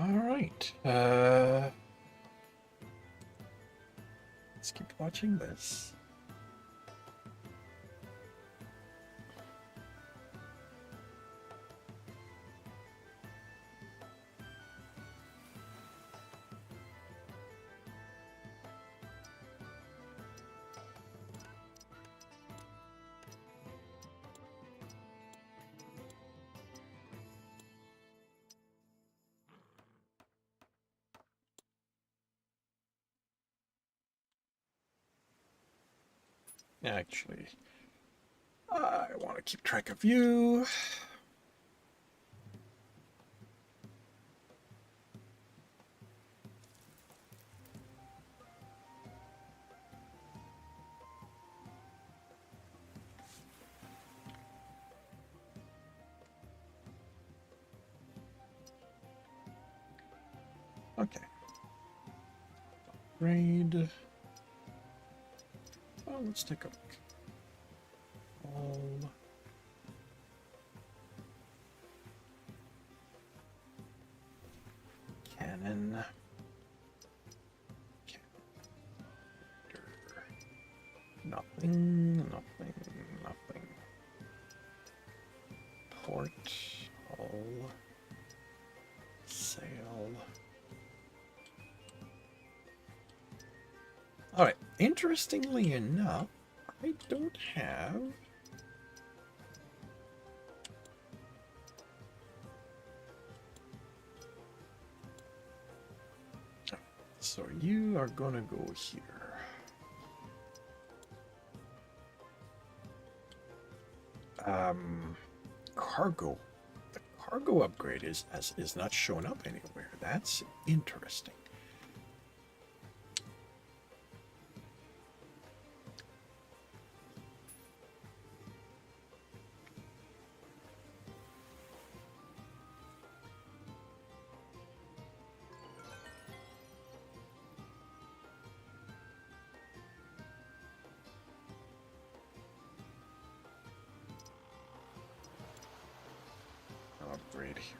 All right. Let's keep watching this. Actually, I want to keep track of you. Okay. Raid. Well, let's take a look. All cannon. Nothing, nothing, nothing. Port, all, sail. Alright, interestingly enough, I don't have... So you are gonna go here. Cargo. The cargo upgrade is not showing up anywhere. That's interesting. Upgrade here.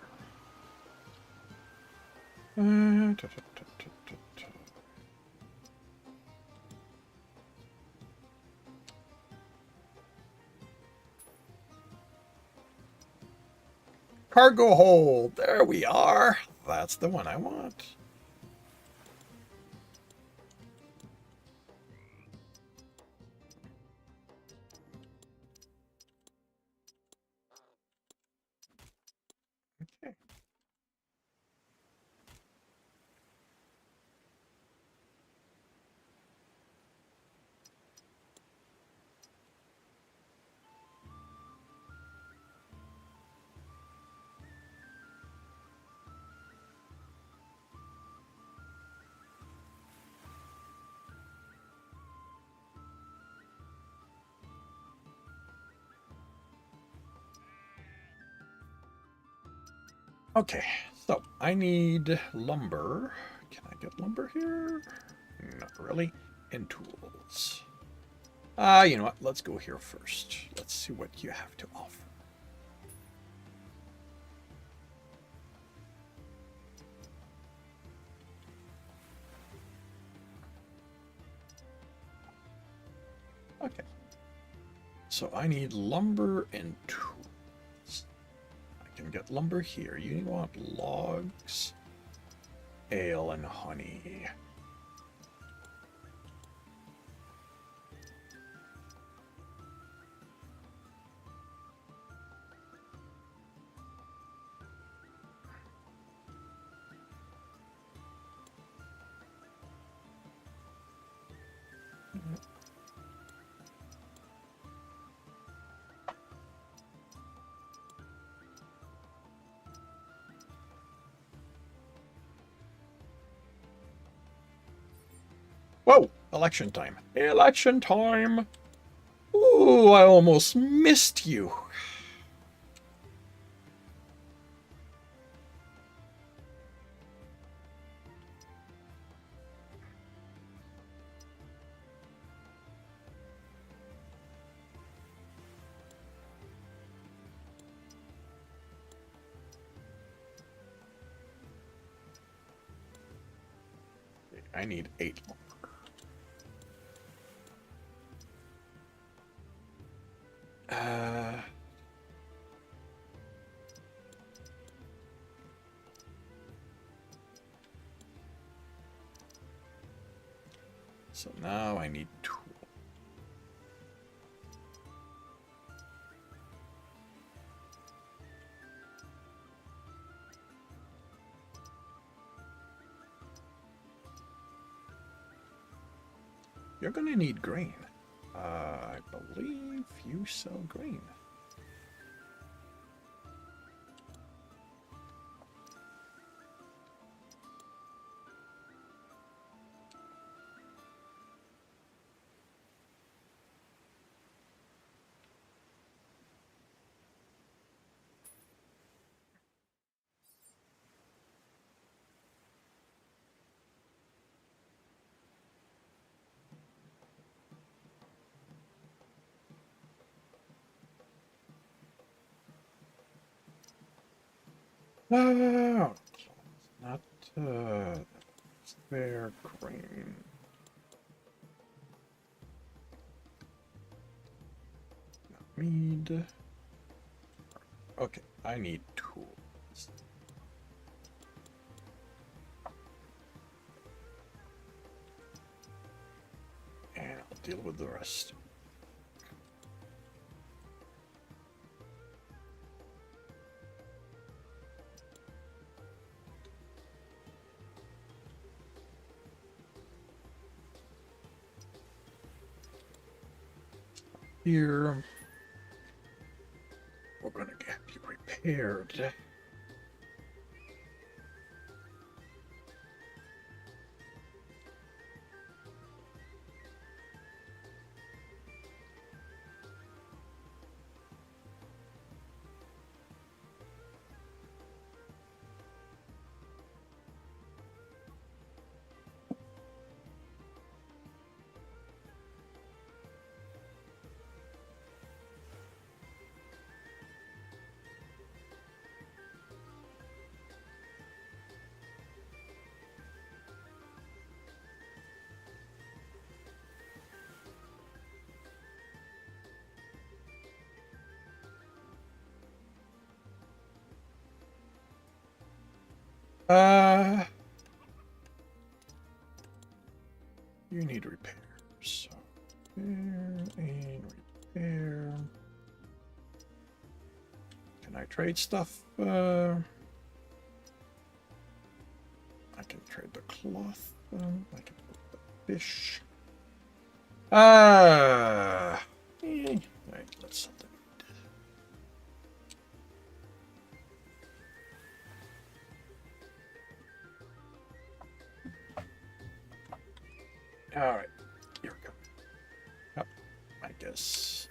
Cargo hold. There we are. That's the one I want. Okay. Okay, so I need lumber. Can I get lumber here? Not really. And tools. You know what? Let's go here first. Let's see what you have to offer. Okay. So I need lumber and tools. I can get lumber here. You want logs, ale, and honey. Whoa! Election time. Election time! Ooh, I almost missed you. I need 8 more. So now I need 2. You're gonna need grain. I believe you sell grain. Oh, not fair grain. Mead. Okay, I need tools. And I'll deal with the rest. Here, we're gonna get you repaired. You need repairs. So, repair and repair. Can I trade stuff? I can trade the cloth. I can put the fish. Right, let's something. All right, here we go. Yep, I guess.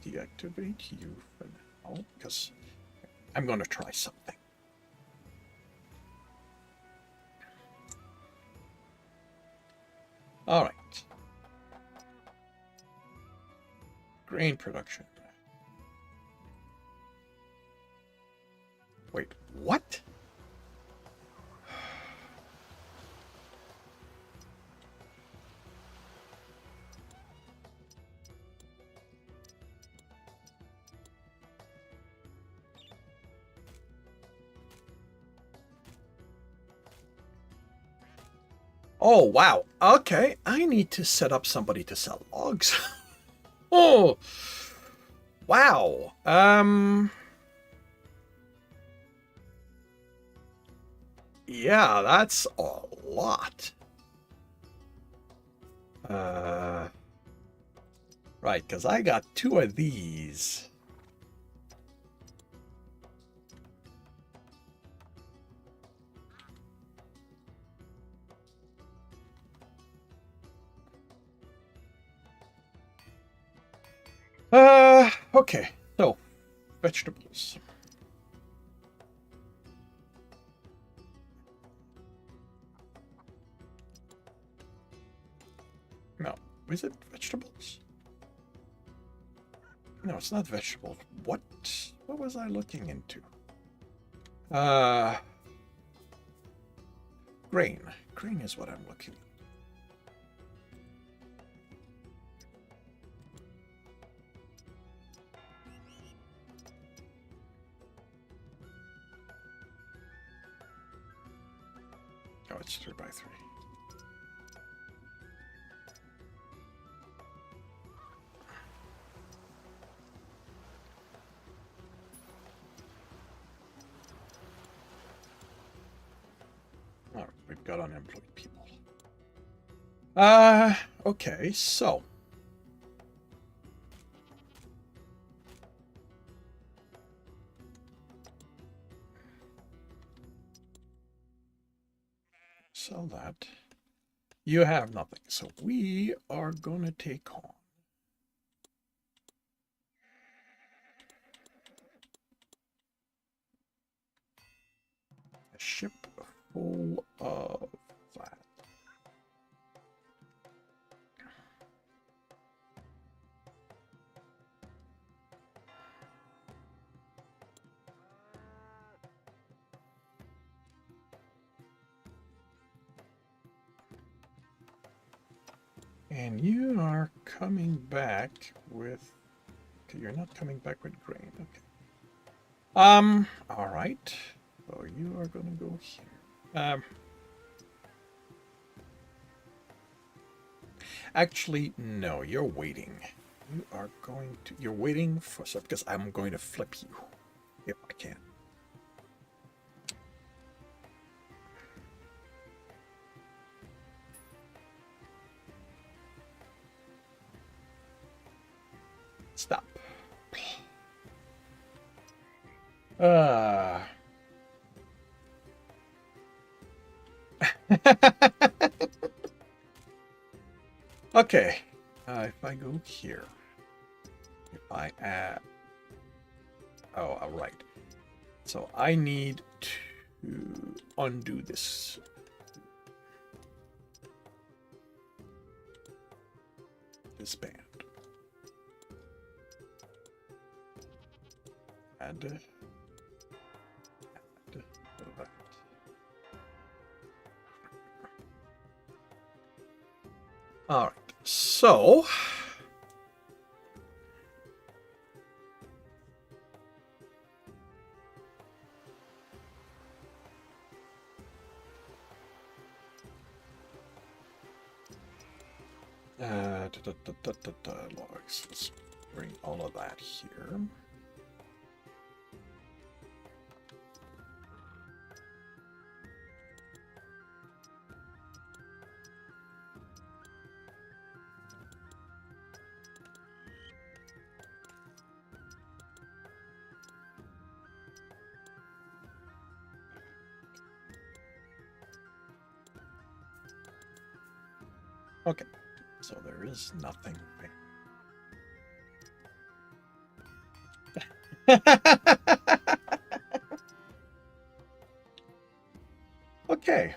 Deactivate you for now, because I'm going to try something. All right. Grain production. Wait, what? Oh, wow. Okay, I need to set up somebody to sell logs. Oh, wow. Yeah, that's a lot. Right, because I got 2 of these. Okay. So, vegetables. No. Is it vegetables? No, it's not vegetables. What? What was I looking into? Uh, grain. Grain is what I'm looking. Oh, it's 3x3. All right, we've got unemployed people. Okay, so. Sell that. You have nothing, so we are gonna take on a ship full of that. And you are coming back with. Okay, you're not coming back with grain. Okay. All right. So you are gonna go here. Actually, no. You're waiting. You are going to. You're waiting for so because I'm going to flip you, if I can. Stop. Okay. If I go here, if I add. Oh, all right. So I need to undo this. This band. Add. Add that. All right. So. Logs. Let's bring all of that here. Okay, so there is nothing there. Okay.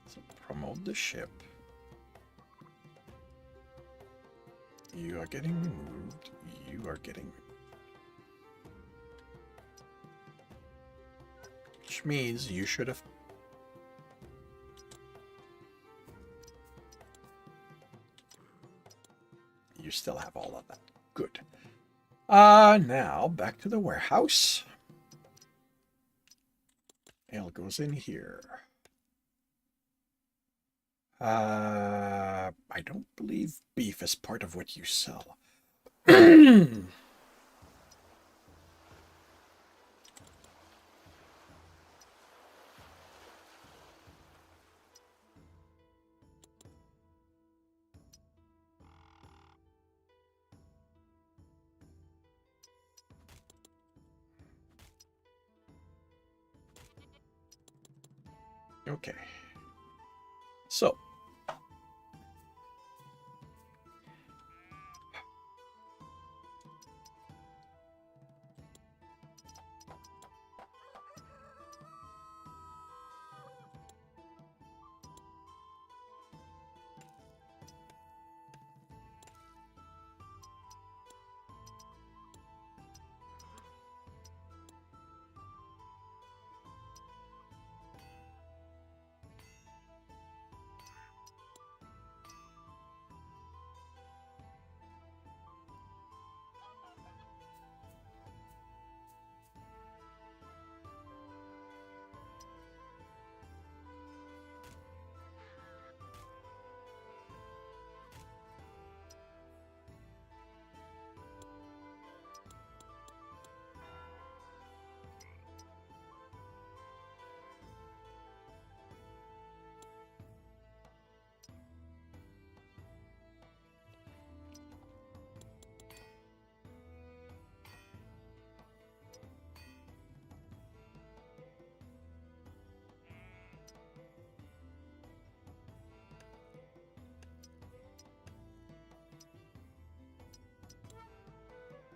So promote the ship. You are getting removed. You are getting. Which means you should have. You still have all of that. Good. Now back to the warehouse. Ale goes in here. I don't believe beef is part of what you sell. Okay. So.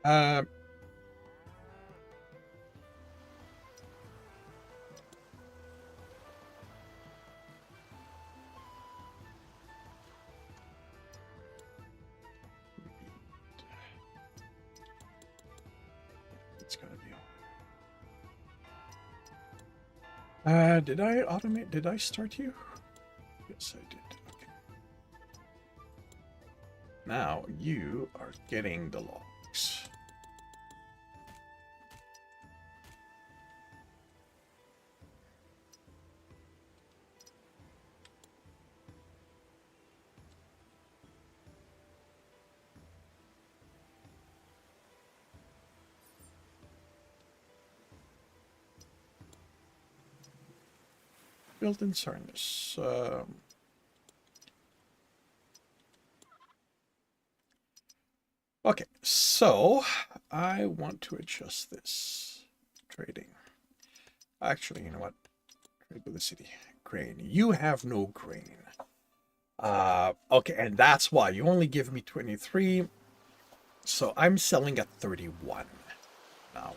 Uh, it's gonna be. Did I automate? Did I start you? Yes, I did. Okay. Now you are getting the logs. Built-in harness. Okay, so I want to adjust this. Trading. Actually, you know what? Trade with the city. Grain. You have no grain. Okay, and that's why you only give me 23. So I'm selling at 31 now.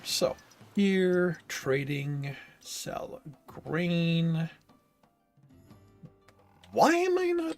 So here, trading, sell grain. Why am I not?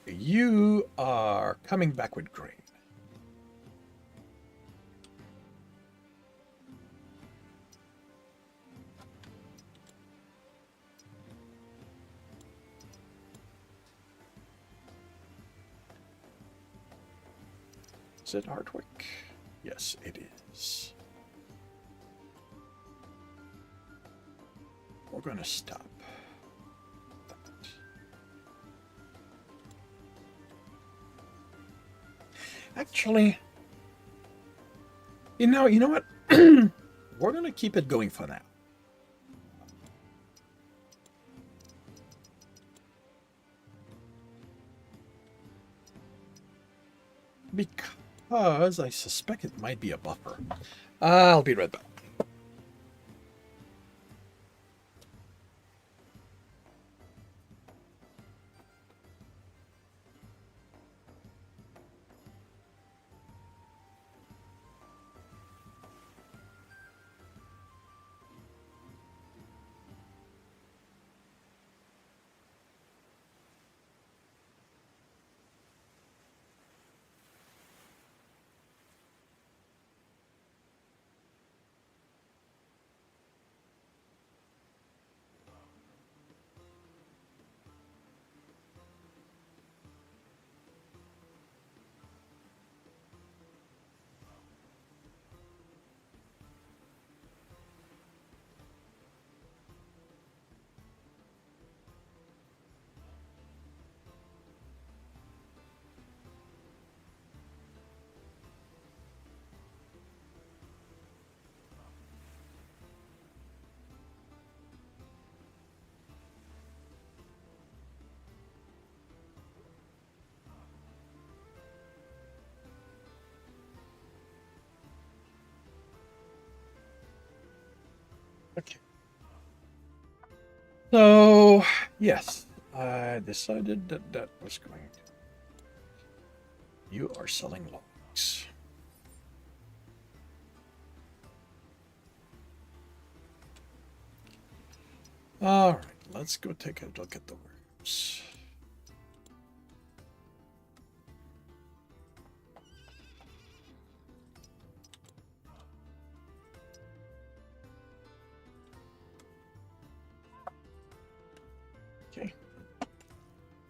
You are coming back with grain. Is it Hardwick? Yes, it is. We're going to stop that. Actually, you know what? We're going to keep it going for now. Because I suspect it might be a buffer. I'll be right back. Okay. So, yes, I decided that that was going to. You are selling logs. All right, let's go take a look at the warehouse. Okay.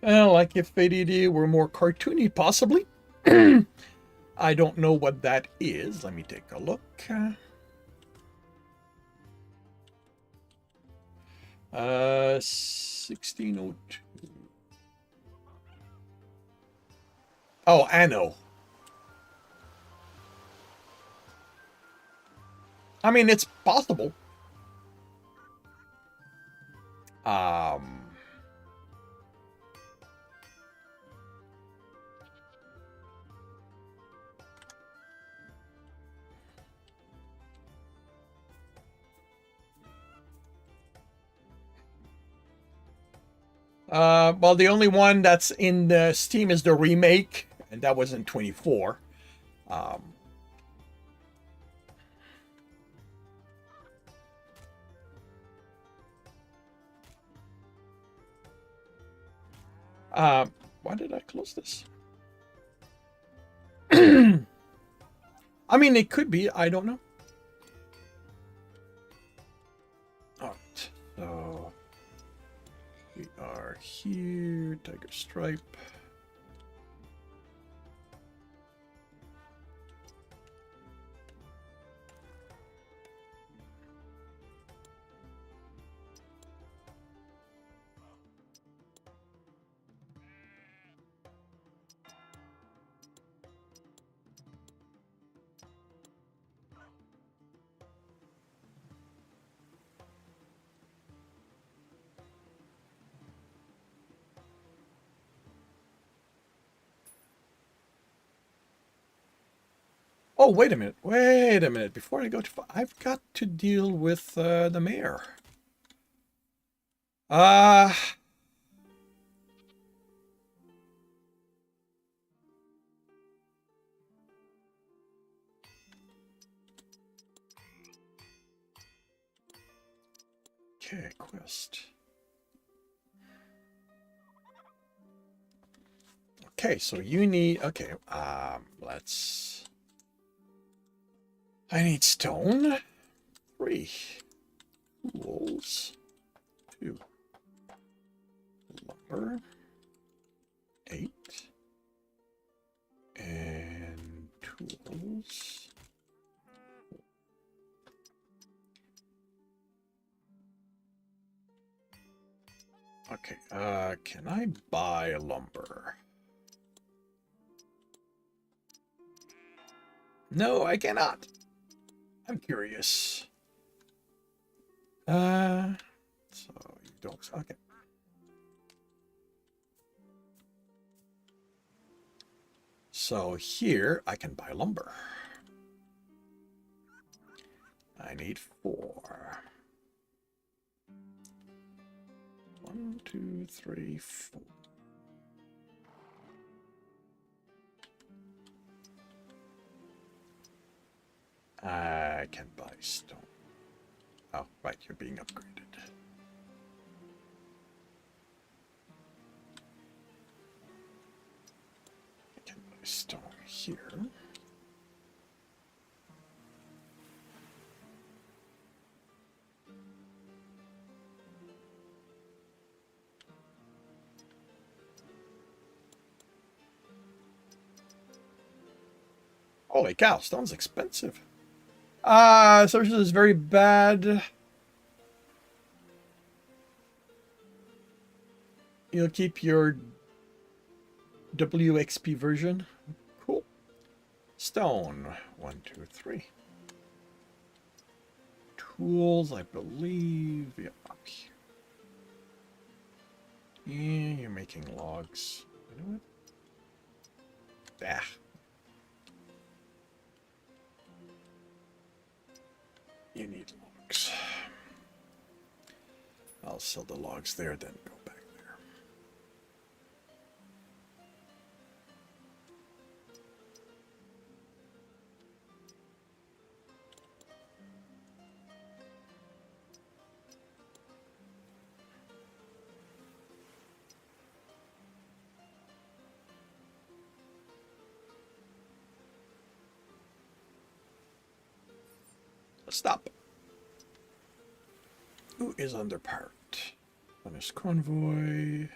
Well, like if ADD were more cartoony, possibly. I don't know what that is. Let me take a look. 1602. Oh, Anno. I mean, it's possible. Um, well, the only one that's in the Steam is the remake, and that was in 24. Um, uh, why did I close this? I mean, it could be. I don't know. All right. So we are here. Tiger Stripe. Oh, wait a minute. Wait a minute. Before I go to, I've got to deal with the mayor. Uh, okay, quest. Okay, so you need, okay, let's, I need stone, 3, tools, 2, lumber, 8, and tools. Okay, can I buy lumber? No, I cannot. I'm curious. So you don't, okay. So here I can buy lumber. I need 4. 1, 2, 3, 4. I can buy stone. Oh, right, you're being upgraded. I can buy stone here. Holy cow, stone's expensive. Services is very bad. You'll keep your WXP version. Cool. Stone. 1, 2, 3. Tools, I believe. Yeah, up here. Yeah, you're making logs. You know what? Ah. You need logs. I'll sell the logs there, then go back there. Stop. Who is under part? On his convoy.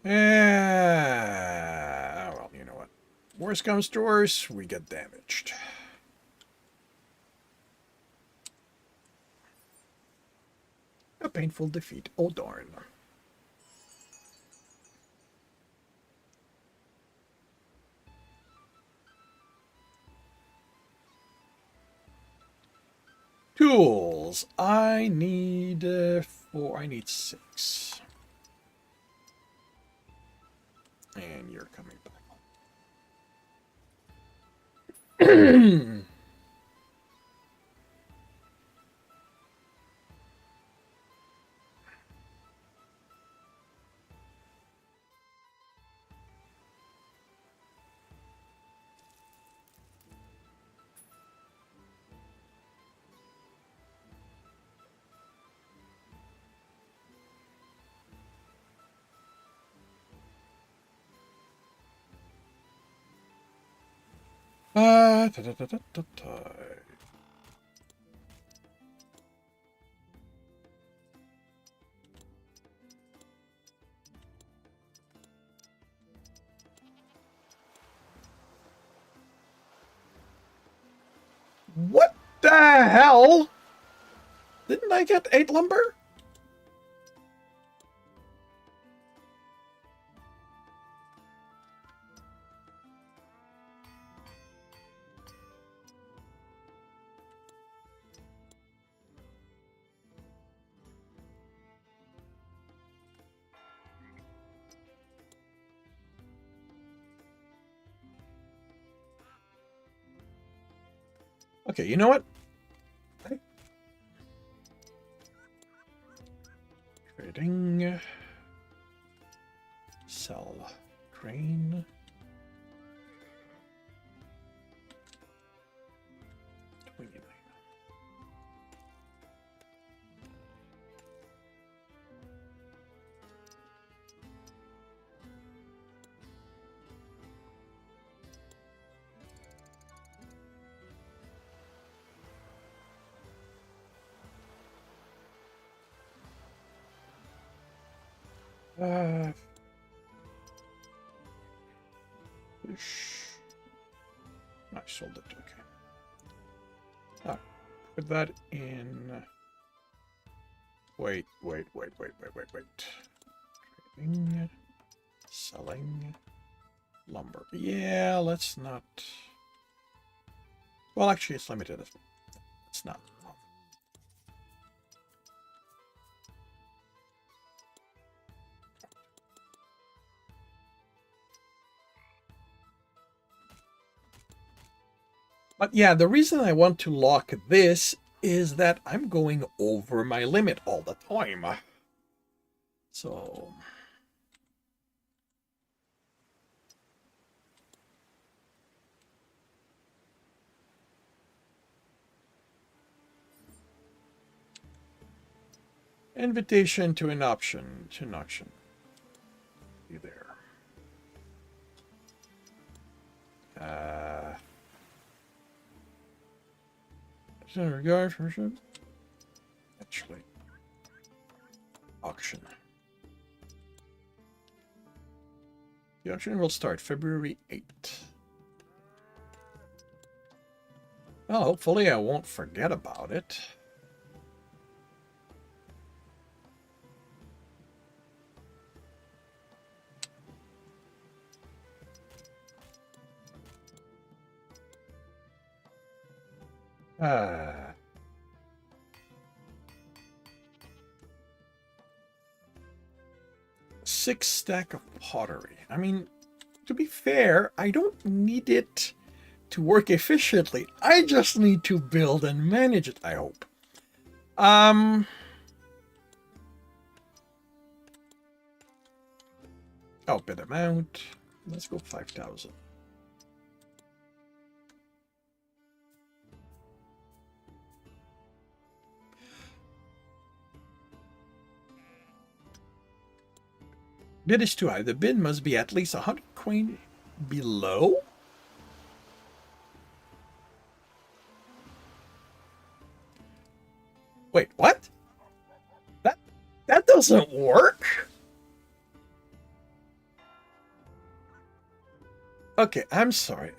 Well, you know what? Worst comes to worst, we get damaged. A painful defeat. Oh, darn. Tools. I need 4. I need 6. And you're coming back. Da, da, da, da, da, da. What the hell? Didn't I get 8 lumber? Okay, you know what? Trading. Sell. Grain. 29. Fish. I sold it. Okay. Put that in. Wait. Trading. Selling. Lumber. Yeah, let's not. Well, actually, it's limited. It's not. But yeah, the reason I want to lock this is that I'm going over my limit all the time. So... Invitation to an option. To an auction. You there. Regard for actually auction. The auction will start February 8th. Well, hopefully I won't forget about it. Six stack of pottery. I mean, to be fair, I don't need it to work efficiently. I just need to build and manage it, I hope. Oh, bid amount. Let's go 5,000. Bid is too high. The bid must be at least 100 coin below. Wait, what? That doesn't work. Okay, I'm sorry.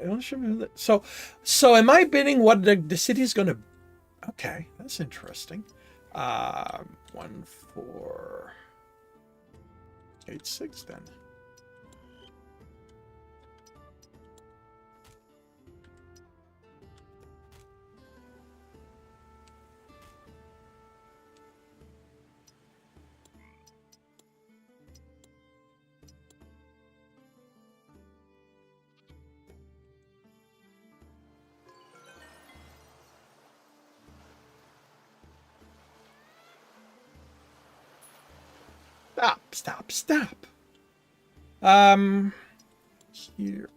So am I bidding what the city's gonna? Okay, that's interesting. 1486 then. Stop. Here.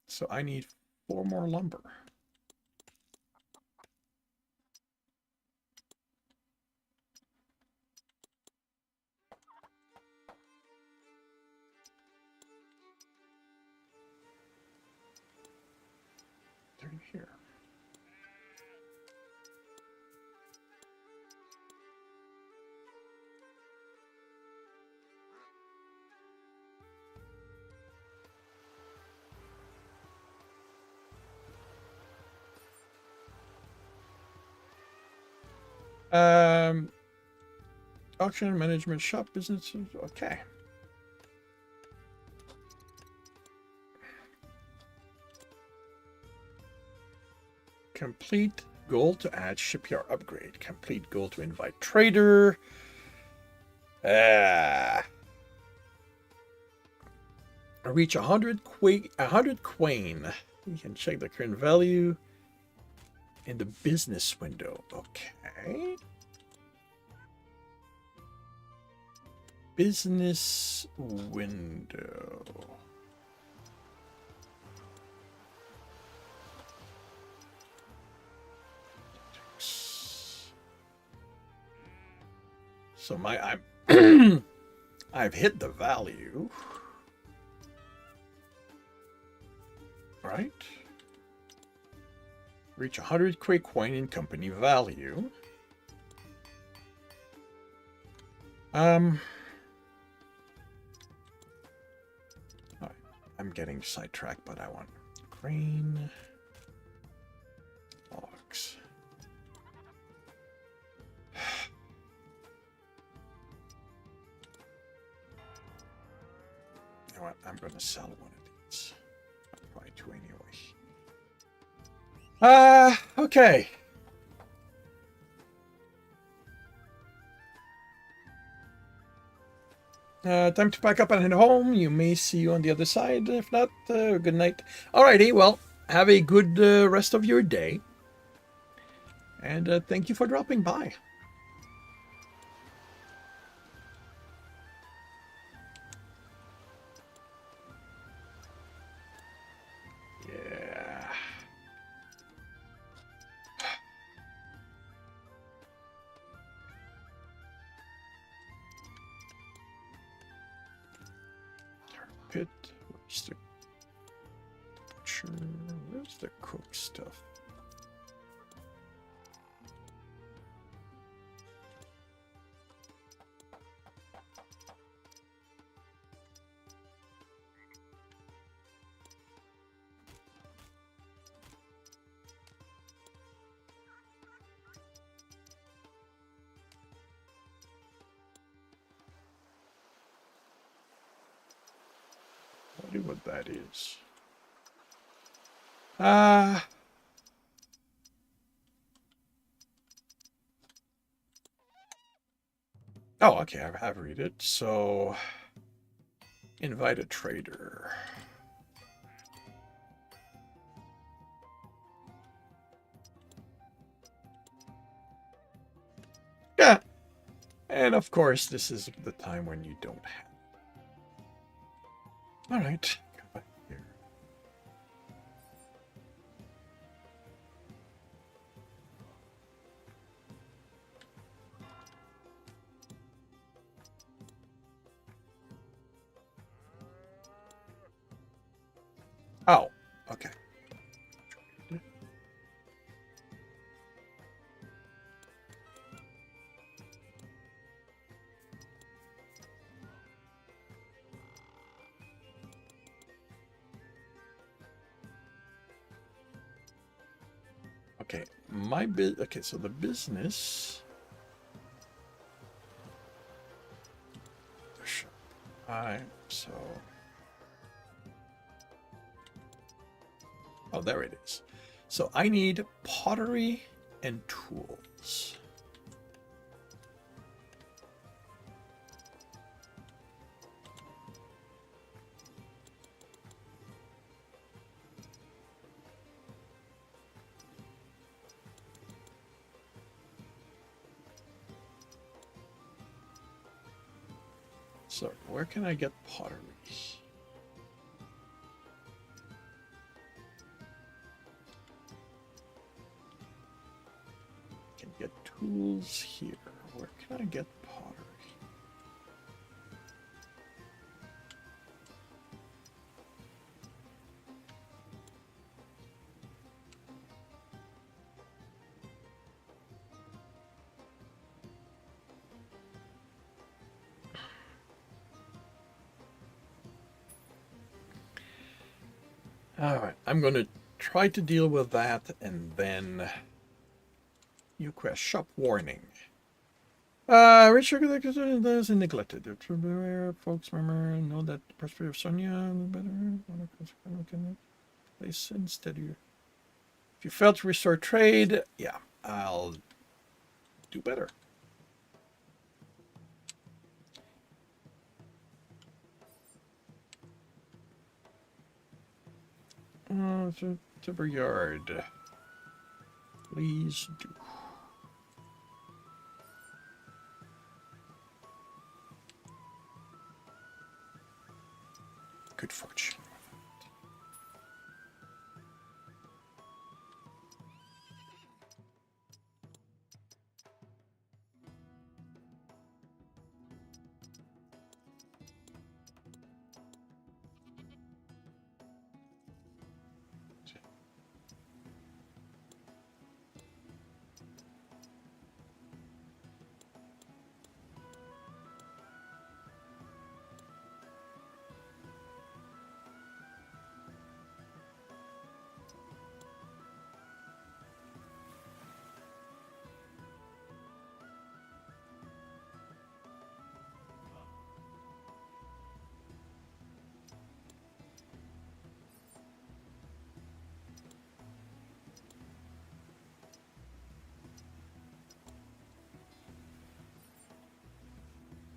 So I need 4 more lumber. They're here. Auction management shop businesses. Okay. Complete goal to add shipyard upgrade. Complete goal to invite trader. Reach 100 coin. You can check the current value in the business window. Okay. Business window. So I've hit the value. Right? Reach 100 quick coin in company value. I'm getting sidetracked, but I want grain. Logs. You know what? I'm going to sell one of these. I'll probably two anyway. Okay. Time to pack up and head home. You may see you on the other side. If not, good night. Alrighty, well, have a good rest of your day. And thank you for dropping by. Yeah. Pit. Where's the butcher? Where's the cook stuff? I wonder what that is. Oh, okay, I have read it. So, invite a trader. And of course, this is the time when you don't have. All right. Come back here. Oh, okay. Okay, okay, so the business. So. Oh, there it is. So I need pottery and tools. So where can I get pottery? I can get tools here. Where can I get pottery? All right, I'm going to try to deal with that, and then you quest shop warning. Richard is neglected. Folks remember know that the prosperity of Sonia better place instead. If you fail to restore trade, yeah, I'll do better. Timber yard. Please do. Good fortune.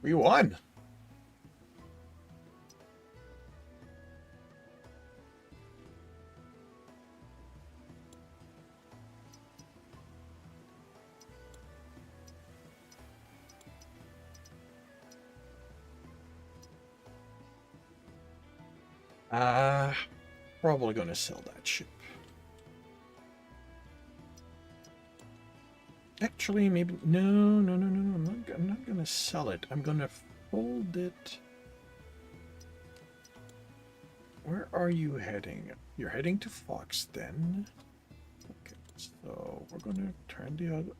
We won. Probably gonna sell that ship. Actually, maybe no. I'm not gonna sell it. I'm gonna fold it. Where are you heading? You're heading to Foxden. Okay, so we're gonna turn the other.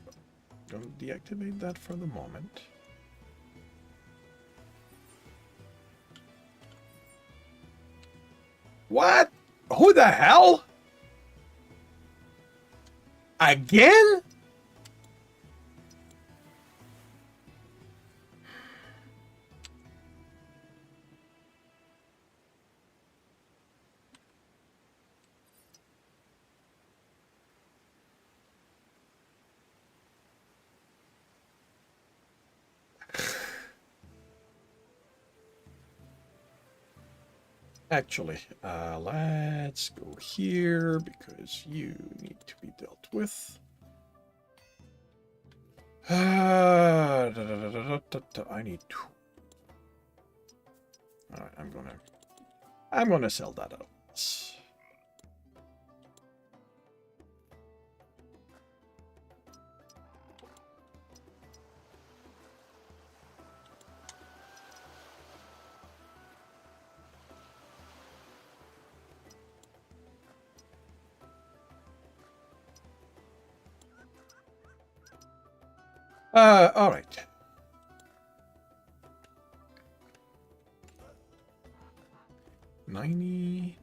Gonna deactivate that for the moment. What? Who the hell? Again? Actually, let's go here because you need to be dealt with. I need two. All right, I'm gonna sell that out. All right. $90.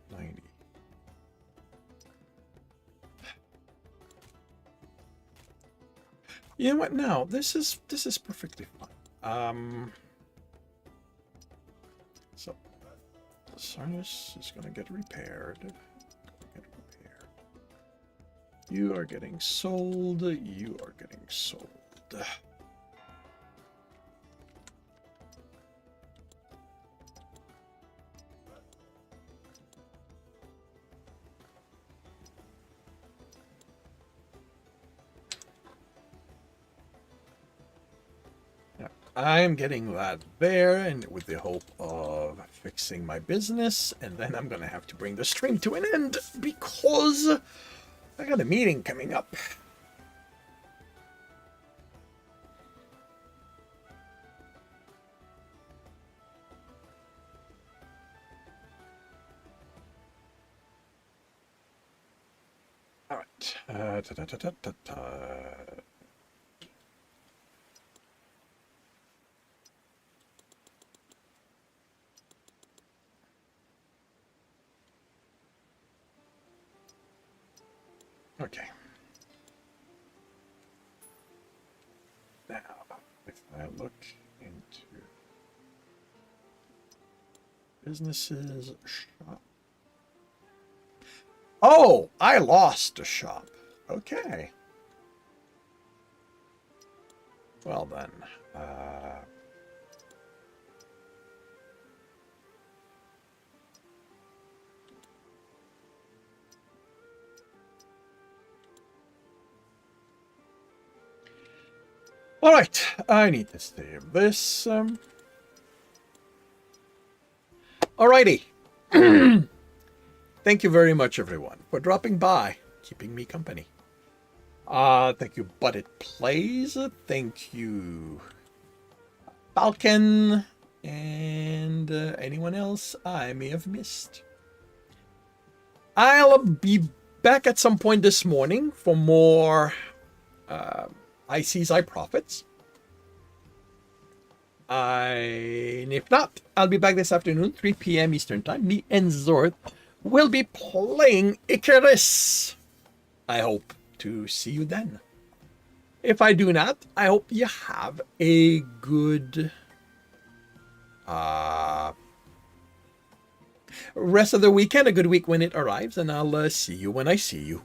You know what? Now this is perfectly fine. So the harness is gonna get repaired. You are getting sold. You are getting sold. I'm getting that there, and with the hope of fixing my business, and then I'm gonna have to bring the stream to an end because I got a meeting coming up. All right. Okay. Now, if I look into businesses, shop. Oh, I lost a shop. Okay. Well then, all right, I need to save this. Alrighty. Thank you very much, everyone, for dropping by, keeping me company. Thank you, But It Plays. Thank you, Falcon, and anyone else I may have missed. I'll be back at some point this morning for more I Sees I Profits. And if not, I'll be back this afternoon, 3 p.m. Eastern Time. Me and Zorth will be playing Icarus. I hope to see you then. If I do not, I hope you have a good rest of the weekend, a good week when it arrives, and I'll see you when I see you.